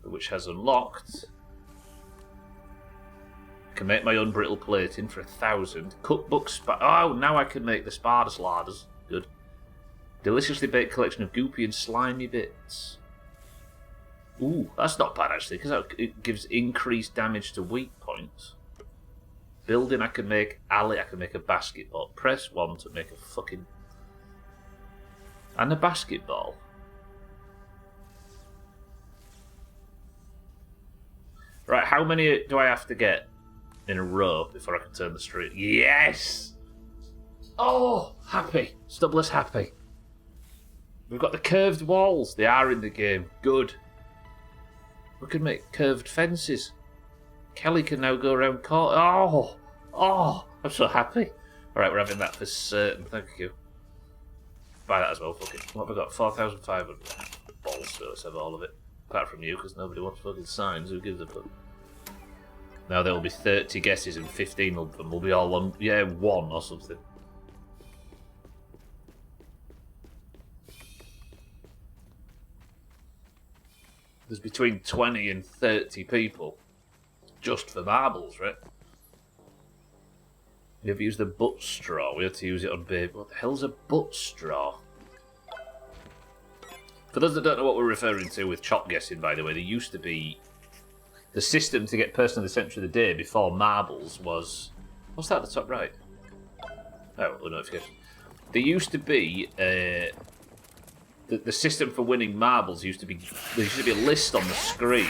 which has unlocked. I can make my unbrittle plating for 1,000. Cookbook oh, now I can make the spider sliders. Good. Deliciously baked collection of goopy and slimy bits. Ooh, that's not bad actually, because it gives increased damage to weak points. Building, I can make alley, I can make a basketball. Press 1 to make a fucking... And a basketball. Right, how many do I have to get in a row before I can turn the street? Yes! Oh, happy. Stubbler's happy. We've got the curved walls. They are in the game. Good. We can make curved fences. Kelly can now go around court. Oh, I'm so happy. Alright, we're having that for certain. Thank you. Buy that as well. Fuck it. What have we got? 4,500. Balls, so let's have all of it. Apart from you, because nobody wants fucking signs. Who gives a fuck? Now there will be 30 guesses and 15 of them will be all one. Yeah, 1 or something. There's between 20 and 30 people just for marbles, right? We have used the butt straw. We have to use it on baby. What the hell's a butt straw? For those that don't know what we're referring to with chop guessing, by the way, there used to be... The system to get person of the century of the day before marbles was... What's that at the top right? Oh, the notification. There used to be... The system for winning marbles used to be... There used to be a list on the screen.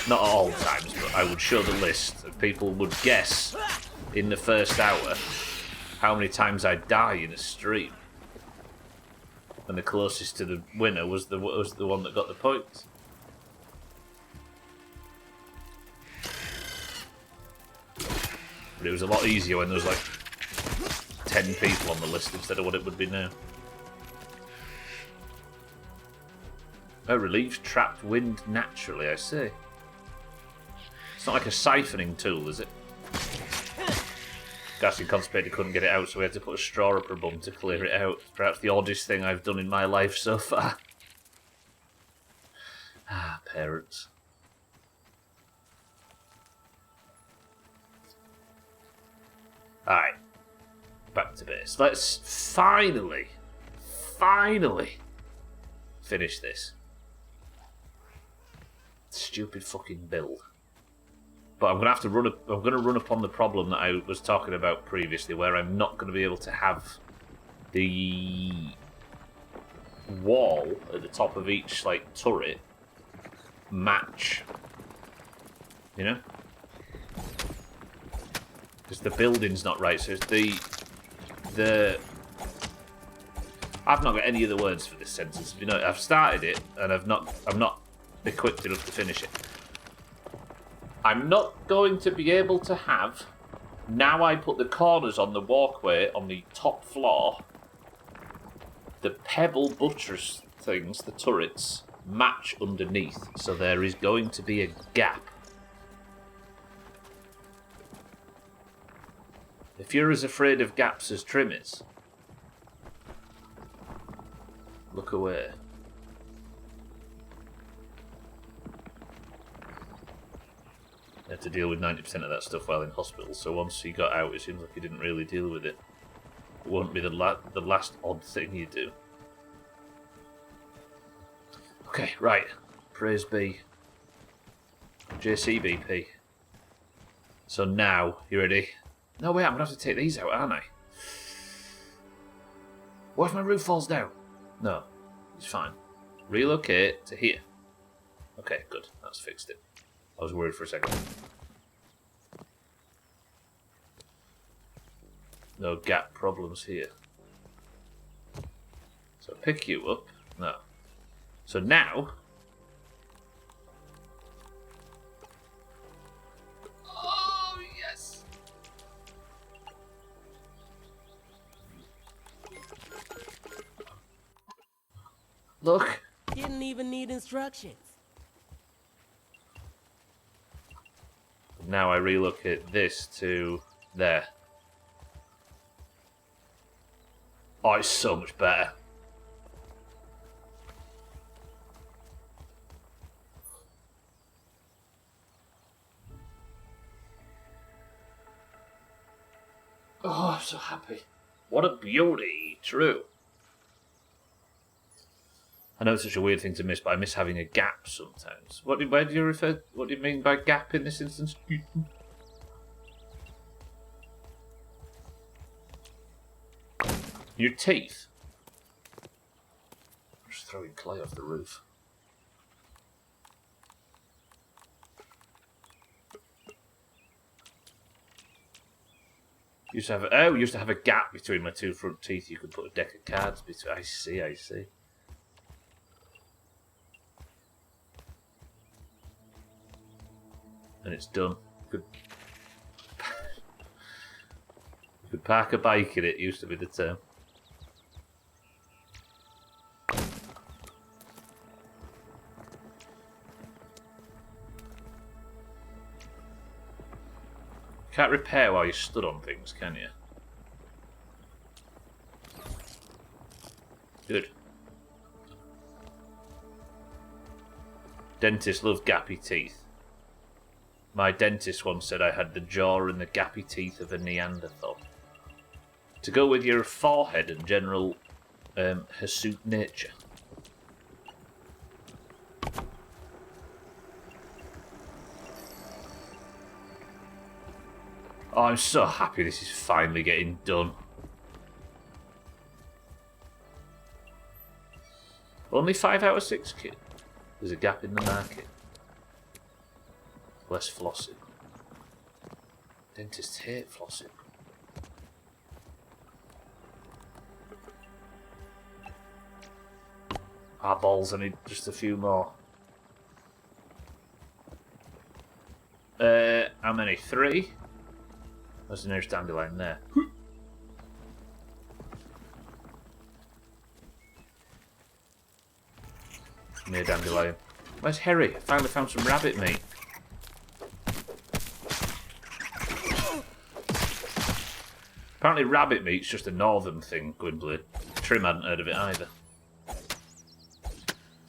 Not at all times, but I would show the list, and people would guess in the first hour how many times I'd die in a stream. And the closest to the winner was the one that got the points. But it was a lot easier when there was like 10 people on the list instead of what it would be now. Oh, relieves trapped wind naturally, I see. It's not like a siphoning tool, is it? Gassy constipated couldn't get it out, so we had to put a straw up her bum to clear it out. Perhaps the oddest thing I've done in my life so far. Ah, parents. Alright. Back to base. Let's finally finish this. Stupid fucking build. But I'm gonna have to run upon the problem that I was talking about previously, where I'm not gonna be able to have the wall at the top of each like turret match. You know? Because the building's not right, so it's the I've not got any other words for this sentence. You know, I've started it and I'm not equipped enough to finish it. I'm not going to be able to have, now I put the corners on the walkway on the top floor, the pebble buttress things, the turrets, match underneath. So there is going to be a gap. If you're as afraid of gaps as Trim is, look away. I had to deal with 90% of that stuff while in hospital, so once he got out, it seems like he didn't really deal with it. It won't be the last odd thing you do. Okay, right. Praise be. JCBP. So now, you ready? No, wait, I'm going to have to take these out, aren't I? What if my roof falls down? No, it's fine. Relocate to here. Okay, good. That's fixed it. I was worried for a second. No gap problems here. So pick you up. No. So now... Oh, yes! Look! Didn't even need instructions. Now I relocate this to there. Oh, it's so much better. Oh, I'm so happy. What a beauty. True. I know it's such a weird thing to miss, but I miss having a gap sometimes. What do you mean by gap in this instance? Your teeth. I'm just throwing clay off the roof. Used to have a gap between my two front teeth. You could put a deck of cards between. I see. And it's done. You could park a bike in it, used to be the term. Can't repair while you're stood on things, can you? Good. Dentists love gappy teeth. My dentist once said I had the jaw and the gappy teeth of a Neanderthal. To go with your forehead and general hirsute nature. Oh, I'm so happy this is finally getting done. Only 5 out of 6 kit. There's a gap in the market. Less flossing. Dentists hate flossing. Ah, balls, I need just a few more. How many? 3? There's the nearest dandelion there. Near dandelion. Where's Harry? I finally found some rabbit meat. Apparently rabbit meat's just a northern thing, Gwynblade. Trim hadn't heard of it either.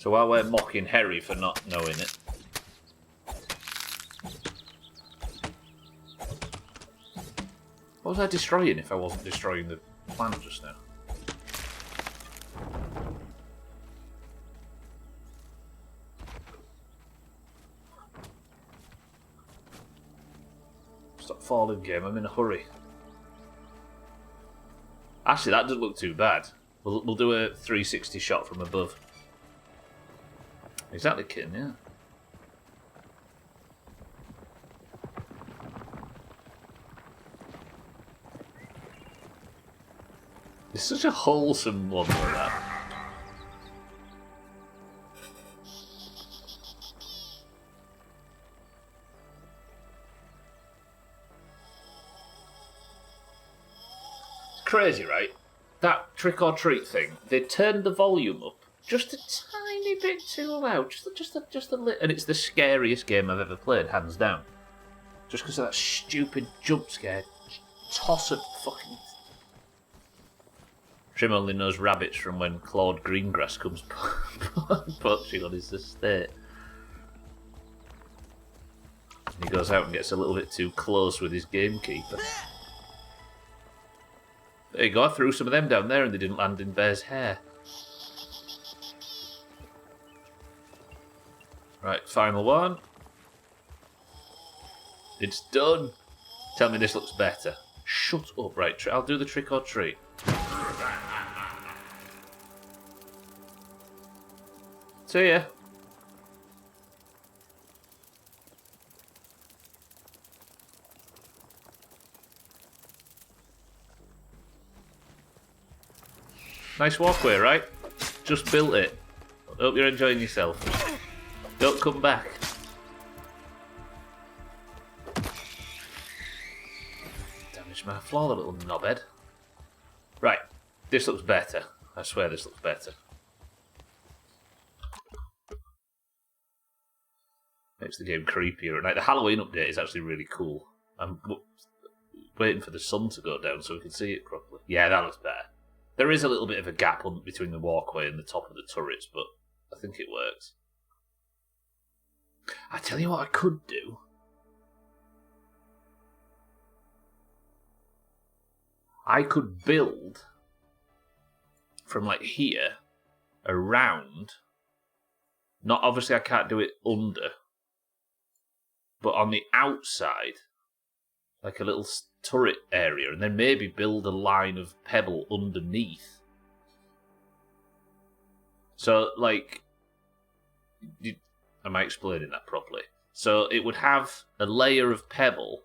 So while we're mocking Harry for not knowing it, what was I destroying if I wasn't destroying the plant just now? Stop falling, game. I'm in a hurry. Actually, that doesn't look too bad. We'll do a 360 shot from above. Exactly, Kin, yeah. It's such a wholesome one like that. Crazy, right? That trick or treat thing. They turned the volume up just a tiny bit too loud, just a little, and it's the scariest game I've ever played, hands down. Just because of that stupid jump scare, toss of fucking. Trim only knows rabbits from when Claude Greengrass comes poaching on his estate. And he goes out and gets a little bit too close with his gamekeeper. There you go, I threw some of them down there and they didn't land in Bear's hair. Right, final one. It's done. Tell me this looks better. Shut up, right, I'll do the trick or treat. See ya. Nice walkway, right? Just built it. Hope you're enjoying yourself. Don't come back. Damaged my floor, the little knobhead. Right, this looks better. I swear this looks better. Makes the game creepier. Like, the Halloween update is actually really cool. I'm waiting for the sun to go down so we can see it properly. Yeah, that looks better. There is a little bit of a gap between the walkway and the top of the turrets, but I think it works. I tell you what I could do. I could build from like here around. Not obviously I can't do it under, but on the outside, like a little turret area, and then maybe build a line of pebble underneath. So, like, am I explaining that properly? So it would have a layer of pebble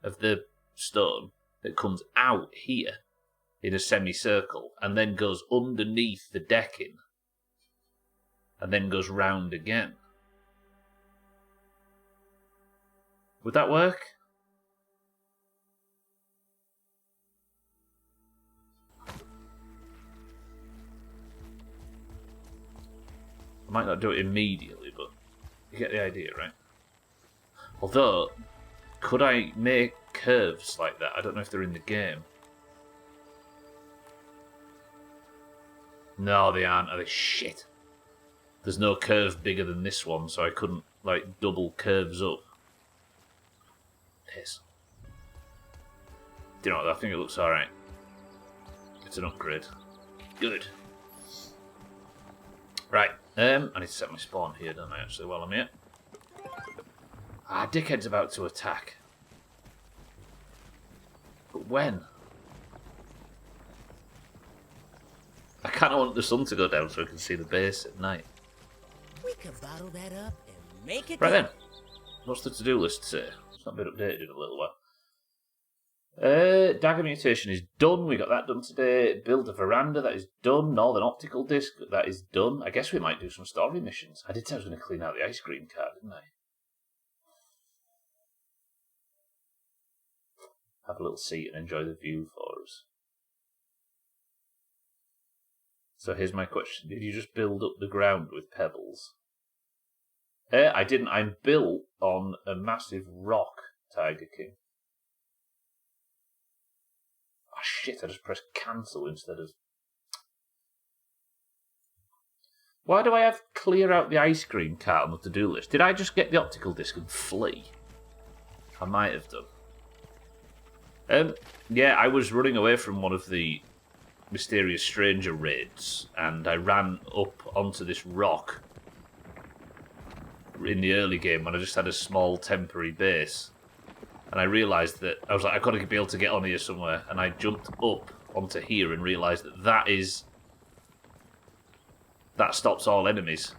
of the stone that comes out here in a semicircle and then goes underneath the decking and then goes round again. Would that work? I might not do it immediately, but you get the idea, right? Although, could I make curves like that? I don't know if they're in the game. No, they aren't. Are they? Shit. There's no curve bigger than this one, so I couldn't, like, double curves up. Piss. Do you know what? I think it looks alright. It's an upgrade. Good. Right. I need to set my spawn here, don't I, actually, while I'm here? Ah, dickhead's about to attack. But when? I kind of want the sun to go down so I can see the base at night. We could bottle that up and make it. Right then. What's the to-do list say? It's not been updated in a little while. Dagger mutation is done. We got that done today. Build a veranda, that is done. Northern optical disc, that is done. I guess we might do some story missions. I did say I was going to clean out the ice cream cart, didn't I? Have a little seat and enjoy the view for us. So here's my question. Did you just build up the ground with pebbles? I didn't. I'm built on a massive rock, Tiger King. Oh shit, I just pressed cancel instead of... Why do I have clear out the ice cream cart on the to-do list? Did I just get the optical disc and flee? I might have done. Yeah, I was running away from one of the mysterious stranger raids, and I ran up onto this rock in the early game when I just had a small temporary base. And I realised that, I was like, I've got to be able to get on here somewhere, and I jumped up onto here and realised that that stops all enemies.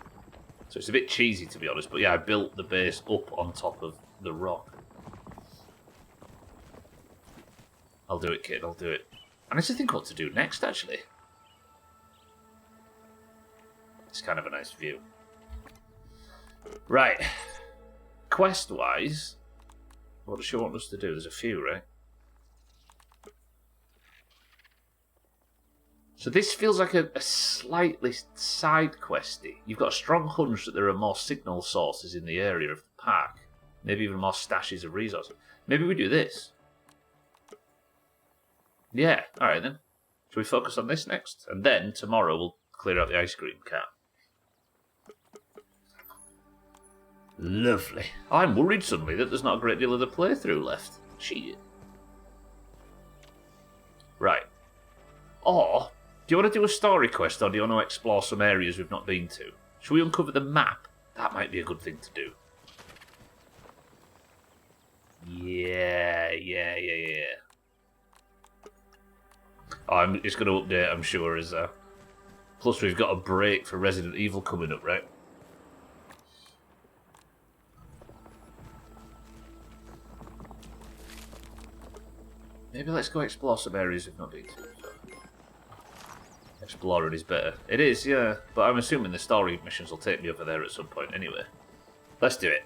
So it's a bit cheesy, to be honest, but yeah, I built the base up on top of the rock. I'll do it, kid, I'll do it. I need to think what to do next, actually. It's kind of a nice view. Right. Quest-wise, what does she want us to do? There's a few, right? So this feels like a slightly side-questy. You've got a strong hunch that there are more signal sources in the area of the park. Maybe even more stashes of resources. Maybe we do this. Yeah, alright then. Shall we focus on this next? And then, tomorrow, we'll clear out the ice cream cart. Lovely. I'm worried suddenly that there's not a great deal of the playthrough left. Shit. Right. Or, do you want to do a story quest, or do you want to explore some areas we've not been to? Should we uncover the map? That might be a good thing to do. Yeah. Oh, it's going to update, I'm sure, as plus we've got a break for Resident Evil coming up, right? Maybe let's go explore some areas we've not been to. Exploring is better. It is, yeah, but I'm assuming the story missions will take me over there at some point anyway. Let's do it.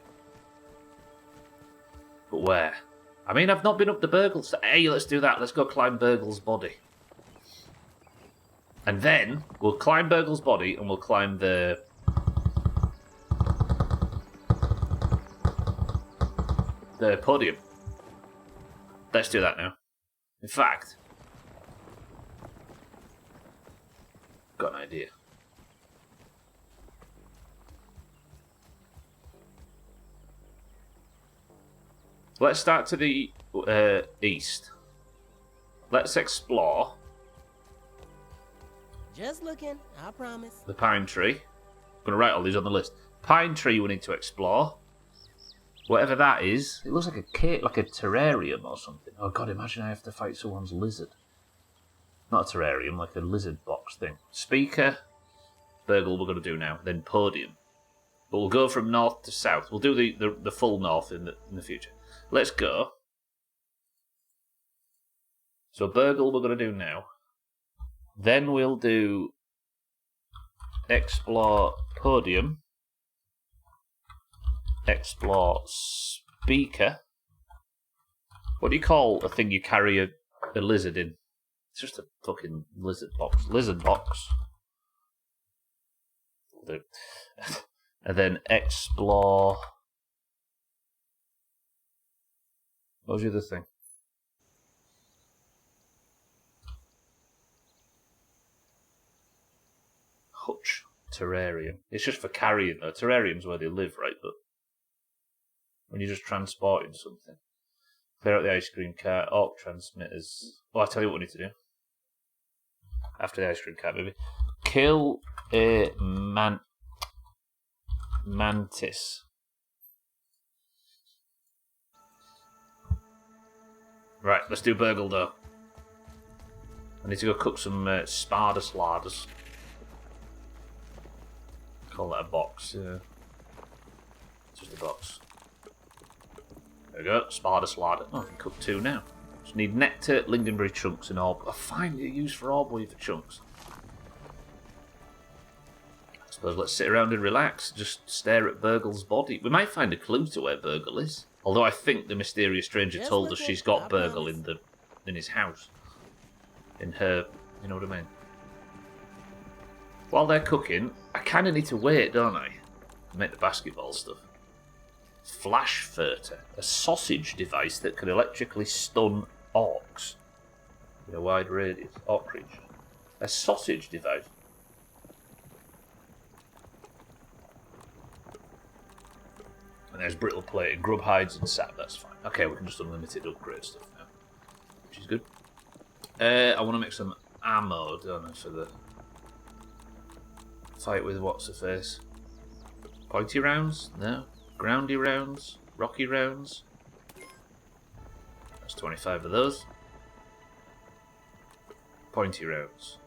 But where? I mean, I've not been up the Burgle's. Hey, let's do that. Let's go climb Burgle's body. And then we'll climb Burgle's body and we'll climb the podium. Let's do that now. In fact, got an idea. Let's start to the east. Let's explore. Just looking, I promise. The pine tree. I'm going to write all these on the list. Pine tree we need to explore. Whatever that is. It looks like a cave, like a terrarium or something. Oh god, imagine I have to fight someone's lizard. Not a terrarium, like a lizard box thing. Speaker. Burgle we're going to do now. Then podium. But we'll go from north to south. We'll do the full north in the future. Let's go. So Burgle we're going to do now. Then we'll do explore podium, explore speaker. What do you call a thing you carry a lizard in? It's just a fucking lizard box. Lizard box. And then explore. What was the other thing? Hutch. Terrarium. It's just for carrying though. Terrarium's where they live, right? But when you're just transporting something. Clear out the ice cream cart, AUX transmitters. Oh, I'll tell you what we need to do. After the ice cream cart, maybe. Kill a mantis. Right, let's do Burgle though. I need to go cook some sparda slarders. Call that a box, yeah. Just a box. There we go, sparda slarder. Oh, I can cook 2 now. Just need nectar, lingonberry chunks, and orb. I find it used for orb weave for chunks. I suppose let's sit around and relax, just stare at Burgle's body. We might find a clue to where Burgle is. Although I think the mysterious stranger told us she's got Burgle in his house. In her, you know what I mean? While they're cooking, I kind of need to wait, don't I? To make the basketball stuff. Flash Furter, a sausage device that can electrically stun orcs in a wide radius. Orc creature. A sausage device. And there's brittle plate, grub hides and sap, that's fine. Okay, we can just unlimited upgrade stuff now. Which is good. I want to make some ammo, don't I, for the fight with what's-her-face. Pointy rounds? No. Groundy rounds? Rocky rounds? That's 25 of those. Pointy rounds.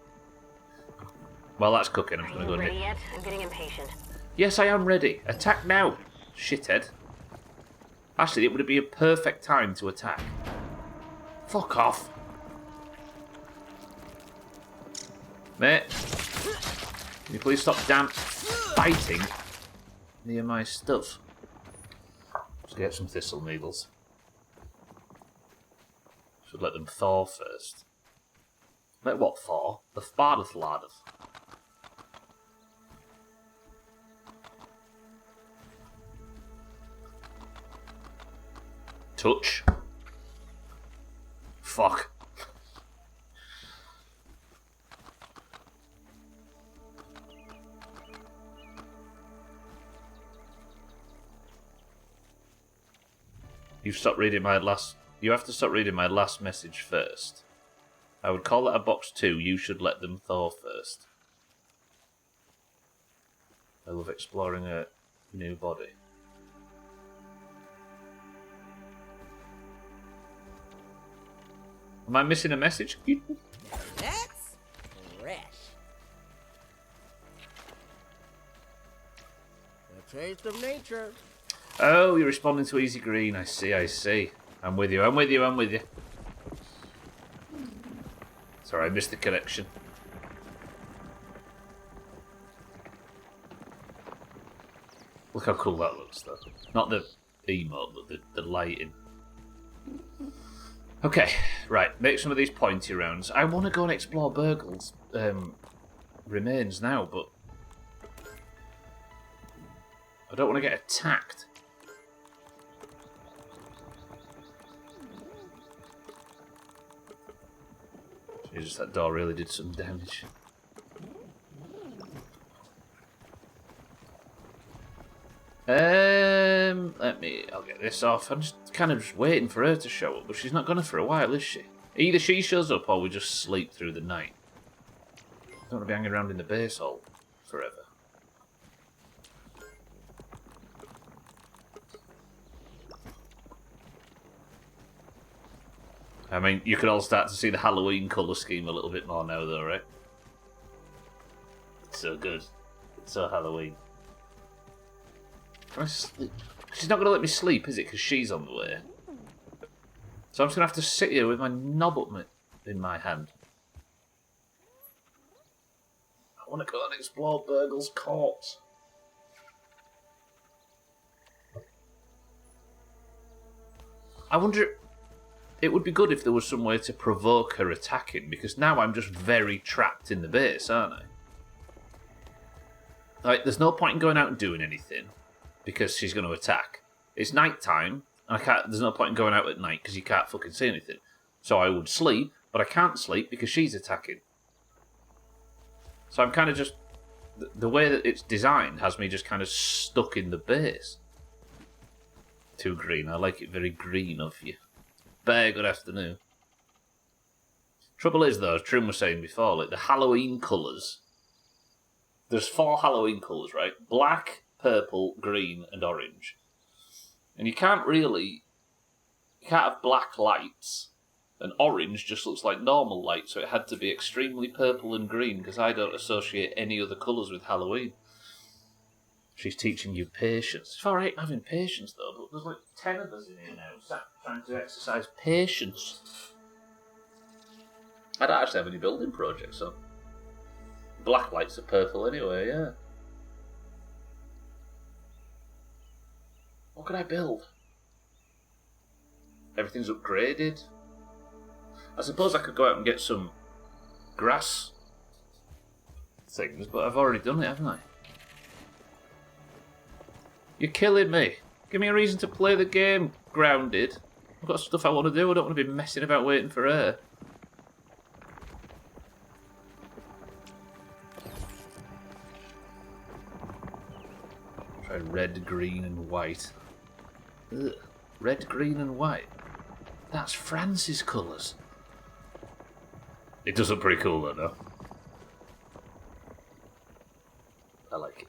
Well, that's cooking. I'm just going to go Ready nip. yet? I'm getting impatient. Yes, I am ready. Attack now, shithead. Actually, it would be a perfect time to attack. Fuck off. Mate, can you please stop damn fighting near my stuff? Let's get some thistle needles. Should let them thaw first. Let what thaw? The fardeth lardeth. Touch. Fuck. You have to stop reading my last message first. I would call that a box 2. You should let them thaw first. I love exploring a new body. Am I missing a message? That's fresh. A taste of nature. Oh, you're responding to Easy Green. I see. I'm with you. Sorry, I missed the connection. Look how cool that looks, though. Not the emote, but the lighting. Okay, right. Make some of these pointy rounds. I want to go and explore Burgle's remains now, but I don't want to get attacked. Jesus, that door really did some damage. I'll get this off. I'm just kind of waiting for her to show up, but she's not gonna for a while, is she? Either she shows up or we just sleep through the night. I don't want to be hanging around in the base hole forever. I mean, you can all start to see the Halloween colour scheme a little bit more now, though, right? It's so good. It's so Halloween. Can I sleep? She's not going to let me sleep, is it? Because she's on the way. So I'm just going to have to sit here with my knob up in my hand. I want to go and explore Burgle's corpse. I wonder... It would be good if there was some way to provoke her attacking, because now I'm just very trapped in the base, aren't I? Like, there's no point in going out and doing anything, because she's going to attack. It's night time, and there's no point in going out at night, because you can't fucking see anything. So I would sleep, but I can't sleep because she's attacking. So I'm kind of just... The way that it's designed has me just kind of stuck in the base. Too green. I like it very green of you. Very good afternoon. Trouble is, though, as Trim was saying before, like the Halloween colours. There's 4 Halloween colours, right? Black, purple, green, and orange. And you can't have black lights. And orange just looks like normal light, so it had to be extremely purple and green, because I don't associate any other colours with Halloween. She's teaching you patience. It's alright having patience, though, but there's like 10 of us in here now, sat trying to exercise patience. I don't actually have any building projects, so... Black lights are purple anyway, yeah. What could I build? Everything's upgraded. I suppose I could go out and get some grass things, but I've already done it, haven't I? You're killing me. Give me a reason to play the game, Grounded. I've got stuff I want to do. I don't want to be messing about waiting for her. Try red, green, and white. Ugh. Red, green and white. That's France's colours. It does look pretty cool though, no? I like it.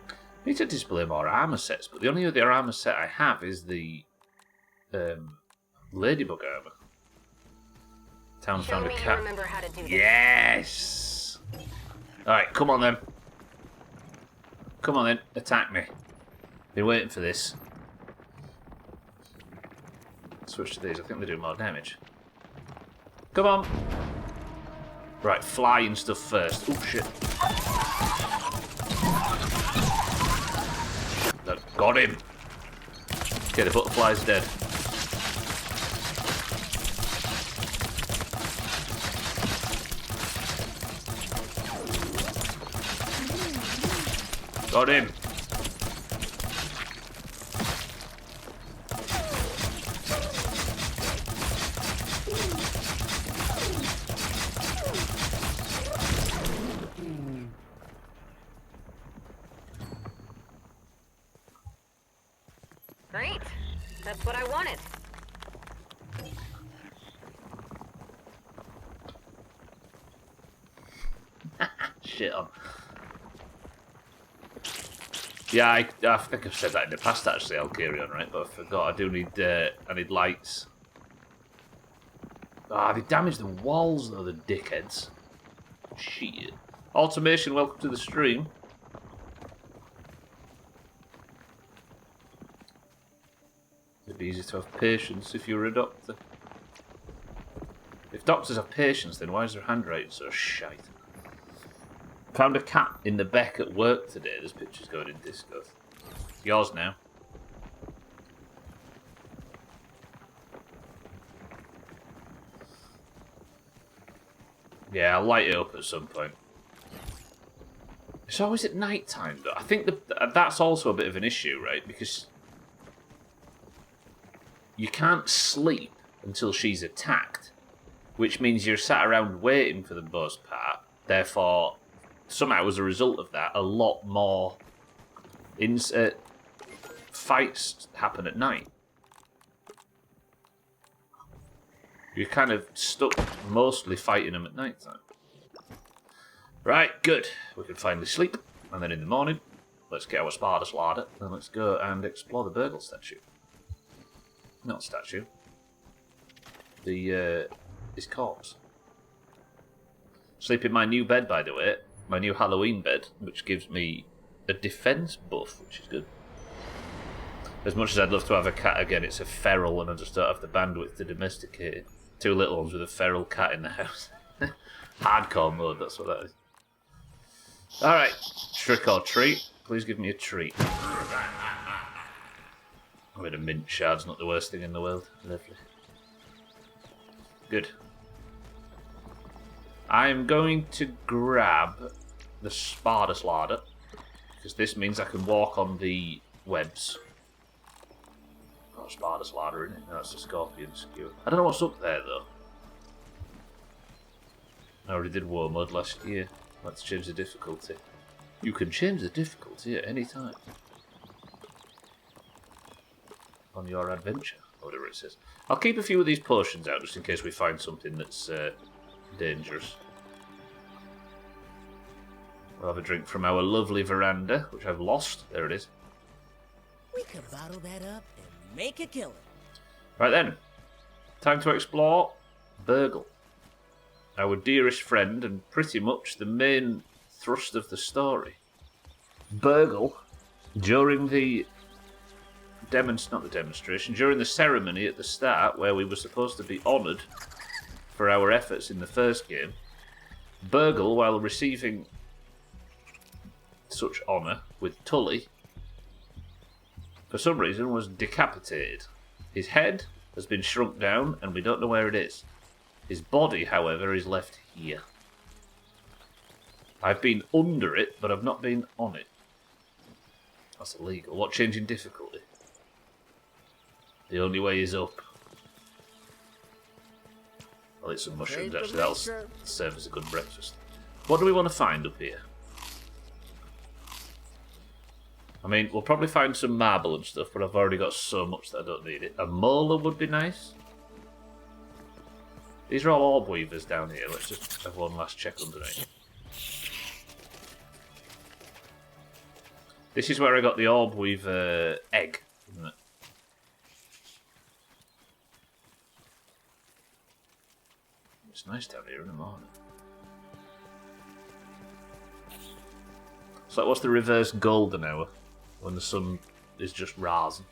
I need to display more armour sets, but the only other armour set I have is the Ladybug armour. Town Show found a me you cat. remember how to do this. Yes! Alright, come on then. Come on then, attack me. Been waiting for this. Switch to these, I think they do more damage. Come on! Right, flying stuff first. Oh shit. Got him! Okay, the butterfly's dead. Got him! Great. That's what I wanted. Shit on. Yeah, I think I've said that in the past actually, I'll carry on, right? But I forgot I need lights. Ah, they damaged the walls though, the dickheads. Shit. Automation, welcome to the stream. It'd be easy to have patience if you were a doctor. If doctors have patience, then why is their handwriting so shite? Found a cat in the beck at work today. There's pictures going in Discord. Yours now. Yeah, I'll light it up at some point. It's always at night time, though. I think that's also a bit of an issue, right? Because you can't sleep until she's attacked, which means you're sat around waiting for the most part. Therefore, somehow as a result of that, a lot more fights happen at night. You're kind of stuck mostly fighting them at night time. Right, good. We can finally sleep. And then in the morning, let's get our Spartus ladder and let's go and explore the Burgle statue. Not statue. His corpse. Sleep in my new bed, by the way. My new Halloween bed, which gives me a defense buff, which is good. As much as I'd love to have a cat again, it's a feral and I just don't have the bandwidth to domesticate it. Two little ones with a feral cat in the house. Hardcore mode, that's what that is. Alright, trick or treat. Please give me a treat. I mean, a mint shard's not the worst thing in the world. Lovely. Good. I'm going to grab the Spartus ladder, because this means I can walk on the webs. Got a Spartus ladder in it. No, that's a scorpion skewer. I don't know what's up there though. I already did war mode last year. Let's change the difficulty. You can change the difficulty at any time on your adventure, or whatever it says. I'll keep a few of these potions out just in case we find something that's dangerous. We'll have a drink from our lovely veranda, which I've lost. There it is. We could bottle that up and make a killing. Right then, time to explore Burgle, our dearest friend and pretty much the main thrust of the story. Burgle, during the during the ceremony at the start, where we were supposed to be honoured for our efforts in the first game, Burgle, while receiving such honour with Tully, for some reason was decapitated. His head has been shrunk down and we don't know where it is. His body, however, is left here. I've been under it, but I've not been on it. That's illegal. What change in difficulty? The only way is up. I'll eat some mushrooms, actually. That'll serve as a good breakfast. What do we want to find up here? I mean, we'll probably find some marble and stuff, but I've already got so much that I don't need it. A molar would be nice. These are all orb weavers down here. Let's just have one last check underneath. This is where I got the orb weaver egg, isn't it? It's nice down here in the morning. So what's the reverse golden hour? When the sun is just rising.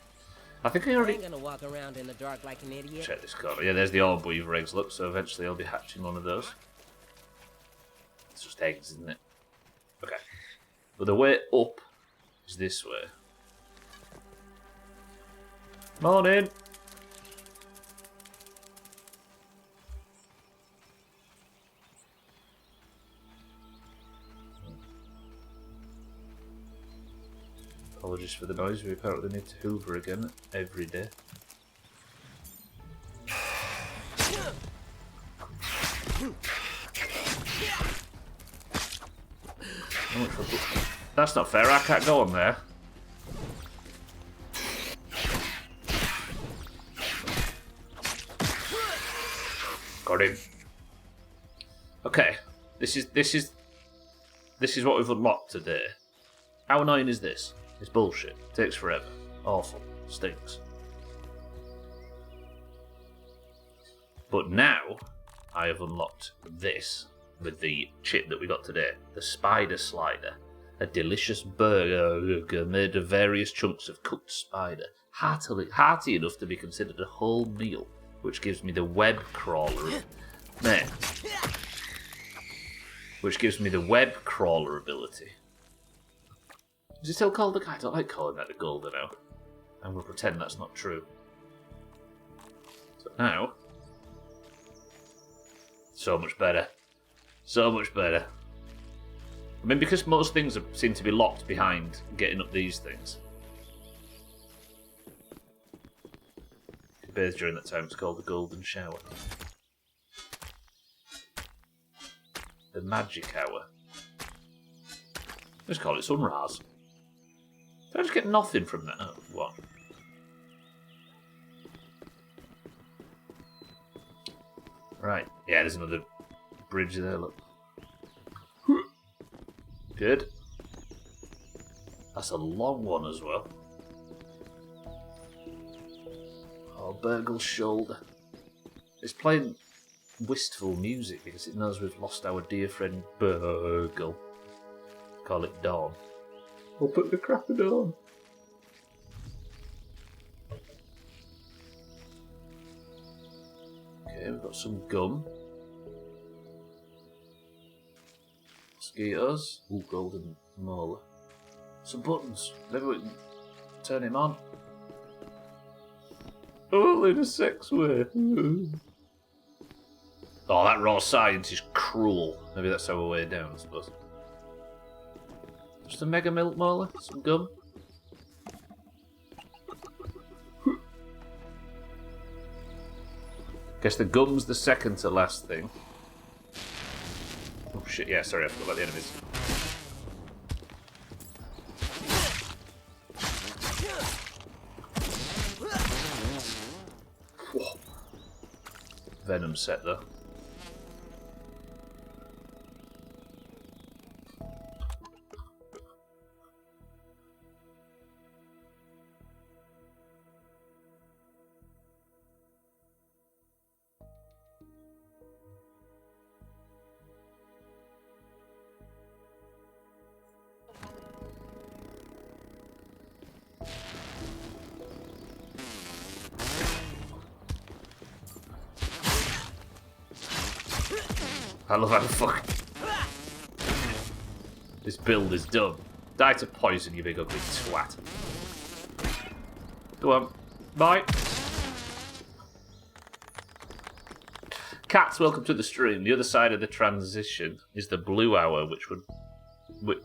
I think I I already... ain't gonna walk around in the dark like an idiot. Check this corner. Yeah, there's the orb weaver eggs, look, so eventually I'll be hatching one of those. It's just eggs, isn't it? Okay. But the way up is this way. Morning! Apologies for the noise, we apparently need to hoover again every day. That's not fair, I can't go on there. Got him. Okay, this is what we've unlocked today. How annoying is this? It's bullshit. Takes forever. Awful. Stinks. But now, I have unlocked this with the chip that we got today. The Spider Slider. A delicious burger made of various chunks of cooked spider. Hearty enough to be considered a whole meal. Which gives me the web crawler... Mate. Which gives me the web crawler ability. Is it still called the... I don't like calling that the golden hour. I'm going to pretend that's not true. So now... So much better. So much better. I mean, because most things seem to be locked behind getting up these things. If you bathe during that time, it's called the golden shower. The magic hour. Let's call it sunrise. Did I just get nothing from that? Oh, what? Right. Yeah, there's another bridge there, look. Good. That's a long one as well. Oh, Burgle's shoulder. It's playing wistful music because it knows we've lost our dear friend Burgle. Call it Dawn. We'll put the crap at Dawn. Okay, we've got some gum. Mosquitoes. Ooh, golden molar. Some buttons. Maybe we can turn him on. Oh, in a sex way. Oh, that raw science is cruel. Maybe that's our way down, I suppose. Just a mega milk molar, some gum. Guess the gum's the second to last thing. Oh shit, yeah, sorry, I forgot about the enemies. Whoa. Venom set though. I love how the fuck this build is done. Die to poison, you big ugly twat. Go on. Bye. Cats, welcome to the stream. The other side of the transition is the blue hour, but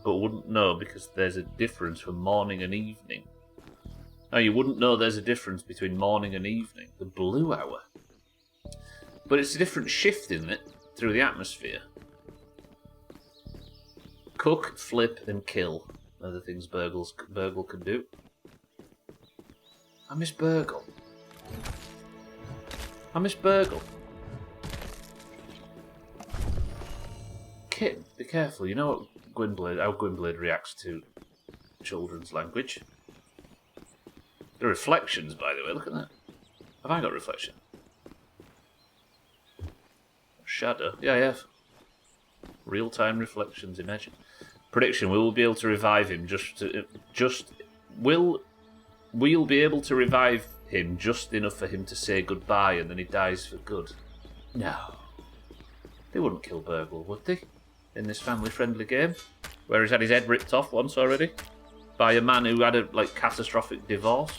wouldn't know because there's a difference from morning and evening. No, you wouldn't know there's a difference between morning and evening. The blue hour. But it's a different shift, isn't it? Through the atmosphere. Cook, flip, and kill. other things Burgle can do. I miss Burgle. I miss Burgle. Kitten, be careful. You know what how Gwynblade reacts to children's language. The reflections, by the way, look at that. Have I got reflection? Shadow? Yeah, I have. Real-time reflections, imagine. Prediction, we will be able to revive him we'll be able to revive him just enough for him to say goodbye and then he dies for good. No. They wouldn't kill Burgle, would they? In this family-friendly game? Where he's had his head ripped off once already? By a man who had a, catastrophic divorce?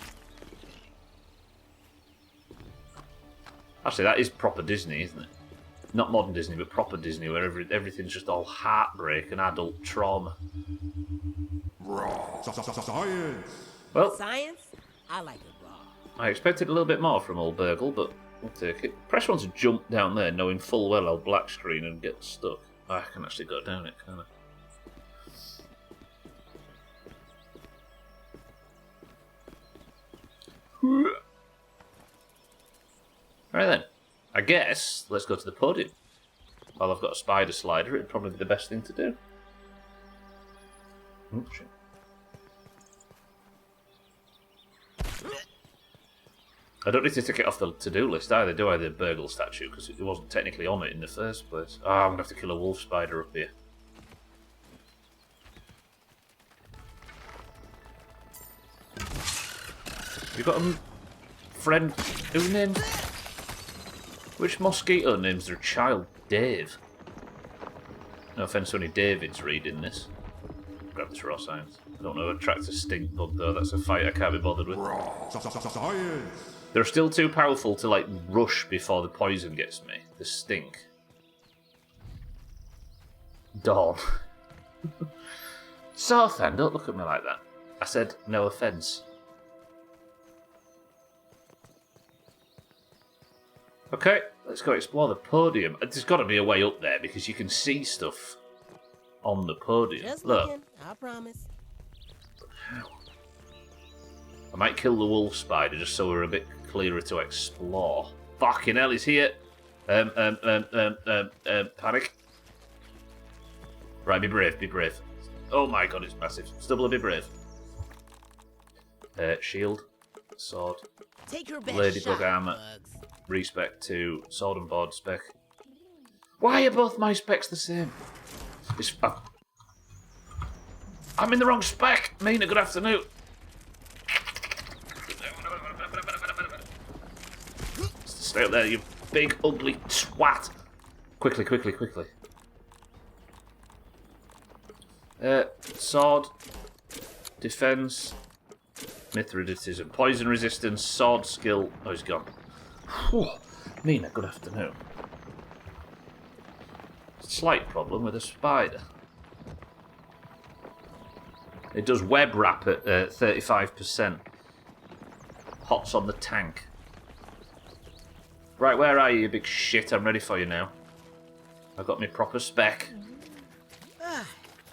Actually, that is proper Disney, isn't it? Not modern Disney, but proper Disney, where everything's just all heartbreak and adult trauma. Science! Well, Science? I like it raw. I expected a little bit more from old Burgle, but we'll take it. Press one to jump down there, knowing full well I'll black screen and get stuck. Oh, I can actually go down it, can't I? Right then, I guess let's go to the podium. While I've got a spider slider, it'd probably be the best thing to do. Oh, shit. I don't need to take it off the to-do list either, do I, the Burgle statue, because it wasn't technically on it in the first place. Oh, I'm going to have to kill a wolf spider up here. You got a friend who named... Which mosquito names their child Dave? No offence to any Davids reading this. Grab this raw science. I don't know if it attracts a stink bug though, that's a fight I can't be bothered with. Science! They're still too powerful to rush before the poison gets me. The stink. Dawn. Sarthan, don't look at me like that. I said no offence. Okay, let's go explore the podium. There's got to be a way up there because you can see stuff on the podium. Just Look. looking, I promise. I might kill the wolf spider just so we're a bit clearer to explore. Fucking hell, he's here. Panic. Right, be brave, be brave. Oh my god, it's massive. Stubble, be brave. Shield, sword, Take your best ladybug shot, armor, Bugs. respec to sword and board spec. Why are both my specs the same? I'm in the wrong spec. Mina, good afternoon. Stay up there, you big ugly twat. Quickly, quickly, quickly. Sword, defense, Mithridatism, poison resistance, sword skill. Oh, he's gone. Whew. Mina, good afternoon. Slight problem with a spider. It does web wrap at 35%. Hots on the tank. Right, where are you, you big shit? I'm ready for you now. I've got my proper spec.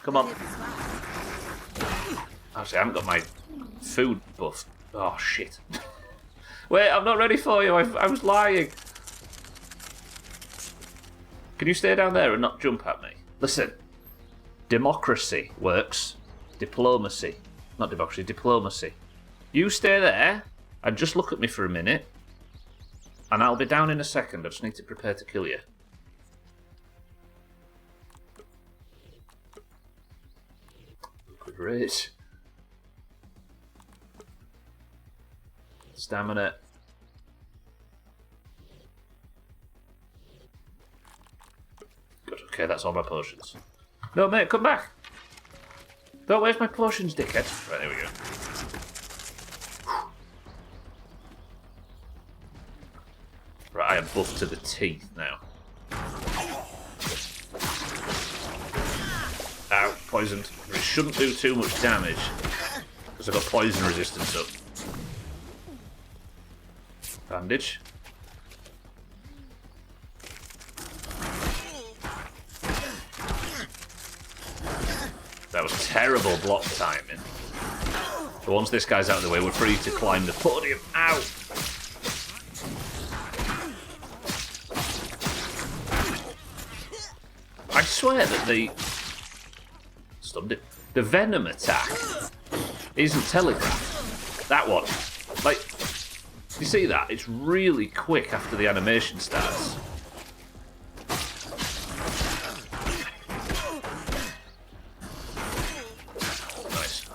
Come on. Actually, I haven't got my food buff. Oh, shit. Wait, I'm not ready for you. I was lying. Can you stay down there and not jump at me? Listen. Democracy works. Diplomacy. Not democracy, diplomacy. You stay there and just look at me for a minute. And I'll be down in a second. I just need to prepare to kill you. Good rage. Stamina. Good, okay, that's all my potions. No, mate, come back. Don't waste my potions, dickhead. Right, there we go. Right, I am buffed to the teeth now. Ow, poisoned. It shouldn't do too much damage because I've got poison resistance up. Bandage. That was terrible block timing. But once this guy's out of the way, we're free to climb the podium. Ow! I swear that the... Stunned it. The venom attack isn't telegraphed. That one. Like, you see that? It's really quick after the animation starts. Nice.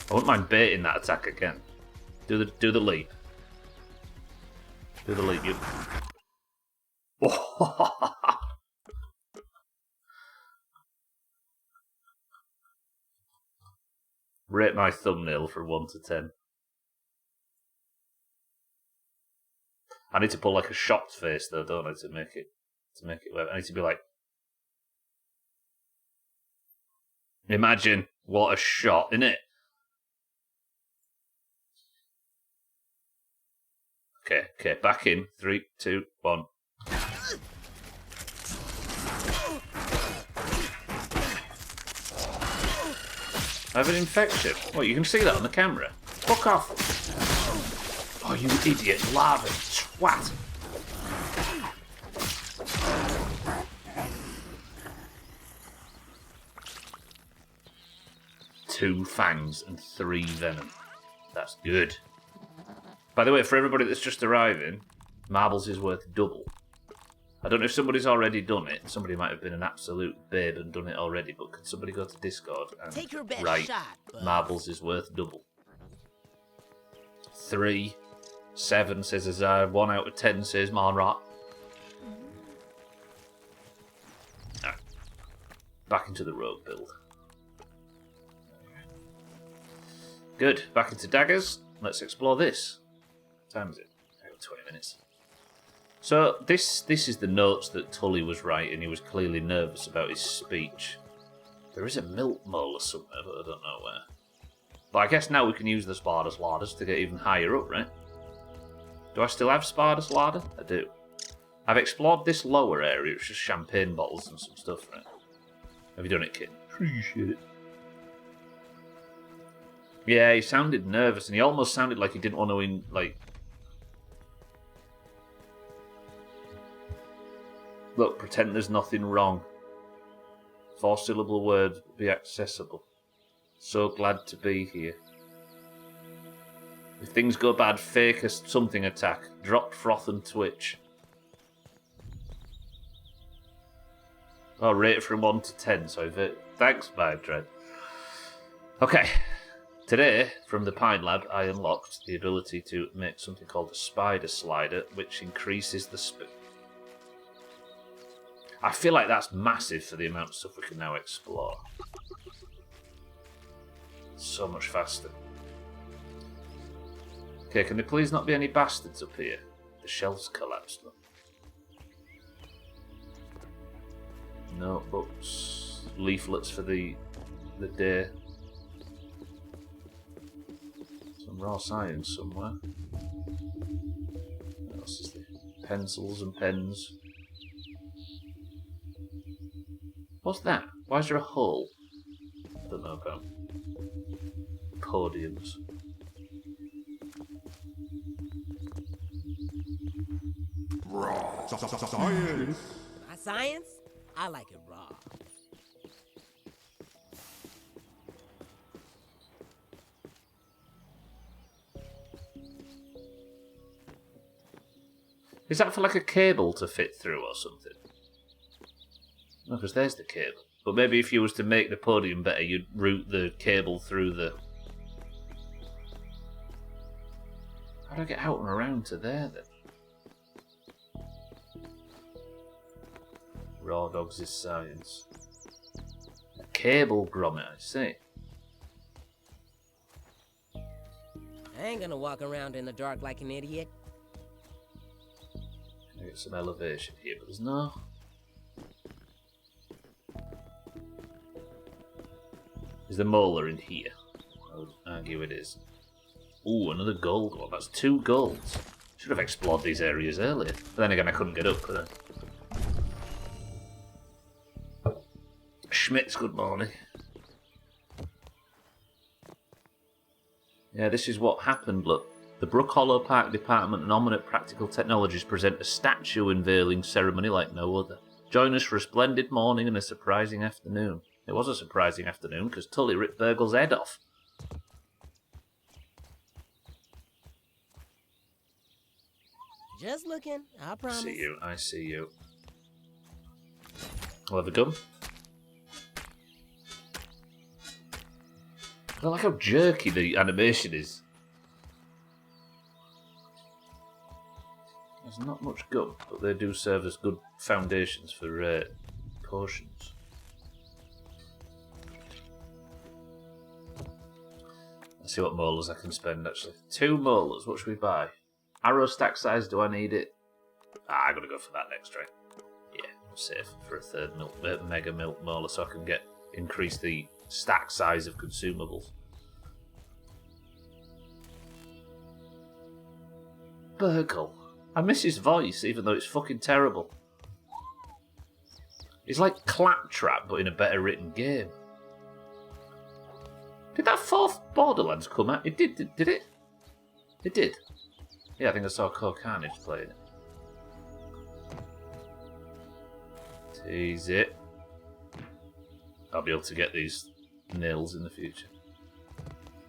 I wouldn't mind baiting that attack again. Do the leap. Do the leap, you. Rate my thumbnail from 1 to 10. I need to pull like a shocked face though, don't I, to make it work. I need to be like, imagine what a shot, innit? Okay, back in. 3, 2, 1. I have an infection. What, you can see that on the camera? Fuck off! Oh, you idiot, lava twat! Two fangs and 3 venom. That's good. By the way, for everybody that's just arriving, marbles is worth double. I don't know if somebody's already done it. Somebody might have been an absolute babe and done it already, but could somebody go to Discord and Take your best write shot, bud. marbles is worth double? 3, 7 says Azar, 1 out of 10 says Monrot. Right. Back into the rogue build. Good, back into daggers. Let's explore this. What time is it? I got 20 minutes. So this is the notes that Tully was writing. He was clearly nervous about his speech. There is a milk molar somewhere, but I don't know where. But I guess now we can use the Spartus Ladders to get even higher up, right? Do I still have Spartus Ladder? I do. I've explored this lower area, which is champagne bottles and some stuff, right? Have you done it, kid? Appreciate it. Yeah, he sounded nervous, and he almost sounded like he didn't want to, Look, pretend there's nothing wrong. 4-syllable words be accessible. So glad to be here. If things go bad, fake a something attack. Drop, froth, and twitch. Oh, rate it from 1 to 10, so thanks, my dread. Okay. Today, from the Pine Lab, I unlocked the ability to make something called a spider slider, which increases the speed. I feel like that's massive for the amount of stuff we can now explore. So much faster. Okay, can there please not be any bastards up here? The shelves collapsed. Notebooks, leaflets for the day. Some raw science somewhere. What else is there? Pencils and pens. What's that? Why is there a hole? I don't know about podiums. Science! My science? I like it raw. Is that for like a cable to fit through or something? No, because there's the cable. But maybe if you was to make the podium better, you'd route the cable through the... How do I get out and around to there then? Raw dogs is science. A cable grommet, I see. I ain't gonna walk around in the dark like an idiot. I get some elevation here, but there's no... Is the molar in here? I would argue it is. Ooh, another gold one. That's 2 golds. Should have explored these areas earlier. But then again, I couldn't get up, could I? Schmitz, good morning. Yeah, this is what happened, look. The Brook Hollow Park Department and Ominate Practical Technologies present a statue unveiling ceremony like no other. Join us for a splendid morning and a surprising afternoon. It was a surprising afternoon because Tully ripped Burgle's head off. Just looking, I promise. I see you. I'll have a gun. I don't like how jerky the animation is. There's not much gum, but they do serve as good foundations for potions. Let's see what molars I can spend, actually. 2 molars, what should we buy? Arrow stack size, do I need it? I gotta go for that next, right? Yeah, I'm safe for a 3rd mega milk molar so I can increase the stack size of consumables. Burgle. I miss his voice, even though it's fucking terrible. He's like Claptrap, but in a better written game. Did that 4th Borderlands come out? It did it? It did. Yeah, I think I saw Core Carnage playing it. Tease it. I'll be able to get these nils in the future.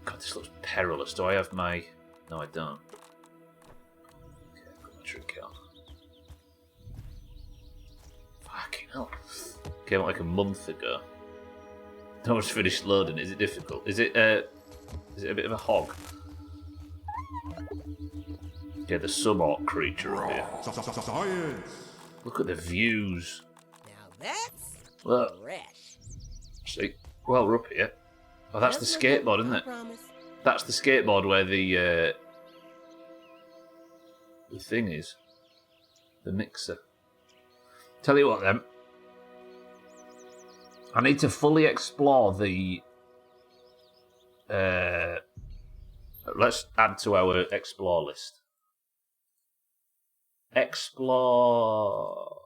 God, this looks perilous. Do I have my... No, I don't. Okay, I've got my trick on. Fucking hell. Came out like a month ago. I almost finished loading. Is it difficult? Is it a bit of a hog? Yeah, the sub-orc creature up here. Science! Look at the views. Now that's Look. fresh. See? Well, we're up here. Oh, that's the Just looking, skateboard, isn't I it? promise. That's the skateboard where the thing is. The mixer. Tell you what, then. I need to fully explore the... let's add to our explore list. Explore...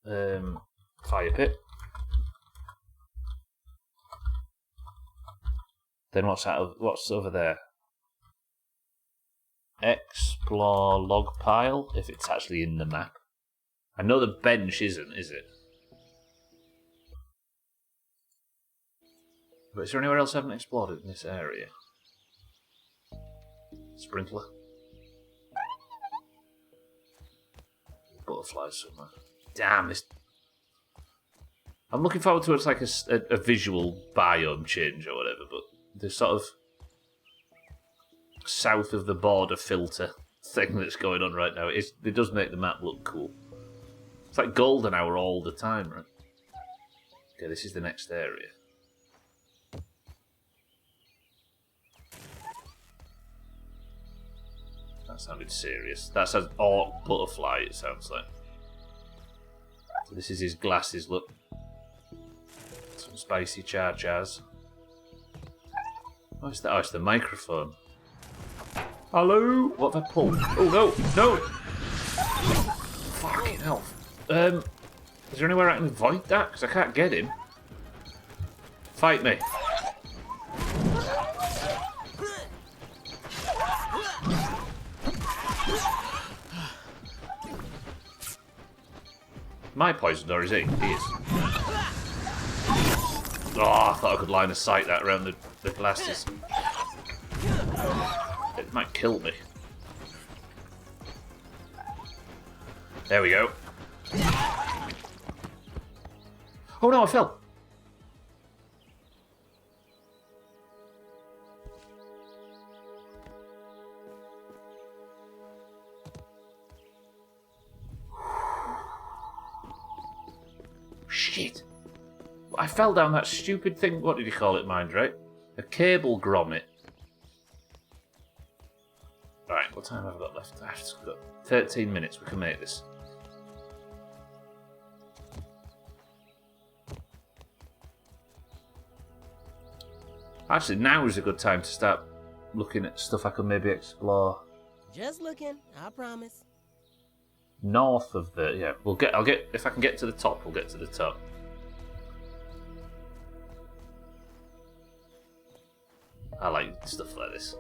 fire pit. Then what's over there? Explore log pile, if it's actually in the map. I know the bench isn't, is it? But is there anywhere else I haven't explored in this area? Sprinkler. Butterflies somewhere. Damn, this... I'm looking forward to it's like a visual biome change or whatever, but the sort of south of the border filter thing that's going on right now, it does make the map look cool. It's like golden hour all the time, right? Okay, this is the next area. That sounded serious. That's an orc butterfly, it sounds like. So this is his glasses, look. Some spicy char-chars. Oh, it's the microphone. Hello? What have I pulled? Oh, no! No! Fucking hell. Is there anywhere I can avoid that? Because I can't get him. Fight me. Am I poisoned or is he? He is. Oh, I thought I could line of sight that around the glasses. It might kill me. There we go. Oh no, I fell. Shit. I fell down that stupid thing. What did you call it, mind, right? A cable grommet. Right, what time have I got left? I've just got 13 minutes. We can make this. Actually, now is a good time to start looking at stuff I could maybe explore. Just looking, I promise. North of the... Yeah, I'll get... If I can get to the top, we'll get to the top. I like stuff like this.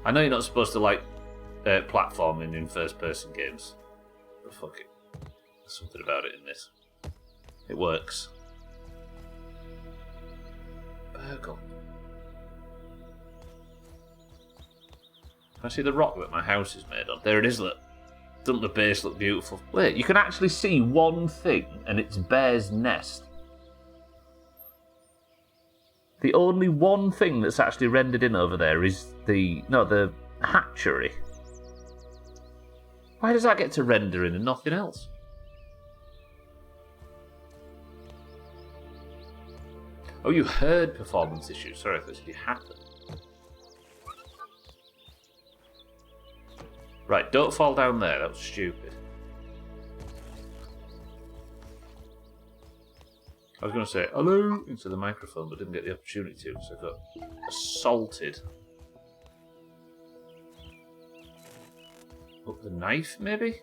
I know you're not supposed to like platforming in first-person games, but fuck it. There's something about it in this. It works. Burgle. Can I see the rock that my house is made on? There it is, look. Doesn't the base look beautiful? Wait, you can actually see one thing, and it's Bear's Nest. The only one thing that's actually rendered in over there is the hatchery. Why does that get to render in and nothing else? Oh, you heard performance issues. Sorry, I thought you had them. Right, don't fall down there. That was stupid. I was going to say hello into the microphone, but didn't get the opportunity to, so I got assaulted. Up the knife, maybe?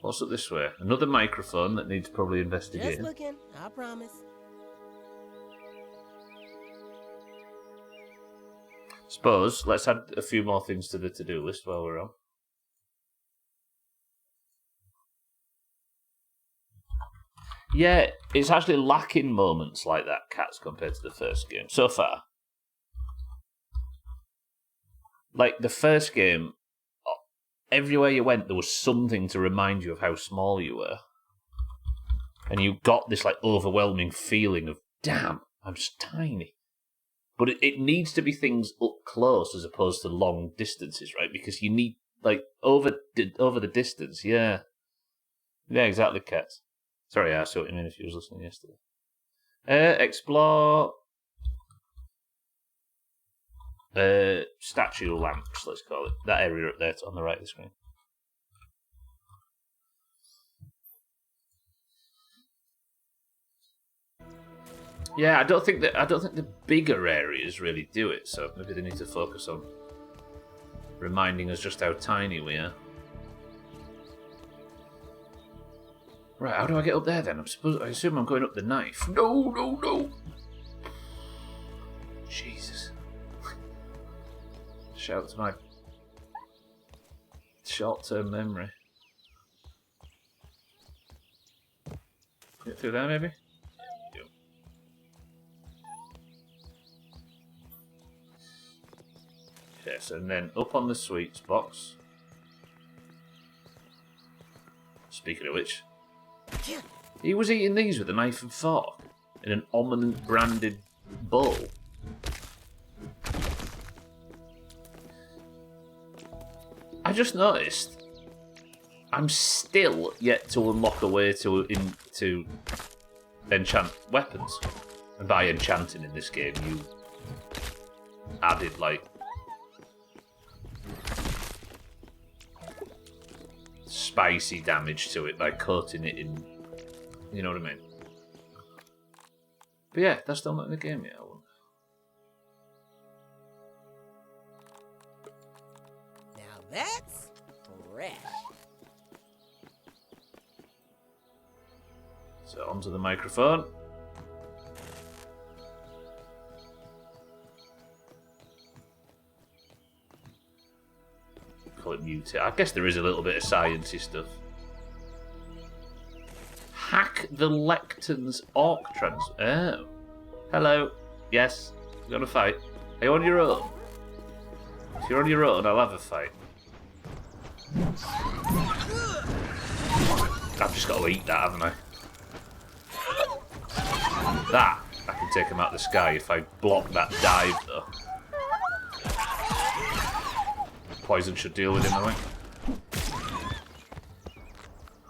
What's up this way? Another microphone that needs probably investigating. Just looking, I promise. Suppose, let's add a few more things to the to-do list while we're on. Yeah, it's actually lacking moments like that, Cats, compared to the first game, so far. Like, the first game, everywhere you went, there was something to remind you of how small you were. And you got this, like, overwhelming feeling of, damn, I'm just tiny. But it needs to be things up close as opposed to long distances, right? Because you need, like, over the distance, yeah. Yeah, exactly, Cats. Sorry, I saw what you mean if you was listening yesterday. Explore statue lamps, let's call it. That area up there on the right of the screen. Yeah, I don't think the bigger areas really do it, so maybe they need to focus on reminding us just how tiny we are. Right, how do I get up there then? I assume I'm going up the knife. No. Jesus. Shout to my short-term memory. Get through there, maybe? Yep. Yes, and then up on the sweets box. Speaking of which, he was eating these with a knife and fork in an ominous branded bowl. I just noticed I'm still yet to unlock a way to enchant weapons. And by enchanting in this game, you added, like, spicy damage to it by coating it in, you know what I mean? But yeah, that's still not in the game yet, I wonder. Now that's fresh. So onto the microphone. Call it mutate. I guess there is a little bit of sciencey stuff. Hack the Lectern's Orc trans. Oh. Hello. Yes. We're gonna fight. Are you on your own? If you're on your own, I'll have a fight. I've just got to eat that, haven't I? That, I can take him out of the sky if I block that dive, though. Poison should deal with him, I think.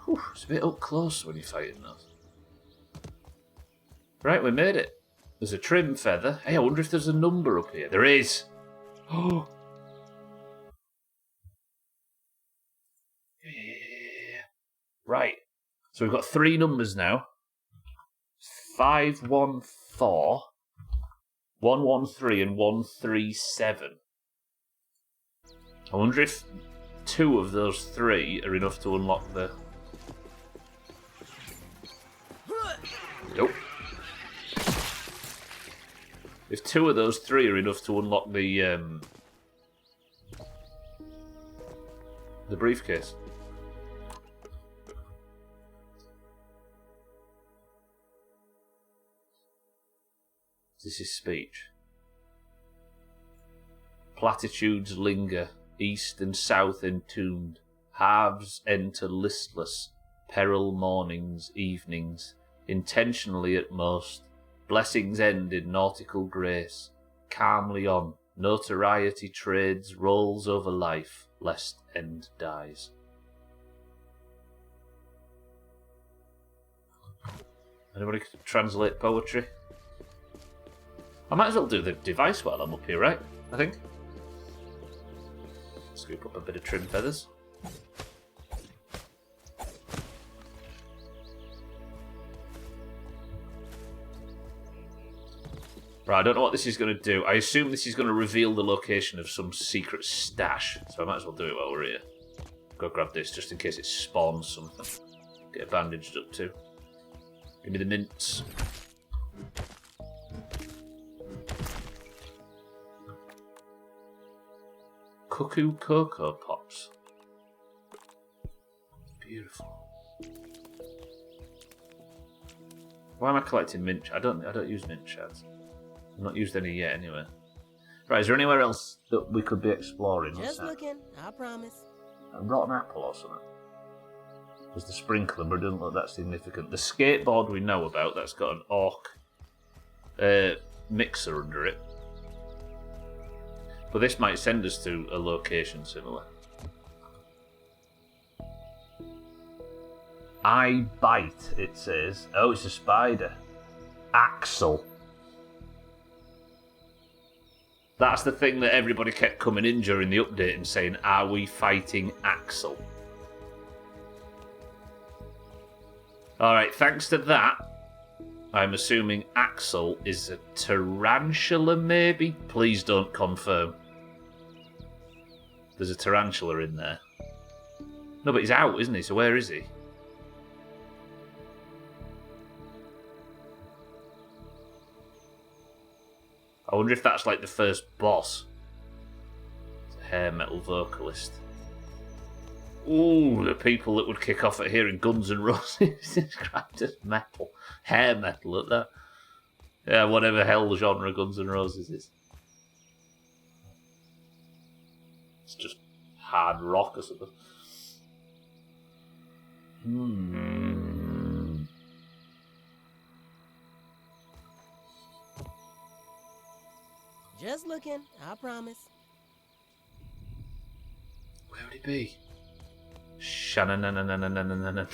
Whew, it's a bit up close when you're fighting those. Right, we made it. There's a trim feather. Hey, I wonder if there's a number up here. There is. Oh. Yeah. Right. So we've got 3 numbers now. 514 113 and 137. I wonder if 2 of those 3 are enough to unlock the... Nope. If 2 of those 3 are enough to unlock the briefcase. This is speech. Platitudes linger, east and south entombed. Halves enter listless, peril mornings, evenings, intentionally at most. Blessings end in nautical grace. Calmly on, notoriety trades, rolls over life, lest end dies. Anybody can translate poetry? I might as well do the device while I'm up here, right? I think. Scoop up a bit of trim feathers. Right, I don't know what this is going to do. I assume this is going to reveal the location of some secret stash, so I might as well do it while we're here. Go grab this just in case it spawns something. Get it bandaged up too. Give me the mints. Cuckoo Cocoa Pops. Beautiful. Why am I collecting mint? I don't use mint shards. I've not used any yet anyway. Right, is there anywhere else that we could be exploring? Just looking, I promise. A rotten apple or something. There's the sprinkler, but it doesn't look that significant. The skateboard we know about, that's got an orc mixer under it. But this might send us to a location similar. I bite, it says. Oh, it's a spider. Axel. That's the thing that everybody kept coming in during the update and saying, are we fighting Axel? Alright, thanks to that, I'm assuming Axel is a tarantula, maybe? Please don't confirm. There's a tarantula in there. No, but he's out, isn't he? So where is he? I wonder if that's like the first boss. It's a hair metal vocalist. Ooh, the people that would kick off at hearing Guns N' Roses described as metal. Hair metal at that. Yeah, whatever hell genre Guns N' Roses is. It's just hard rock or something. Just looking, I promise. Where would he be? Shanananananananana.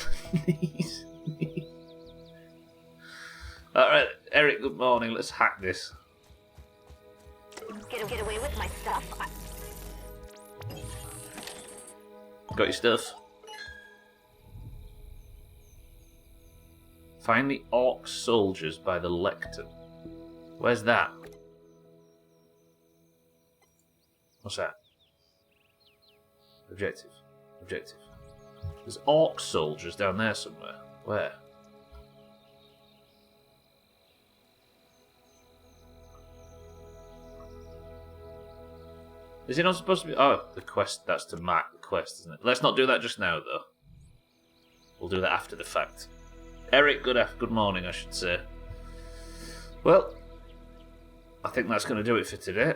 Alright, Eric, good morning. Let's hack this. Get away with my stuff. Got your stuff? Find the orc soldiers by the lectern. Where's that? What's that? Objective. Objective. There's orc soldiers down there somewhere. Where? Is it not supposed to be... Oh, the quest. That's to mark the quest, isn't it? Let's not do that just now, though. We'll do that after the fact. Eric, good morning, I should say. Well, I think that's going to do it for today.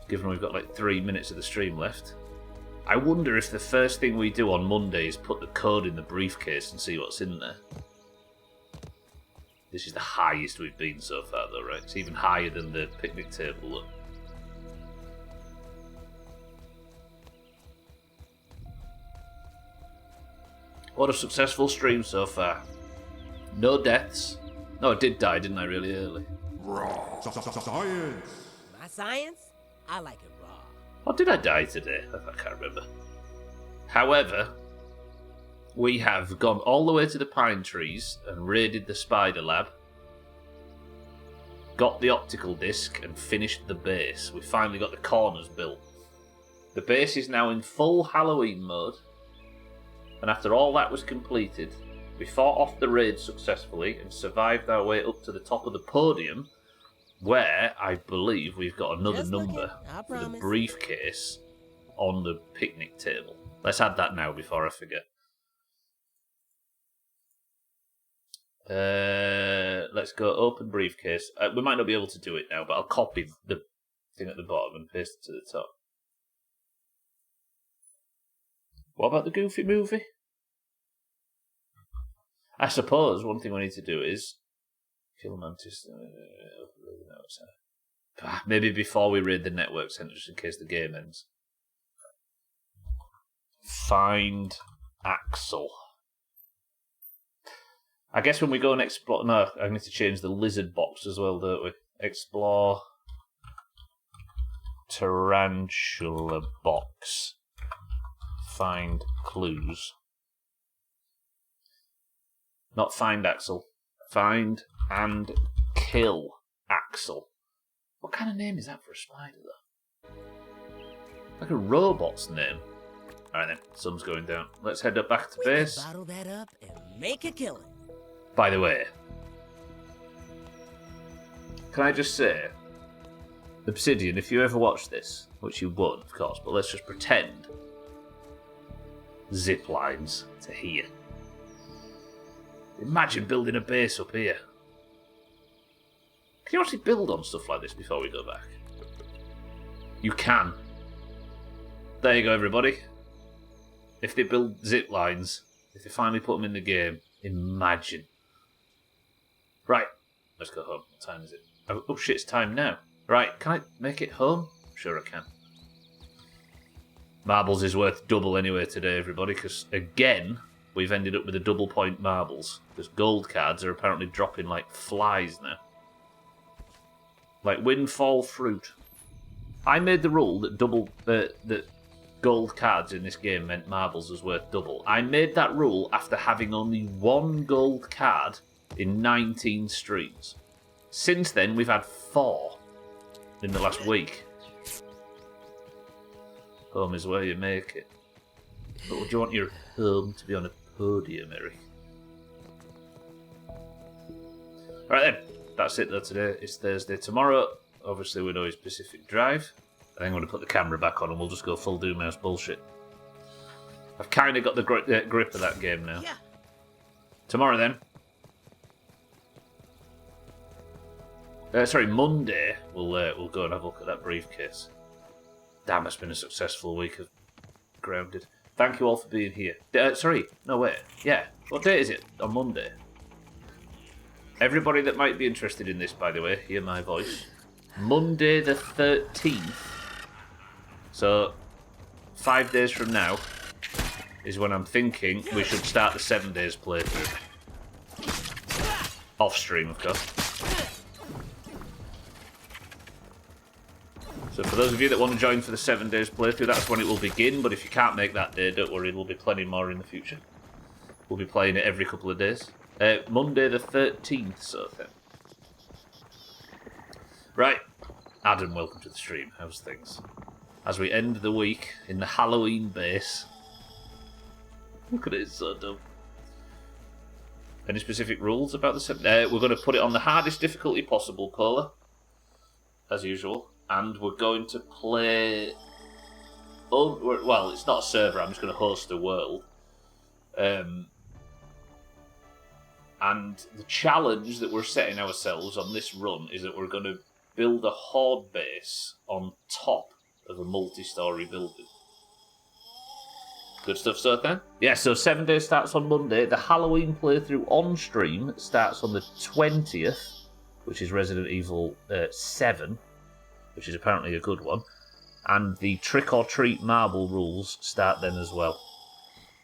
Given we've got like 3 minutes of the stream left. I wonder if the first thing we do on Monday is put the code in the briefcase and see what's in there. This is the highest we've been so far, though, right? It's even higher than the picnic table, look. What a successful stream so far. No deaths. No, I did die, didn't I, really early? Science! My science? I like it raw. Or did I die today? I can't remember. However, we have gone all the way to the pine trees and raided the spider lab. got the optical disc and finished the base. We finally got the corners built. The base is now in full Halloween mode, and after all that was completed, we fought off the raid successfully and survived our way up to the top of the podium, where I believe we've got another Just looking, number I for the promise. briefcase on the picnic table. Let's add that now before I forget. Let's go open briefcase. We might not be able to do it now, but I'll copy the thing at the bottom and paste it to the top. What about the Goofy movie? I suppose one thing we need to do is kill Mantis. Maybe before we raid the network center, just in case the game ends. Find Axel. I guess when we go and explore... No, I need to change the lizard box as well, don't we? Explore tarantula box. Find clues. Not find Axel. Find and kill Axel. What kind of name is that for a spider, though? Like a robot's name. Alright then, sun's going down. Let's head up back to We can base. bottle that up and make a killing. By the way, can I just say, Obsidian, if you ever watch this, which you won't, of course, but let's just pretend, zip lines to here. Imagine building a base up here. Can you actually build on stuff like this before we go back? You can. There you go, everybody. If they build zip lines, if they finally put them in the game, imagine. Right, let's go home. What time is it? Oh shit, it's time now. Right, can I make it home? Sure I can. Marbles is worth double anyway today, everybody, because again, we've ended up with a double point marbles. Because gold cards are apparently dropping like flies now. Like windfall fruit. I made the rule that that gold cards in this game meant marbles was worth double. I made that rule after having only one gold card in 19 streams. Since then, we've had 4 in the last week. Home is where you make it. But would you want your home to be on a podium, Eric? Right then, that's it though today. It's Thursday. Tomorrow, obviously we know it's Pacific Drive. I think I'm going to put the camera back on and we'll just go full Doomhaus bullshit. I've kind of got the grip of that game now. Yeah. Tomorrow then. Monday, we'll go and have a look at that briefcase. Damn, it's been a successful week of Grounded. Thank you all for being here. Yeah. What day is it? On Monday. Everybody that might be interested in this, by the way, hear my voice. Monday the 13th. So, 5 days from now is when I'm thinking we should start the 7 days playthrough. Off stream, of course. So for those of you that want to join for the 7 days playthrough, that's when it will begin, but if you can't make that day, don't worry, there'll be plenty more in the future. We'll be playing it every couple of days. Monday the 13th, sort of thing. Right, Adam, welcome to the stream. How's things? As we end the week in the Halloween base. Look at it, it's so dumb. Any specific rules about the 7? We're going to put it on the hardest difficulty possible, Cola. As usual. And we're going to play... well, it's not a server, I'm just going to host a world. And the challenge that we're setting ourselves on this run is that we're going to build a horde base on top of a multi-storey building. Good stuff, so then? Yeah, so 7 days starts on Monday. The Halloween playthrough on stream starts on the 20th, which is Resident Evil 7. Which is apparently a good one. And the trick-or-treat marble rules start then as well.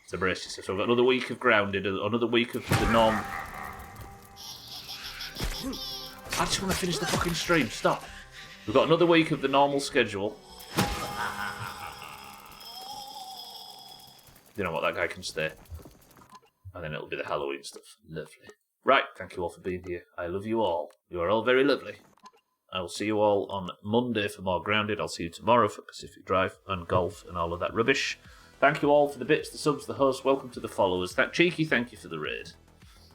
So brace yourself. So we've got another week of Grounded, another week of the norm... I just want to finish the fucking stream, stop. We've got another week of the normal schedule. You know what, that guy can stay. And then it'll be the Halloween stuff. Lovely. Right, thank you all for being here. I love you all. You are all very lovely. I will see you all on Monday for more Grounded. I'll see you tomorrow for Pacific Drive and golf and all of that rubbish. Thank you all for the bits, the subs, the hosts. Welcome to the followers. Cheeky, thank you for the raid.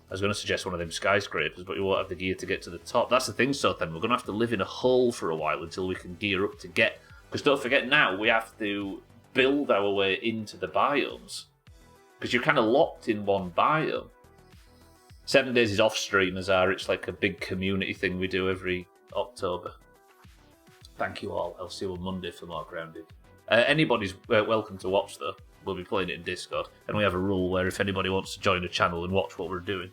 I was going to suggest one of them skyscrapers, but we won't have the gear to get to the top. That's the thing, so then we're going to have to live in a hole for a while until we can gear up to get... Because don't forget now, we have to build our way into the biomes. Because you're kind of locked in one biome. 7 days is off stream, Azar. It's like a big community thing we do every October. Thank you all. I'll see you on Monday for more Grounded. Anybody's welcome to watch, though. We'll be playing it in Discord. And we have a rule where if anybody wants to join the channel and watch what we're doing,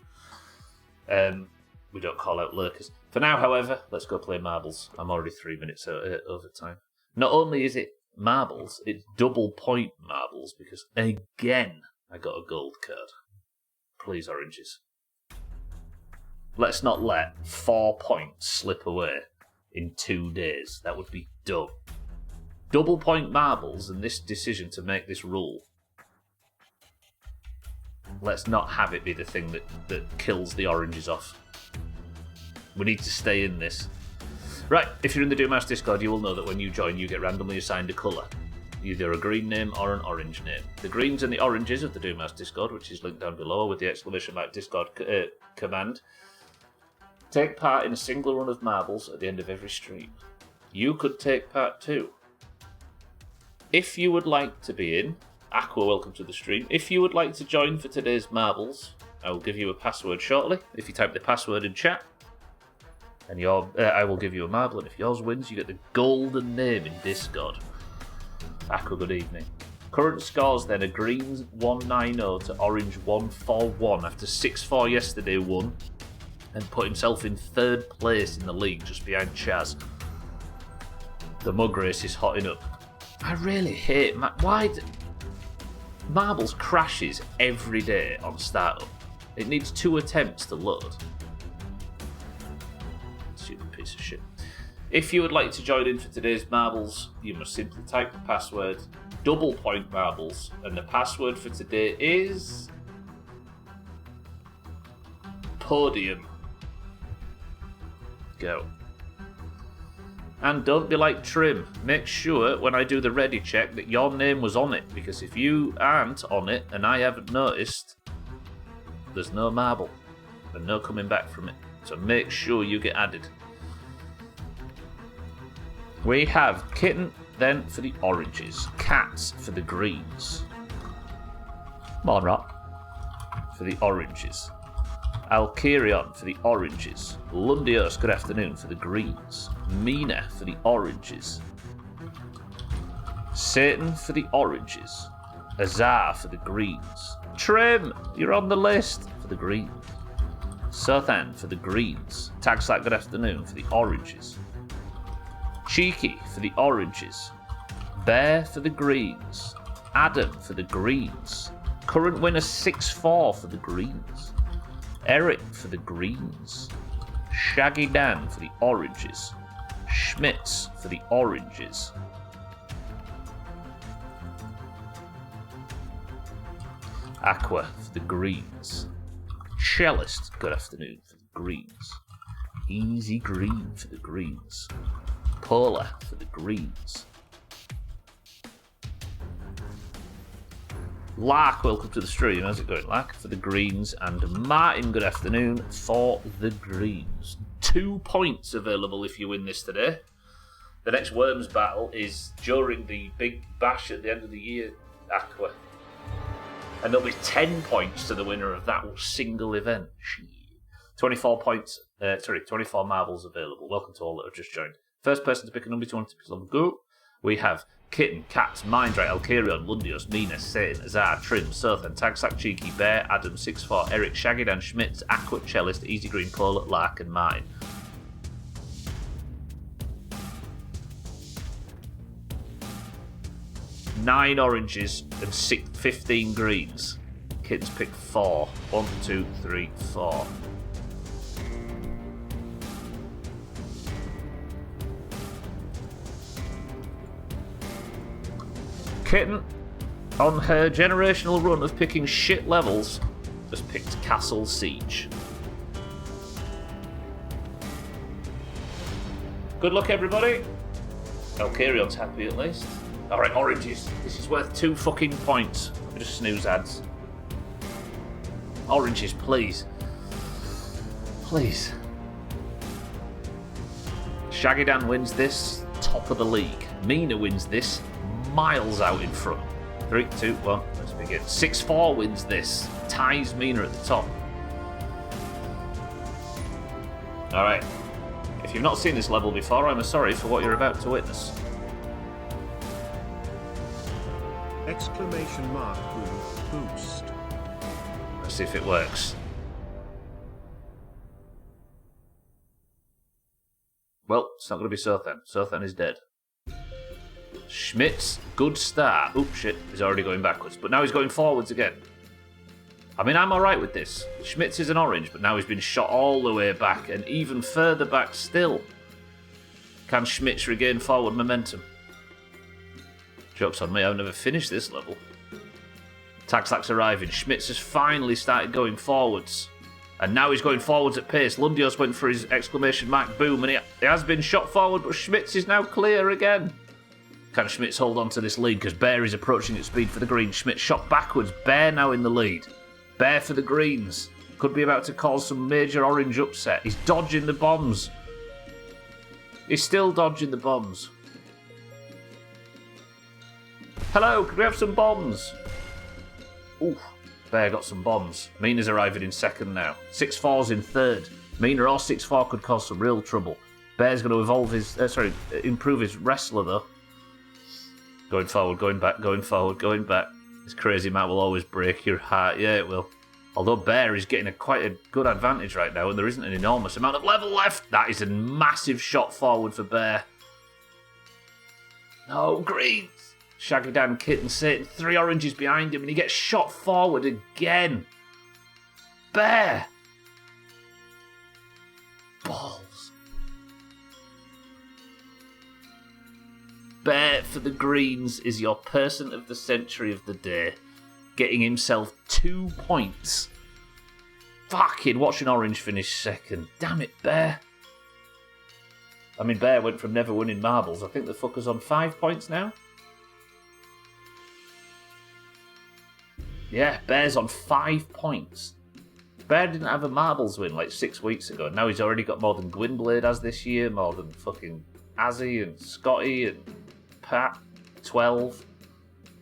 we don't call out lurkers. For now, however, let's go play marbles. I'm already 3 minutes over time. Not only is it marbles, it's double point marbles, because again, I got a gold card. Please, oranges. Let's not let 4 points slip away in 2 days. That would be dumb. Double point marbles and this decision to make this rule. Let's not have it be the thing that kills the oranges off. We need to stay in this. Right, if you're in the Doomhaus Discord, you will know that when you join, you get randomly assigned a colour. Either a green name or an orange name. The greens and the oranges of the Doomhaus Discord, which is linked down below with the exclamation mark Discord command, take part in a single run of marbles at the end of every stream. You could take part too. If you would like to be in, Aqua, welcome to the stream. If you would like to join for today's marbles, I will give you a password shortly. If you type the password in chat, and I will give you a marble, and if yours wins, you get the golden name in Discord. Aqua, good evening. Current scores then are greens 190 to orange 141 after 6-4 yesterday won and put himself in 3rd place in the league just behind Chaz. The mug race is hotting up. I really hate why marbles crashes every day on startup. It needs 2 attempts to load. Stupid piece of shit. If you would like to join in for today's marbles, you must simply type the password double point marbles, and the password for today is podium. Go. And don't be like Trim. Make sure when I do the ready check that your name was on it, because if you aren't on it and I haven't noticed, there's no marble and no coming back from it. So make sure you get added. We have Kitten then for the oranges, Cats for the greens, Monrock for the oranges, Alkirion for the oranges, Lundios, good afternoon, for the greens, Mina for the oranges, Satan for the oranges, Azar for the greens, Trim, you're on the list, for the greens, Sothan for the greens, Tagslack, good afternoon, for the oranges, Cheeky for the oranges, Bear for the greens, Adam for the greens, current winner 6-4 for the greens, Eric for the greens, Shaggy Dan for the oranges, Schmitz for the oranges, Aqua for the greens, Cellist, good afternoon, for the greens, Easy Green for the greens, Polar for the greens, Lark, welcome to the stream. How's it going, Lark? For the greens. And Martin, good afternoon, for the greens. 2 points available if you win this today. The next Worms battle is during the big bash at the end of the year, Aqua. And there'll be 10 points to the winner of that single event. 24 points, 24 marbles available. Welcome to all that have just joined. First person to pick a number 20 on the go. We have Kitten, Cats, Mindray, Alkirion, Lundios, Mina, Satan, Azar, Trim, Sothan, Tagsack, Cheeky, Bear, Adam, 6-4, Eric, Shaggy Dan, Schmitz, Aqua, Cellist, Easy Green, Polar, Lark, and Martin. Nine oranges and 15 greens. Kitten's picked 4. 1, 2, 3, 4. Kitten, on her generational run of picking shit levels, has picked Castle Siege. Good luck, everybody. Elkarion's happy at least. Alright, oranges. This is worth 2 fucking points. Let me just snooze ads. Oranges, please. Please. Shaggy Dan wins this, top of the league. Mina wins this, miles out in front. 3, 2, 1, let's begin. 6-4 wins this, ties Mina at the top. Alright. If you've not seen this level before, I'm sorry for what you're about to witness. Exclamation mark boost. Let's see if it works. Well, it's not going to be Sothan. Sothan is dead. Schmitz, good start. Oop, shit, he's already going backwards. But now he's going forwards again. I mean, I'm alright with this. Schmitz is an orange, but now he's been shot all the way back, and even further back still. Can Schmitz regain forward momentum? Joke's on me, I've never finished this level. Taxlack's arriving. Schmitz has finally started going forwards. And now he's going forwards at pace. Lundios went for his exclamation mark boom, and he has been shot forward, but Schmitz is now clear again. Can Schmitz hold on to this lead? Because Bear is approaching at speed for the green. Schmitz shot backwards. Bear now in the lead. Bear for the greens. Could be about to cause some major orange upset. He's dodging the bombs. He's still dodging the bombs. Hello, could we have some bombs? Ooh, Bear got some bombs. Mina's arriving in second now. 6-4's in third. Mina or 6-4 could cause some real trouble. Bear's going to evolve his, improve his wrestler though. Going forward, going back, going forward, going back. This crazy map will always break your heart. Yeah, it will. Although Bear is getting quite a good advantage right now, and there isn't an enormous amount of level left. That is a massive shot forward for Bear. No, greens. Shaggy Dan, Kit and Satan, 3 oranges behind him, and he gets shot forward again. Bear. Balls. Bear for the greens is your person of the century of the day, getting himself 2 points. Fucking watching orange finish second. Damn it, Bear. I mean, Bear went from never winning marbles. I think the fucker's on 5 points now. Yeah, Bear's on 5 points. Bear didn't have a marbles win like 6 weeks ago. Now he's already got more than Gwynblade has this year, more than fucking Azzy and Scotty and Pat, 12,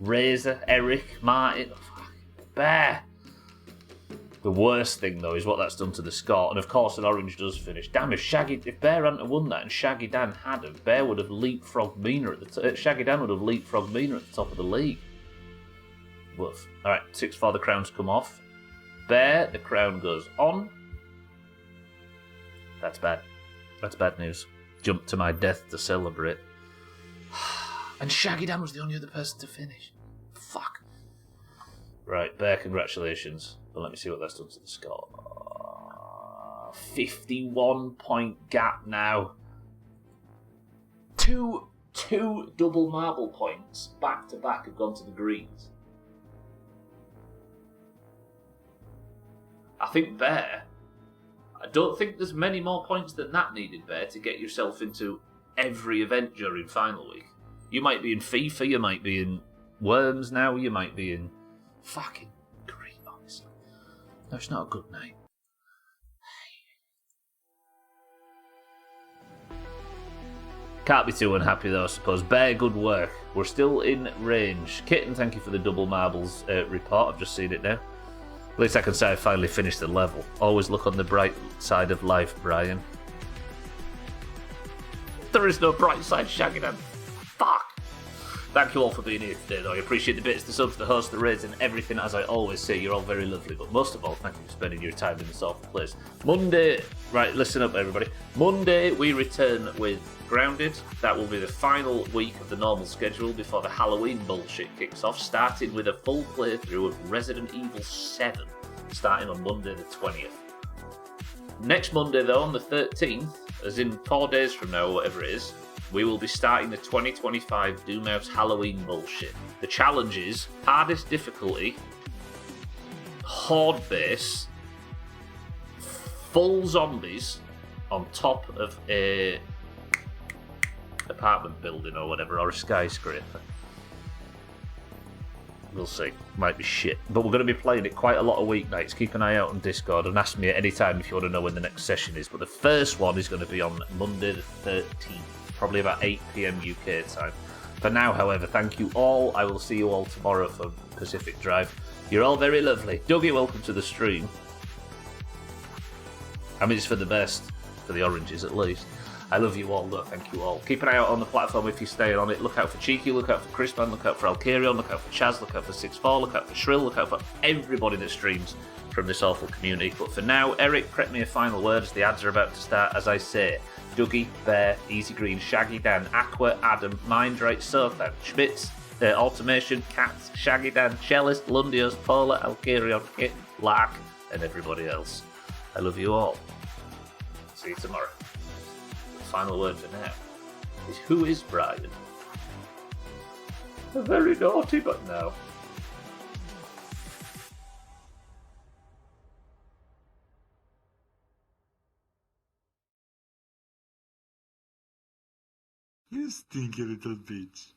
Razor, Eric, Martin. Oh, fuck. Bear. The worst thing though is what that's done to the score, and of course an orange does finish. Damn, if Bear hadn't won that and Shaggy Dan hadn't, Bear would have leapfrogged Mina at the Shaggy Dan would have leapfrogged Mina at the top of the league. Woof. Alright, 6-4, the crowns come off. Bear, the crown goes on. That's bad. That's bad news. Jump to my death to celebrate. And Shaggy Dan was the only other person to finish. Fuck. Right, Bear, congratulations. But let me see what that's done to the score. 51 point gap now. Two double marble points back to back have gone to the greens. I think Bear, I don't think there's many more points than that needed, Bear, to get yourself into every event during final week. You might be in FIFA, you might be in Worms now, you might be in fucking green, honestly. No, it's not a good night. Can't be too unhappy though, I suppose. Bear, good work. We're still in range. Kitten, thank you for the double marbles report. I've just seen it now. At least I can say I finally finished the level. Always look on the bright side of life, Brian. There is no bright side, Shaggy Dan. Fuck. Thank you all for being here today, though. I appreciate the bits, the subs, the hosts, the raids, and everything. As I always say, you're all very lovely. But most of all, thank you for spending your time in this awful place. Monday, right, listen up, everybody. Monday, we return with Grounded. That will be the final week of the normal schedule before the Halloween bullshit kicks off, starting with a full playthrough of Resident Evil 7, starting on Monday the 20th. Next Monday, though, on the 13th, as in 4 days from now, or whatever it is, we will be starting the 2025 Doomhaus Halloween bullshit. The challenge is hardest difficulty, horde base, full zombies on top of a apartment building or whatever, or a skyscraper. We'll see. Might be shit. But we're going to be playing it quite a lot of weeknights. Keep an eye out on Discord and ask me at any time if you want to know when the next session is. But the first one is going to be on Monday the 13th, probably about 8 PM UK time. For now, however, thank you all. I will see you all tomorrow for Pacific Drive. You're all very lovely. Dougie, welcome to the stream. I mean, it's for the best. For the oranges, at least. I love you all, though. Thank you all. Keep an eye out on the platform if you're staying on it. Look out for Cheeky, look out for Crispman, look out for Alkarion, look out for Chaz, look out for 6-4, look out for Shrill, look out for everybody that streams from this awful community. But for now, Eric, prep me a final word as the ads are about to start. As I say, Dougie, Bear, Easy Green, Shaggy Dan, Aqua, Adam, Mindrate, Sothan, Schmitz, Automation, Cats, Shaggy Dan, Cellist, Lundios, Polar, Alkarion, Kit, Lark, and everybody else. I love you all. See you tomorrow. Final word for now is, who is Brian? A very naughty but no. You stinky little bitch.